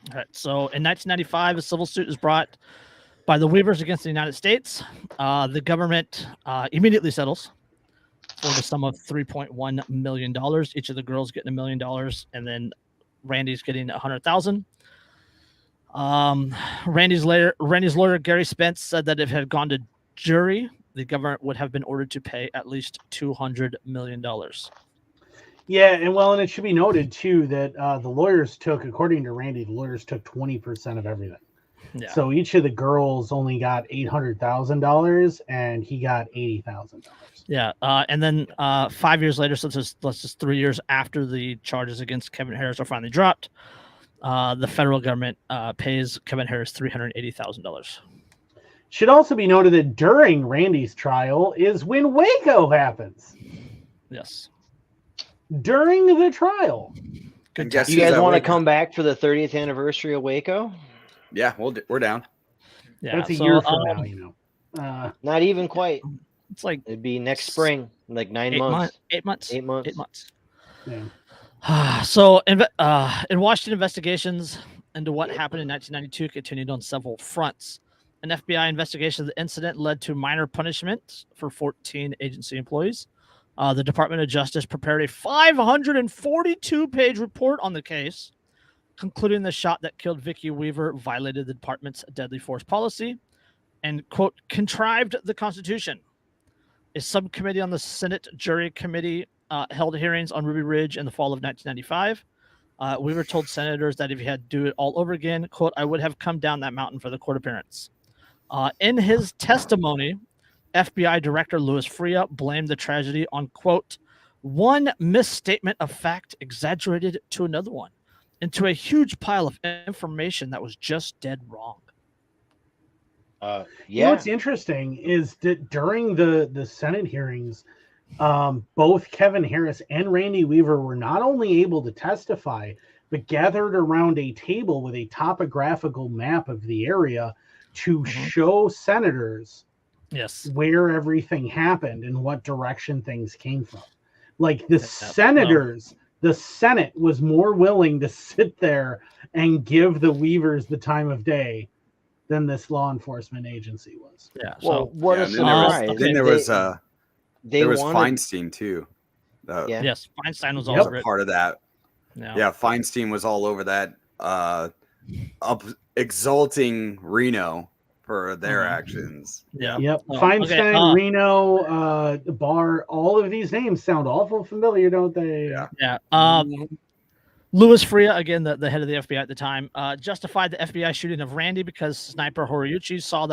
All right. So in 1995, a civil suit is brought by the Weavers against the United States. The government immediately settles for the sum of $3.1 million. Each of the girls getting $1 million, and then Randy's getting $100,000. Randy's lawyer, Gary Spence, said that if it had gone to jury, the government would have been ordered to pay at least $200 million. Yeah, and it should be noted too that the lawyers took, according to Randy, the lawyers took 20% of everything. Yeah. So each of the girls only got $800,000, and he got $80,000. Yeah, and then 5 years later, so let's just 3 years after the charges against Kevin Harris are finally dropped, the federal government pays Kevin Harris $380,000. Should also be noted that during Randy's trial is when Waco happens. Yes. During the trial. You guys want to come back for the 30th anniversary of Waco? Yeah, we're down. Yeah, that's a year from now, you know. Not even quite. It's like it'd be next spring, like 9 months. 8 months. 8 months. 8 months. Yeah. So in Washington, investigations into what happened in 1992 continued on several fronts. An FBI investigation of the incident led to minor punishment for 14 agency employees. The Department of Justice prepared a 542-page report on the case, concluding the shot that killed Vicky Weaver violated the department's deadly force policy and, quote, contrived the Constitution. A subcommittee on the Senate Jury Committee held hearings on Ruby Ridge in the fall of 1995. Weaver told senators that if he had to do it all over again, quote, I would have come down that mountain for the court appearance. In his testimony, FBI Director Louis Freeh blamed the tragedy on, quote, one misstatement of fact exaggerated to another one, into a huge pile of information that was just dead wrong. You know what's interesting is that during the Senate hearings, both Kevin Harris and Randy Weaver were not only able to testify, but gathered around a table with a topographical map of the area to show senators where everything happened and what direction things came from. Like the senators, the Senate was more willing to sit there and give the Weavers the time of day than this law enforcement agency was. Yeah. Well, So what a surprise! Then there was there was wanted- Feinstein too. yes, Feinstein was all Was over a it. part of that. Yeah. Feinstein was all over that, exalting Reno for their actions. Yeah. Yep. Oh, Feinstein, Reno, Barr, all of these names sound awful familiar, don't they? Yeah. Yeah. Louis Freeh, again, the head of the FBI at the time, justified the FBI shooting of Randy because sniper Horiuchi saw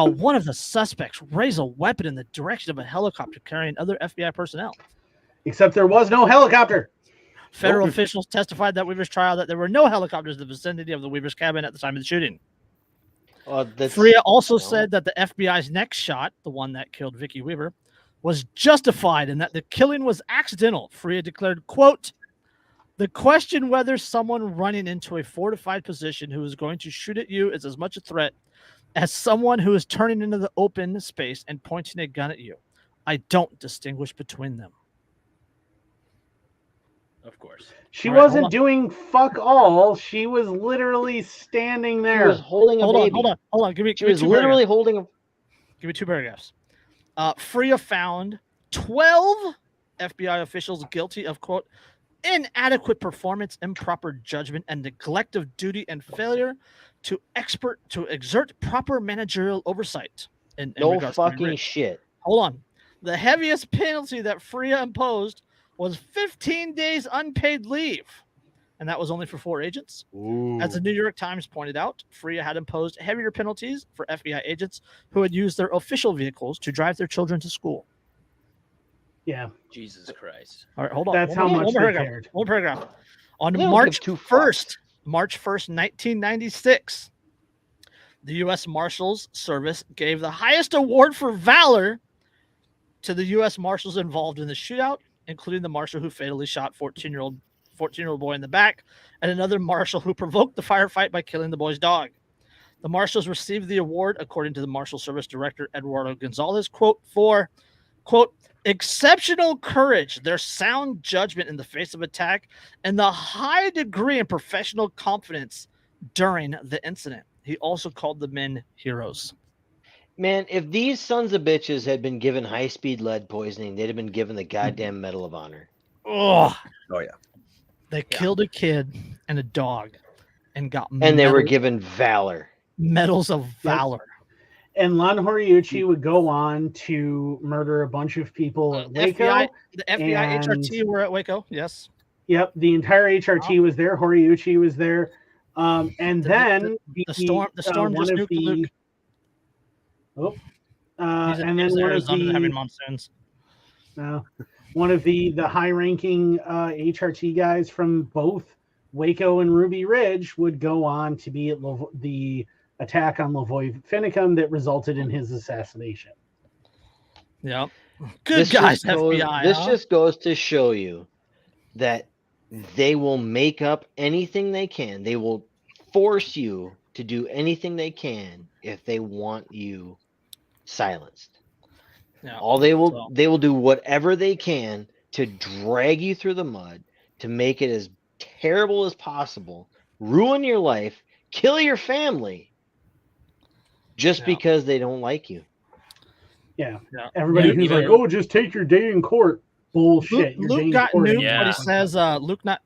one of the suspects raise a weapon in the direction of a helicopter carrying other FBI personnel. Except there was no helicopter. Federal officials testified that Weaver's trial that there were no helicopters in the vicinity of the Weaver's cabin at the time of the shooting. Freeh also said that the FBI's next shot, the one that killed Vicky Weaver, was justified and that the killing was accidental. Freeh declared, quote, the question whether someone running into a fortified position who is going to shoot at you is as much a threat as someone who is turning into the open space and pointing a gun at you. I don't distinguish between them. Of course. She wasn't doing fuck all. She was literally standing there. She was holding a baby. Hold on. She was literally holding a. Give me 2 paragraphs. Freeh found 12 FBI officials guilty of, quote, inadequate performance, improper judgment, and neglect of duty and failure to exert proper managerial oversight. No fucking shit. Hold on. The heaviest penalty that Freeh imposed was 15 days unpaid leave. And that was only for 4 agents. Ooh. As the New York Times pointed out, Freeh had imposed heavier penalties for FBI agents who had used their official vehicles to drive their children to school. Yeah. Jesus Christ. All right, hold on. That's how much they cared. One paragraph. On They don't March give 2 1st, 1996, the U.S. Marshals Service gave the highest award for valor to the U.S. Marshals involved in the shootout, including the marshal who fatally shot 14-year-old boy in the back and another marshal who provoked the firefight by killing the boy's dog. The marshals received the award, according to the Marshal Service Director Eduardo Gonzalez, quote, for, quote, exceptional courage, their sound judgment in the face of attack, and the high degree of professional confidence during the incident. He also called the men heroes. Man, if these sons of bitches had been given high-speed lead poisoning, they'd have been given the goddamn Medal of Honor. Oh yeah. They killed a kid and a dog and got and they were given valor. Medals of valor. And Lon Horiuchi would go on to murder a bunch of people at Waco. The FBI HRT were at Waco, yes. Yep, the entire HRT was there. Horiuchi was there. And then the storm just nuked Luke. Oh, and then one of the having monsoons. One of the high-ranking HRT guys from both Waco and Ruby Ridge would go on to be at the attack on Lavoy Finicum that resulted in his assassination. Yep. Good guys, FBI. This just goes to show you that they will make up anything they can. They will force you to do anything they can if they want you silenced. Yeah. They will do whatever they can to drag you through the mud, to make it as terrible as possible, ruin your life, kill your family, just because they don't like you. Yeah. Yeah. Everybody Luke- who's like, even- "Oh, just take your day in court." Bullshit. Your day Luke in got court nuked, ain't but gonna he fucking says happen. Luke got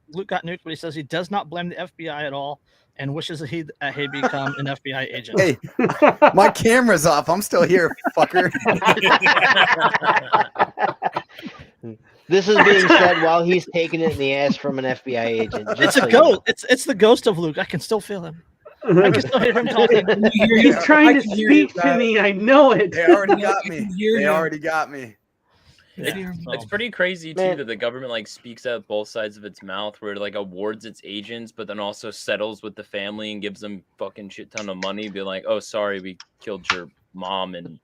nuked, but he says he does not blame the FBI at all and wishes that he become an FBI agent. Hey, my camera's off. I'm still here, fucker. This is being said while he's taking it in the ass from an FBI agent. It's Just a so you ghost. know. It's the ghost of Luke. I can still feel him. I can still hear him talking. He's trying to I can hear you, speak to Pat. me. I know it. They already Yeah, got I me. can hear They you. already got me. Yeah, It's so- pretty crazy too Man. that the government like speaks out both sides of its mouth, where it like awards its agents, but then also settles with the family and gives them fucking shit ton of money. Be like, oh, sorry, we killed your mom and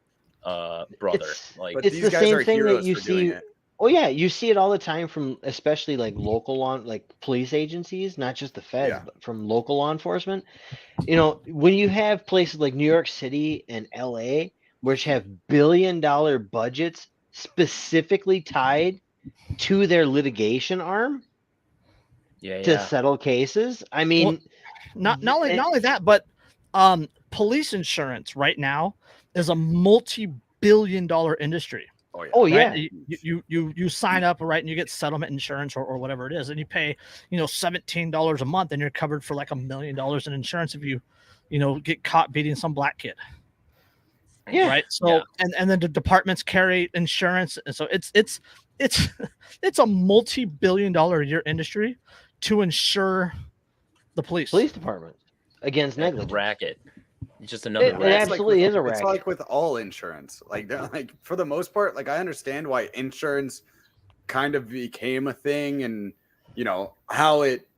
brother. It's- Like, But It's these the guys same are thing that heroes you for doing see- it. Oh yeah, you see it all the time from especially like local law, like police agencies, not just the feds, Yeah. but from local law enforcement. You know, when you have places like New York City and LA, which have billion-dollar budgets specifically tied to their litigation arm yeah, to yeah. settle cases. I mean, not only that, but police insurance right now is a multi-billion-dollar industry. Oh yeah. oh Right? yeah, You sign up, right, and you get settlement insurance or whatever it is, and you pay $17 a month, and you're covered for like $1 million in insurance if you get caught beating some black kid. Yeah. Right. So Yeah. and then the departments carry insurance, and so it's it's a multi-billion-dollar a year industry to insure the police. police department against Yeah, negligence. racket. It's just another It racket. absolutely is a It's racket. like with all insurance. Like for the most part, like I understand why insurance kind of became a thing, and how it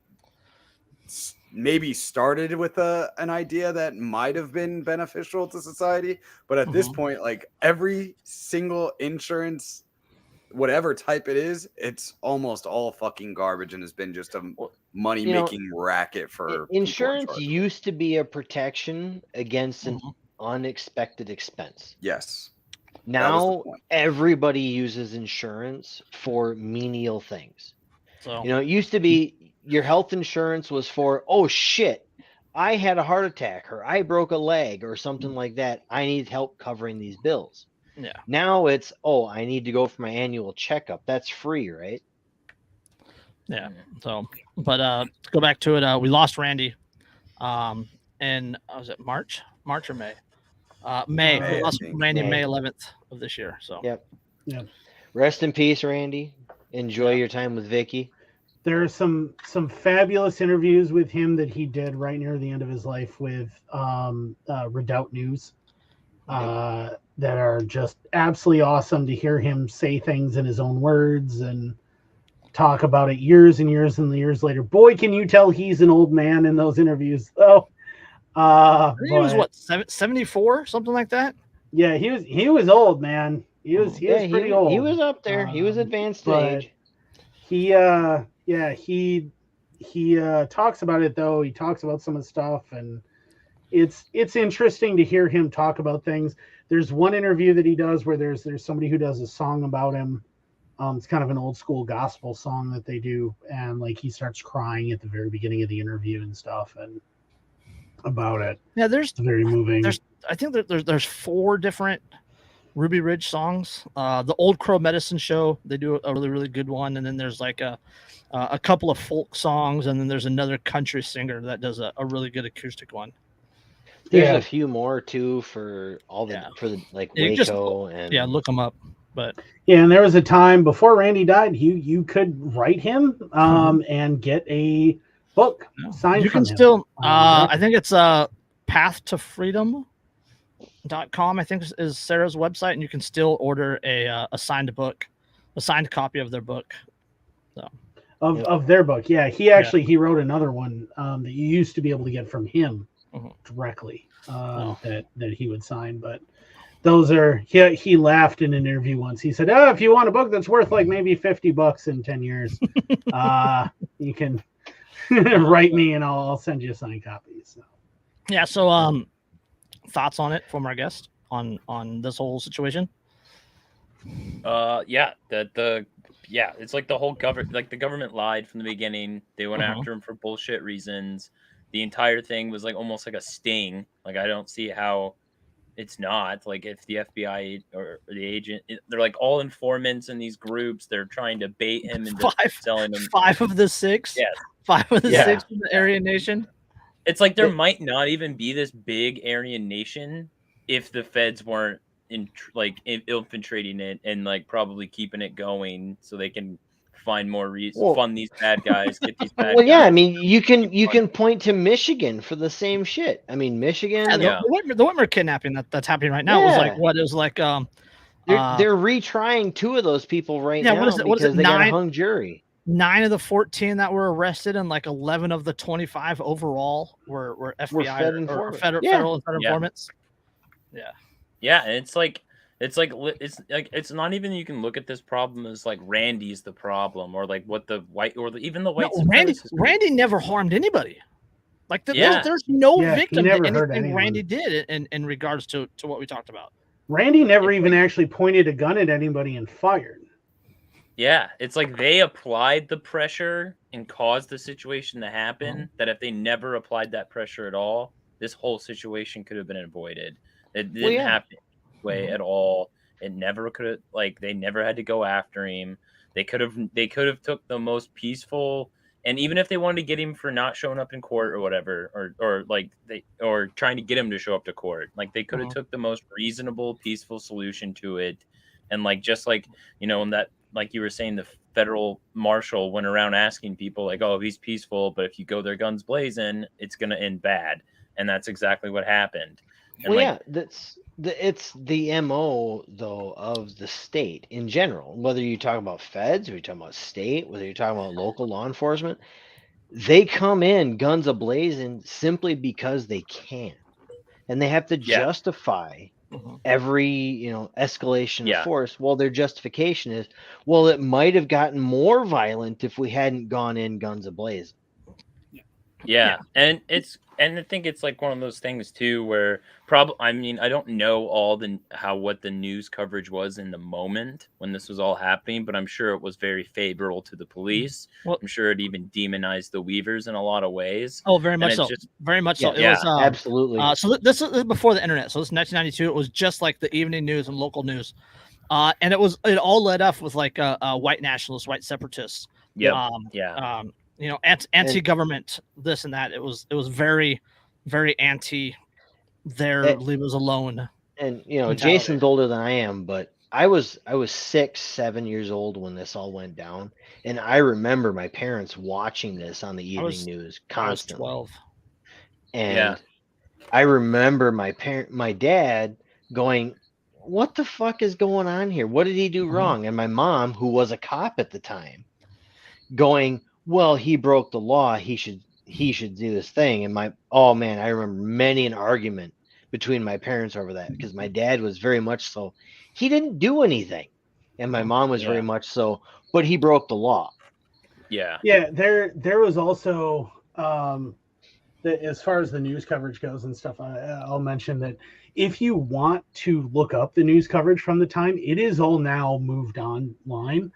maybe started with an idea that might have been beneficial to society, but at this point, like every single insurance, whatever type it is, it's almost all fucking garbage and has been just a money making racket for people in Insurance charge. used to be a protection against an Mhm. unexpected expense. Yes. That was the Now point. everybody uses insurance for menial things. So It used to be your health insurance was for, oh shit, I had a heart attack or I broke a leg or something like that. I need help covering these bills. yeah. Now it's, oh, I need to go for my annual checkup. That's free, right? Yeah. So, but to go back to it, we lost Randy. In was it March or May? May. May, We I lost think. Randy May. May 11th of this year. So Yep. Yeah. Rest in peace, Randy. Enjoy your time with Vicky. There are some fabulous interviews with him that he did right near the end of his life with Redoubt News that are just absolutely awesome to hear him say things in his own words and talk about it years and years and years later. Boy, can you tell he's an old man in those interviews, though. I think he was But, what 74, something like that. Yeah, he was old, man. He was pretty old. He was up there. He was advanced but age. he talks about it, though. He talks about some of the stuff, and it's interesting to hear him talk about things. There's one interview that he does where there's somebody who does a song about him. It's kind of an old school gospel song that they do, and like he starts crying at the very beginning of the interview and stuff, and about it. Yeah, there's It's very moving. I think that there's 4 different Ruby Ridge songs. The Old Crow Medicine Show, they do a really, really good one, and then there's like a couple of folk songs, and then there's another country singer that does a really good acoustic one. There's Yeah. a few more too for all the Yeah. for the like You just- Waco and Yeah, look them up. But Yeah, and there was a time before Randy died, you could write him and get a book signed you from can him. still I think it's pathtofreedom.com, I think is Sarah's website, and you can still order a signed book, a signed copy of their book. of their book. Yeah, he wrote another one that you used to be able to get from him directly that he would sign. But those are he laughed in an interview once. He said, "Oh, if you want a book that's worth like maybe $50 in 10 years, you can write me and I'll send you a signed copy." So. Yeah. So thoughts on it from our guest on this whole situation? It's like the whole the government lied from the beginning. They went after him for bullshit reasons. The entire thing was like almost like a sting. Like I don't see how it's not. Like if the FBI or the agent, they're like all informants in these groups. They're trying to bait him into selling them. 5 of the 6. Yes. 5 of the Yeah. 6 in the Aryan Nation. It's like there might not even be this big Aryan Nation if the feds weren't infiltrating it and like probably keeping it going so they can find more reasons, fund these bad guys, get these bad guys. Yeah, I mean, you can point to Michigan for the same shit. I mean, Michigan. The Whitmer kidnapping that's happening right now was like what? It was like they're retrying 2 of those people right now because they got a hung jury. 9 of the 14 that were arrested and like 11 of the 25 overall were FBI or federal informants. Yeah, and it's not even you can look at this problem as like Randy's the problem or like what the white or even the white. No, Randy never harmed anybody. Like there's no victim to anything Randy did in regards to what we talked about. Randy never even actually pointed a gun at anybody and fired. Yeah, it's like they applied the pressure and caused the situation to happen. That if they never applied that pressure at all, this whole situation could have been avoided. It didn't happen way at all. It never could have. Like they never had to go after him. They could have took the most peaceful. And even if they wanted to get him for not showing up in court or whatever, or trying to get him to show up to court, like they could have took the most reasonable, peaceful solution to it, and like just like in that. Like you were saying, the federal marshal went around asking people like, oh, he's peaceful, but if you go there guns blazing, it's going to end bad. And that's exactly what happened. And it's the MO though of the state in general, whether you talk about feds or you talk about state, whether you're talking about local law enforcement, they come in guns ablazing simply because they can. And they have to justify every escalation of force. Well, their justification is, well, it might have gotten more violent if we hadn't gone in guns ablaze. And I think it's like one of those things too where I don't know what the news coverage was in the moment when this was all happening, but I'm sure it was very favorable to the police. Well, I'm sure it even demonized the Weavers in a lot of ways. Oh, very much so. Very much so. It was absolutely. So this is before the internet. So this is 1992. It was just like the evening news and local news. And it all led off with like white nationalists, white separatists. Anti-government, this and that. It was very, very anti. Leave us alone. And Jason's older than I am, but I was 6-7 years old when this all went down, and I remember my parents watching this on the evening news constantly. I was 12. And I remember my dad going, "What the fuck is going on here? What did he do wrong?" And my mom, who was a cop at the time, going, "Well, he broke the law. He should do this thing." And I remember many an argument between my parents over that, because my dad was very much so, he didn't do anything, and my mom was very much so, but he broke the law. There was also as far as the news coverage goes and stuff, I'll mention that if you want to look up the news coverage from the time, it is all now moved online.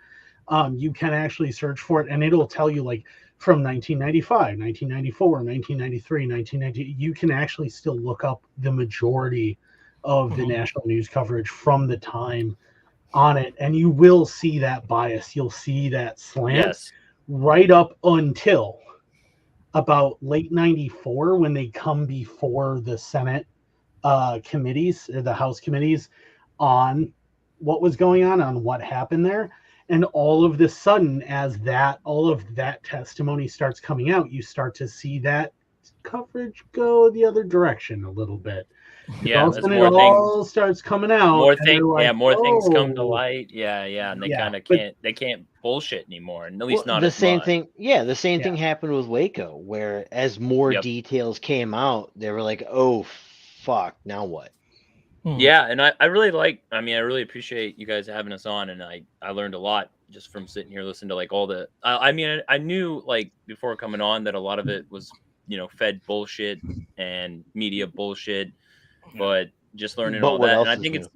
You can actually search for it, and it'll tell you like from 1995, 1994, 1993, 1990. You can actually still look up the majority of the national news coverage from the time on it, and you will see that bias. You'll see that slant right up until about late 94 when they come before the Senate committees, or the House committees, on what was going on what happened there. And all of the sudden, as all of that testimony starts coming out, you start to see that coverage go the other direction a little bit. Yeah, it all starts coming out. More things come to light. And they can't bullshit anymore. And at least not the same thing. Yeah, the same thing happened with Waco, where as more details came out, they were like, "Oh, fuck, now what?" Yeah, and I really really appreciate you guys having us on, and I learned a lot just from sitting here listening to like all the. I knew like before coming on that a lot of it was Fed bullshit and media bullshit, but just learning all that, and I think it's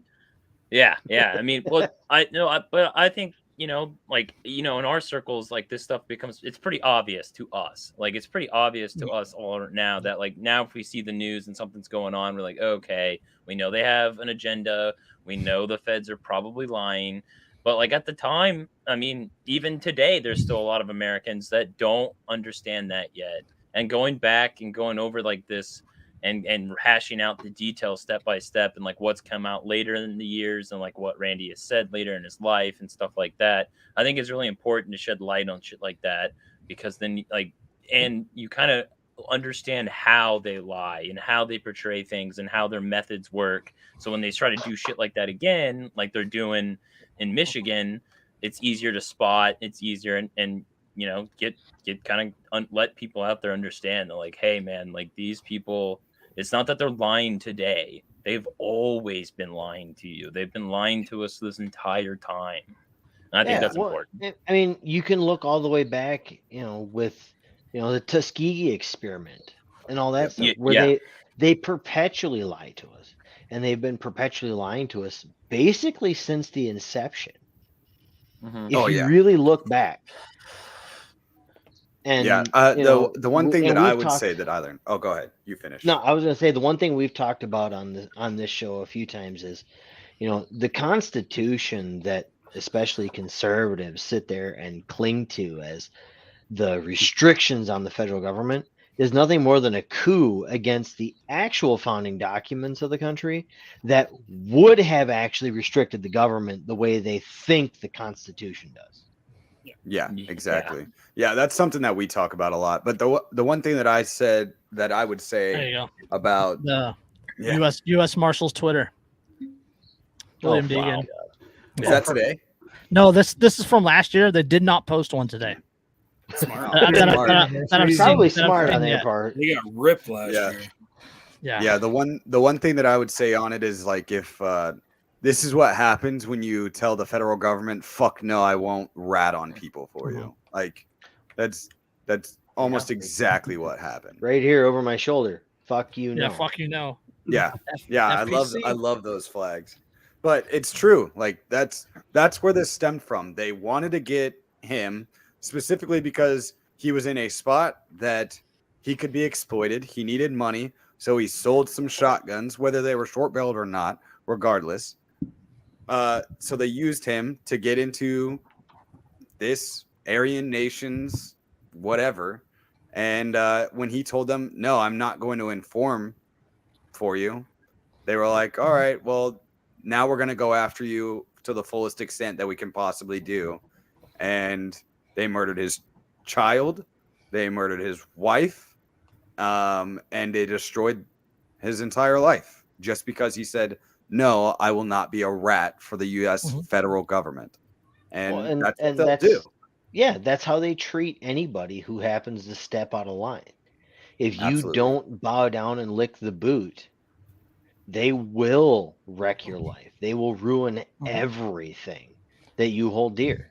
I mean, I think you know, like, you know, in our circles, like this stuff it's pretty obvious to us. Like it's pretty obvious to us all now that like now if we see the news and something's going on, we're like, okay, we know they have an agenda. We know the feds are probably lying. But like at the time, I mean, even today, there's still a lot of Americans that don't understand that yet. And going back and going over like this and hashing out the details step by step and like what's come out later in the years and like what Randy has said later in his life and stuff like that. I think it's really important to shed light on shit like that because then like and you kind of understand how they lie and how they portray things and how their methods work. So when they try to do shit like that again, like they're doing in Michigan, it's easier to spot. It's easier and you know get kind of let people out there understand that like, hey man, like these people. It's not that they're lying today. They've always been lying to you. They've been lying to us this entire time. And I think that's important. I mean, you can look all the way back, you know, with, you know, the Tuskegee experiment and all that stuff, where they perpetually lie to us. And they've been perpetually lying to us basically since the inception. Mm-hmm. If you really look back. And the one thing that I would say that I learned. Oh, go ahead. You finish. No, I was going to say the one thing we've talked about on this show a few times is, you know, the Constitution that especially conservatives sit there and cling to as the restrictions on the federal government is nothing more than a coup against the actual founding documents of the country that would have actually restricted the government the way they think the Constitution does. Yeah, exactly. Yeah, that's something that we talk about a lot. But the one thing that I said that I would say about the U.S. Marshals Twitter, William Deegan. Wow. Is that today? No, this is from last year. They did not post one today. Smart. Probably smart on their part. They got ripped last year. Yeah. The one thing that I would say on it is like if this is what happens when you tell the federal government, "Fuck no, I won't rat on people for you." Like that's almost exactly what happened. Right here over my shoulder. Fuck you no. Yeah, fuck you no. Yeah. I love those flags. But it's true. Like that's where this stemmed from. They wanted to get him specifically because he was in a spot that he could be exploited. He needed money, so he sold some shotguns, whether they were short-barreled or not, regardless. So they used him to get into this Aryan nation's whatever. And when he told them, "No, I'm not going to inform for you," they were like, "All right, well, now we're going to go after you to the fullest extent that we can possibly do." And they murdered his child. They murdered his wife. And they destroyed his entire life just because he said, "No, I will not be a rat for the U.S. federal government." And that's what they'll do. Yeah, that's how they treat anybody who happens to step out of line. If you don't bow down and lick the boot, they will wreck your life. They will ruin everything that you hold dear.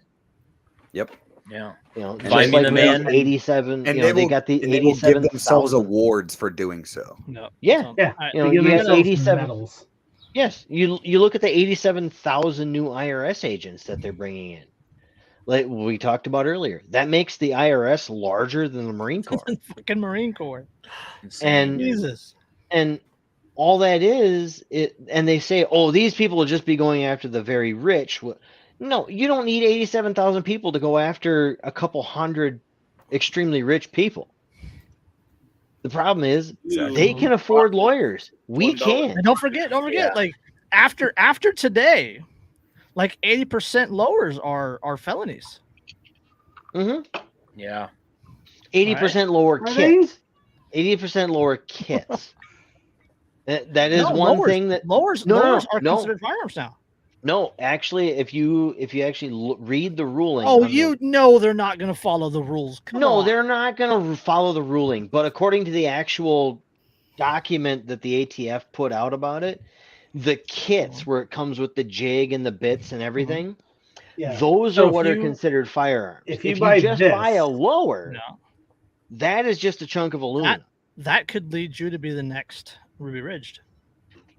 Yep. Yeah. You know, Find me the man. 87. And you know, they got the 87 give themselves awards for doing so. No. Yeah. You know, you have 87 medals. Yes, you look at the 87,000 new IRS agents that they're bringing in. Like we talked about earlier, that makes the IRS larger than the Marine Corps. Fucking Marine Corps. And Jesus. And all that is it. And they say, "Oh, these people will just be going after the very rich." No, you don't need 87,000 people to go after a couple hundred extremely rich people. The problem is they can afford lawyers. We can't. And don't forget, like after today, like 80% lowers are felonies. Yeah. 80% lower kits. 80% lower kits. That is one thing that lowers are considered firearms now. No, actually, if you actually read the ruling. Oh, they're not going to follow the rules. Come on. They're not going to follow the ruling. But according to the actual document that the ATF put out about it, the kits where it comes with the jig and the bits and everything, those are what are considered firearms. If you buy a lower, that is just a chunk of aluminum. That could lead you to be the next Ruby Ridged.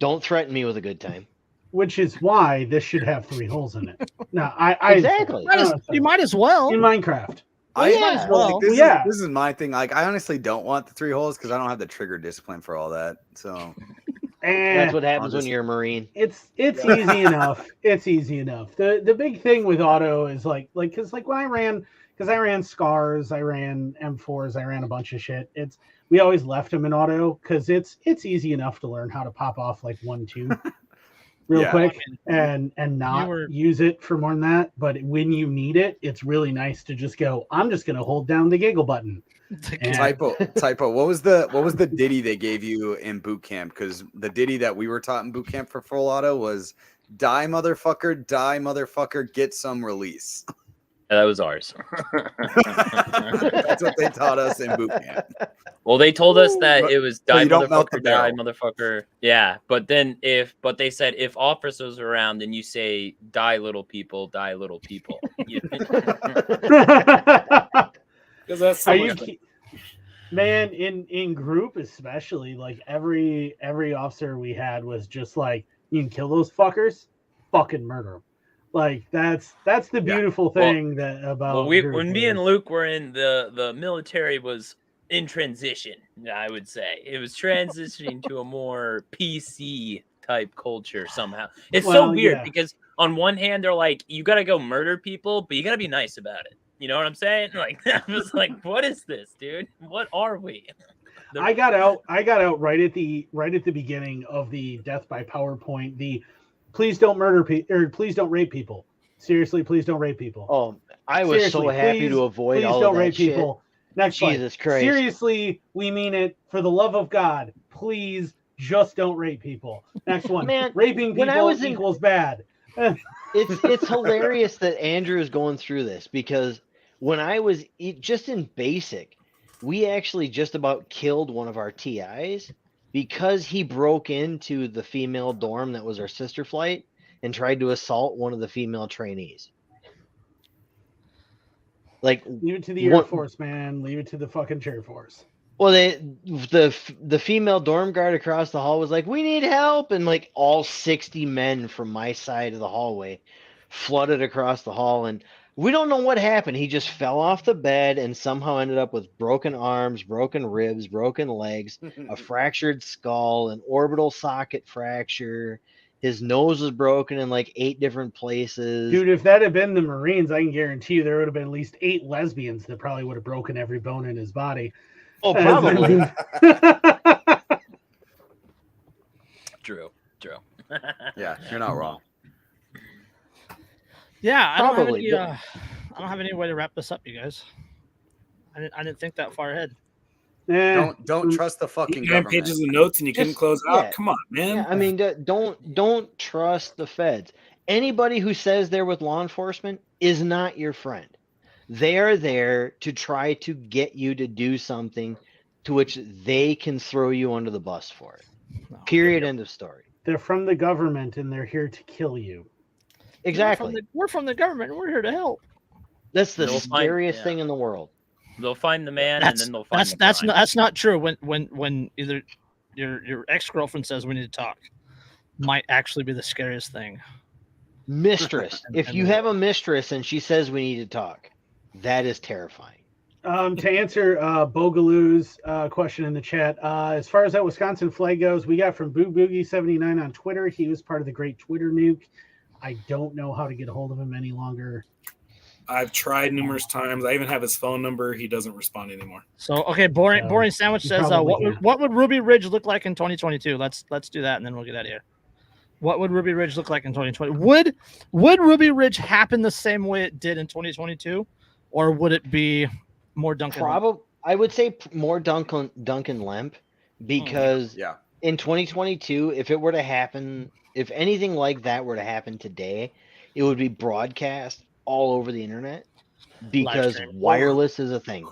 Don't threaten me with a good time. which is why this should have 3 holes in it. No, I Exactly. You might as well. in Minecraft. Well, I you might as well, well. like, this, Yeah. is, this is my thing. Like, I honestly don't want the 3 holes because I don't have the trigger discipline for all that. So That's what happens I'll when just- you're a Marine. It's easy enough. It's easy enough. The big thing with auto is like because like when I ran scars, I ran M4s, I ran a bunch of shit. We always left them in auto because it's easy enough to learn how to pop off like 1-2 real Yeah. quick and not use it for more than that. But when you need it, it's really nice to just go, I'm just gonna hold down the giggle button. And- Typo. What was the ditty they gave you in boot camp? Because the ditty that we were taught in boot camp for full auto was die motherfucker, get some release. That was ours. That's what they taught us in boot camp. Well, they told us that But- it was but die you don't melt the motherfucker, die barrel. motherfucker. Yeah, but then but they said if officers are around, then you say die little people, die little people. Because that's so Are you much ki- man in group especially like every officer we had was just like you can kill those fuckers, fucking murder them. Like that's the beautiful thing that about group when me and is- Luke were in the military was in transition. I would say it was transitioning to a more PC type culture somehow. It's so Well, weird yeah. because on one hand they're like you got to go murder people, but you got to be nice about it. You know what I'm saying? Like I was like, what is this, dude? What are we? I got out right at the beginning of the death by PowerPoint. The please don't murder people or please don't rape people. Seriously, please don't rape people. Oh, I was so Seriously, happy please- to avoid Please all don't of that rape shit. people. Next fight. Jesus Christ. Seriously, we mean it. For the love of God, please just don't rape people. Next one. Man, Raping when I people was in- equals bad. It's hilarious that Andrew is going through this because when I was just in basic, we actually just about killed one of our TIs because he broke into the female dorm that was our sister flight and tried to assault one of the female trainees. Like, Leave it to the Air Force, man. Leave it to the fucking Air Force. well, the female dorm guard across the hall was like, "We need help," and like all 60 men from my side of the hallway flooded across the hall, and we don't know what happened. He just fell off the bed and somehow ended up with broken arms, broken ribs, broken legs, a fractured skull, an orbital socket fracture. His nose was broken in like 8 different places. Dude, if that had been the Marines, I can guarantee you there would have been at least 8 lesbians that probably would have broken every bone in his body. Oh, probably. True. Yeah, you're not wrong. Yeah, Probably, I don't have any way to wrap this up, you guys. I didn't think that far ahead. Don't trust the fucking You had government. pages of notes and you couldn't Just- close out. yeah. Come on, man. Yeah, I mean, don't trust the feds. Anybody who says they're with law enforcement is not your friend. They are there to try to get you to do something to which they can throw you under the bus for it. No. Period. End of story. They're from the government and they're here to kill you. Exactly. We're from the government and we're here to help. That's the They'll find- scariest yeah. thing in the world. They'll find the man and then they'll find the that's crime. not true. When either your ex-girlfriend says we need to talk, might actually be the scariest thing. Mistress. If you have a mistress and she says we need to talk, that is terrifying. To answer Bogaloo's question in the chat, as far as that Wisconsin flag goes, we got from Boo Boogie 79 on Twitter. He was part of the Great Twitter Nuke. I don't know how to get a hold of him any longer. I've tried numerous times. I even have his phone number. He doesn't respond anymore. So okay, boring So, boring sandwich you says probably can't. what would Ruby Ridge look like in 2022? Let's do that and then we'll get out of here. What would Ruby Ridge look like in 2020? Would Ruby Ridge happen the same way it did in 2022, or would it be more Duncan? Probably, I would say more Duncan Lemp, because Yeah. in 2022, if it were to happen, if anything like that were to happen today, it would be broadcast all over the internet because stream. wireless is a thing.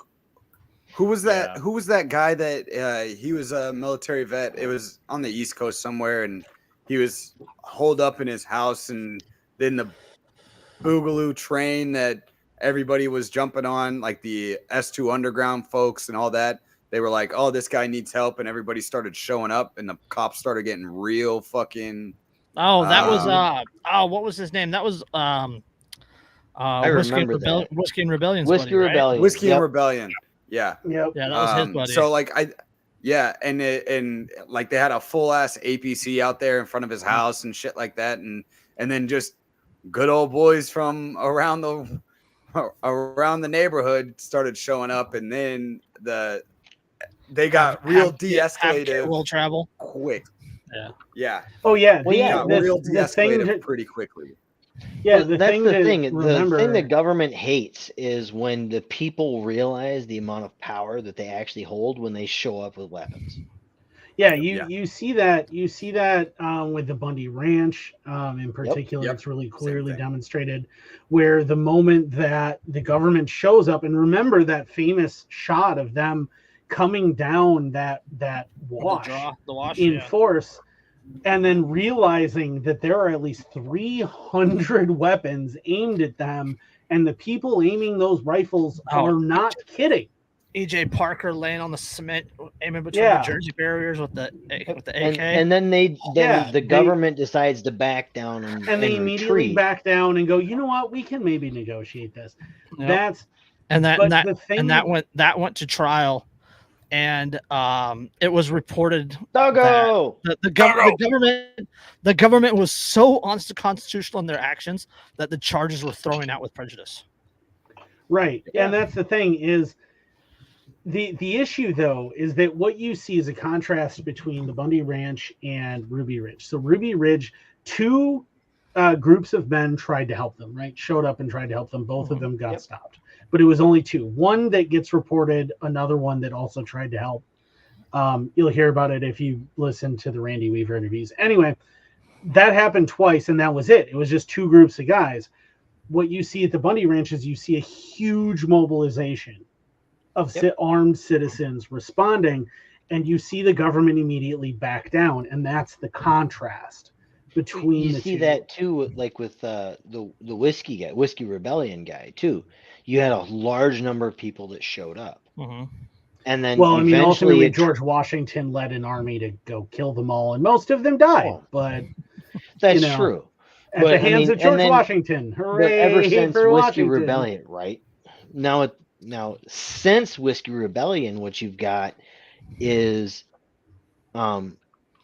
Who was that? Yeah. Who was that guy that he was a military vet? It was on the East Coast somewhere, and he was holed up in his house, and then the Boogaloo train that everybody was jumping on, like the S2 Underground folks and all that. They were like, "Oh, this guy needs help," and everybody started showing up, and the cops started getting real fucking Oh, that was what was his name? That was Whiskey remember Rebellion. that. Whiskey and Rebellion's Whiskey buddy, right? Rebellion. Whiskey Yep. and Rebellion. Yeah. Yep. Yeah, that was his buddy. So like and like they had a full ass APC out there in front of his house and shit like that, and then just good old boys from around the neighborhood started showing up, and then they got real de-escalated. Will travel quick. Yeah. Oh yeah. Well, yeah, Got real de-escalated pretty quickly. Yeah, Well, the that's thing the to thing. remember, The thing the government hates is when the people realize the amount of power that they actually hold when they show up with weapons. Yeah, you see that with the Bundy Ranch in particular. Yep. It's really Same clearly thing. demonstrated where the moment that the government shows up, and remember that famous shot of them coming down that wash the wash in force, and then realizing that there are at least 300 weapons aimed at them, and the people aiming those rifles are not kidding. EJ Parker laying on the cement, aiming between the Jersey barriers with the AK, and then the government decides to back down and they immediately retreat. back down and go, you know what, we can maybe negotiate this. Yep. That went to trial, and it was reported Doggo! that the government was so unconstitutional in their actions that the charges were thrown out with prejudice. Right, and that's the thing is. The issue, though, is that what you see is a contrast between the Bundy Ranch and Ruby Ridge. So Ruby Ridge, two groups of men tried to help them, right? Showed up and tried to help them. Both of them got stopped. But it was only two. One that gets reported, another one that also tried to help. You'll hear about it if you listen to the Randy Weaver interviews. Anyway, that happened twice, and that was it. It was just two groups of guys. What you see at the Bundy Ranch is you see a huge mobilization of armed citizens responding, and you see the government immediately back down, and that's the contrast between you see that too, like with the Whiskey Rebellion guy too. You had a large number of people that showed up, and then ultimately George Washington led an army to go kill them all, and most of them died. But that's true. At the hands of George Washington. Hooray! Ever since for Whiskey Washington. Rebellion, right now, since Whiskey Rebellion, what you've got is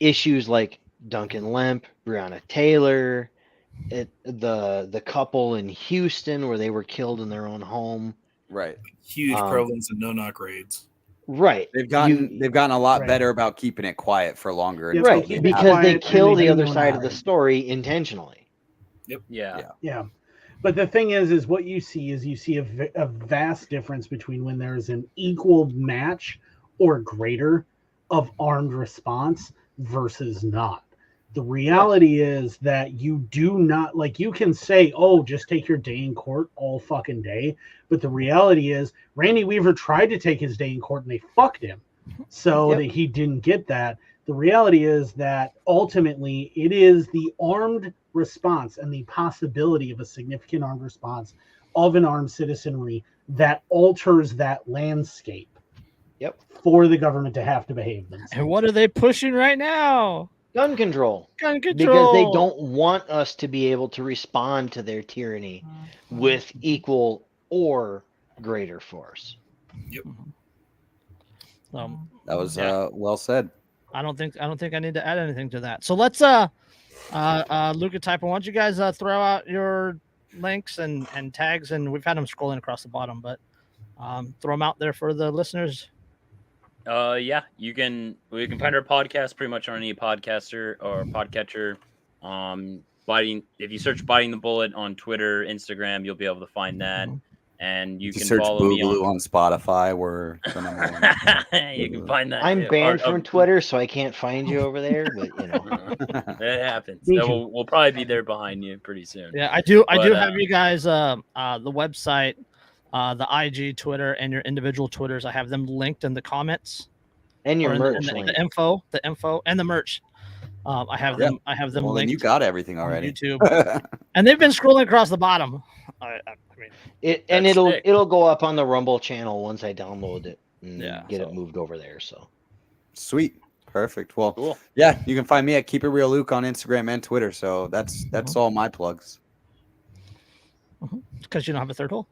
issues like Duncan Lemp, Breonna Taylor, the couple in Houston where they were killed in their own home. Right. Huge prevalence of no-knock raids. Right. They've gotten a lot better about keeping it quiet for longer. Right, because they kill the other side of the story intentionally. Yep. Yeah. But the thing is what you see a vast difference between when there is an equal match or greater of armed response versus not. The reality is that you do not, like, you can say, oh, just take your day in court all fucking day. But the reality is Randy Weaver tried to take his day in court and they fucked him. So that he didn't get that. The reality is that ultimately it is the armed response and the possibility of a significant armed response of an armed citizenry that alters that landscape for the government to have to behave themselves. And what are they pushing right now? Gun control. Because they don't want us to be able to respond to their tyranny with equal or greater force. Yep. That was well said. I don't think I need to add anything to that. So let's Luke and Typo, why don't you guys throw out your links and tags, and we've had them scrolling across the bottom, but throw them out there for the listeners. We can find our podcast pretty much on any podcaster or podcatcher. If you search Biting the Bullet on Twitter, Instagram, you'll be able to find that. And you can search follow me on Spotify. We're the number one. You can find that. I'm banned from Twitter, so I can't find you over there. But it happens. So we'll probably be there behind you pretty soon. Yeah, I do have you guys the website, the IG, Twitter, and your individual Twitters. I have them linked in the comments. And your merch, the info, and the merch. I have them. I have them linked. Then you got everything already. On YouTube, and they've been scrolling across the bottom. I mean, it'll go up on the Rumble channel once I download it and get it moved over there. So sweet, Perfect. Well, Cool. yeah, you can find me at Keep It Real Luke on Instagram and Twitter. So that's all my plugs. Because you don't have a third hole.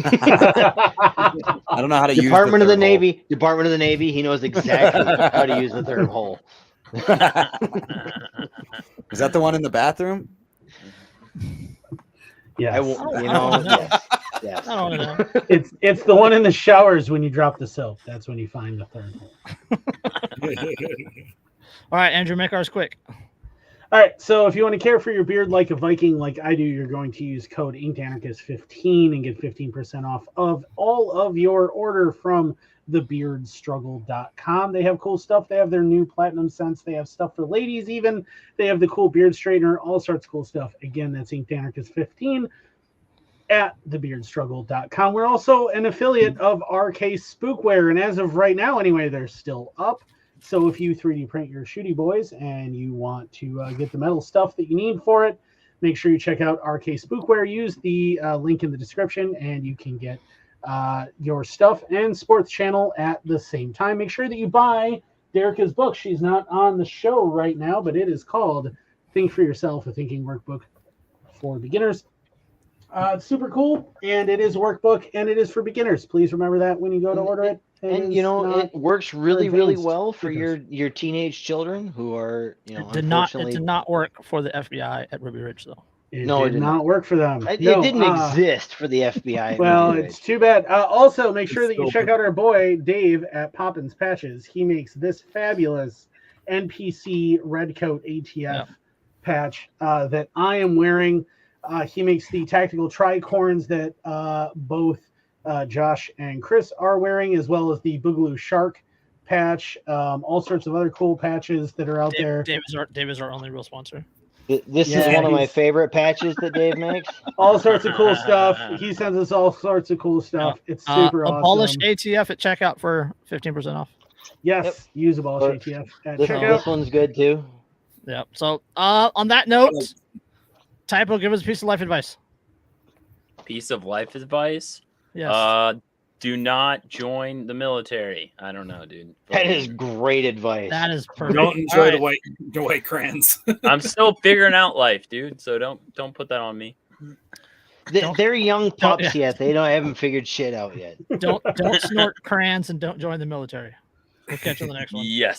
I don't know how to use Department of the third hole. Navy. Department of the Navy. He knows exactly how to use the third hole. Is that the one in the bathroom? Yes. I won't. You I know. don't know. Yes. I don't know. It's the one in the showers when you drop the soap. That's when you find the third hole. All right, Andrew, make ours quick. All right, so if you want to care for your beard like a Viking, like I do, you're going to use code InkedAnarchist15 and get 15% off of all of your order from thebeardstruggle.com. They have cool stuff. They have their new platinum scents. They have stuff for ladies even. They have the cool beard straightener, all sorts of cool stuff. Again, that's InkedAnarchist15 at thebeardstruggle.com. We're also an affiliate of RK Spookware, and as of right now anyway, they're still up. So if you 3D print your shooty boys and you want to get the metal stuff that you need for it, make sure you check out RK Spookware. Use the link in the description and you can get your stuff and sports channel at the same time. Make sure that you buy Derica's book. She's not on the show right now, but it is called Think for Yourself, a thinking workbook for beginners. It's super cool, and it is a workbook, and it is for beginners. Please remember that when you go to order it. And you know, it works really, really well for your teenage children who are, you know, It did not work for the FBI at Ruby Ridge, though. It did not work for them. It didn't exist for the FBI. Well, it's too bad. Also, make sure that you check out our boy Dave at Poppins Patches. He makes this fabulous NPC Redcoat ATF patch that I am wearing. He makes the tactical tricorns that both Josh and Chris are wearing, as well as the Boogaloo Shark patch. All sorts of other cool patches that are out there. Dave is our only real sponsor. This is one of my favorite patches that Dave makes. All sorts of cool stuff. He sends us all sorts of cool stuff. It's super awesome. Abolish ATF at checkout for 15% off. Yes, use Abolish ATF at checkout. This one's good too. Yeah. So on that note, Typo, give us a piece of life advice. Piece of life advice? Yes. Do not join the military. I don't know, dude. That is great advice. That is perfect. Don't enjoy the white crayons. I'm still figuring out life, dude. So don't put that on me. They're young pups yet. They haven't figured shit out yet. Don't snort crayons and don't join the military. We'll catch you on the next one. Yes.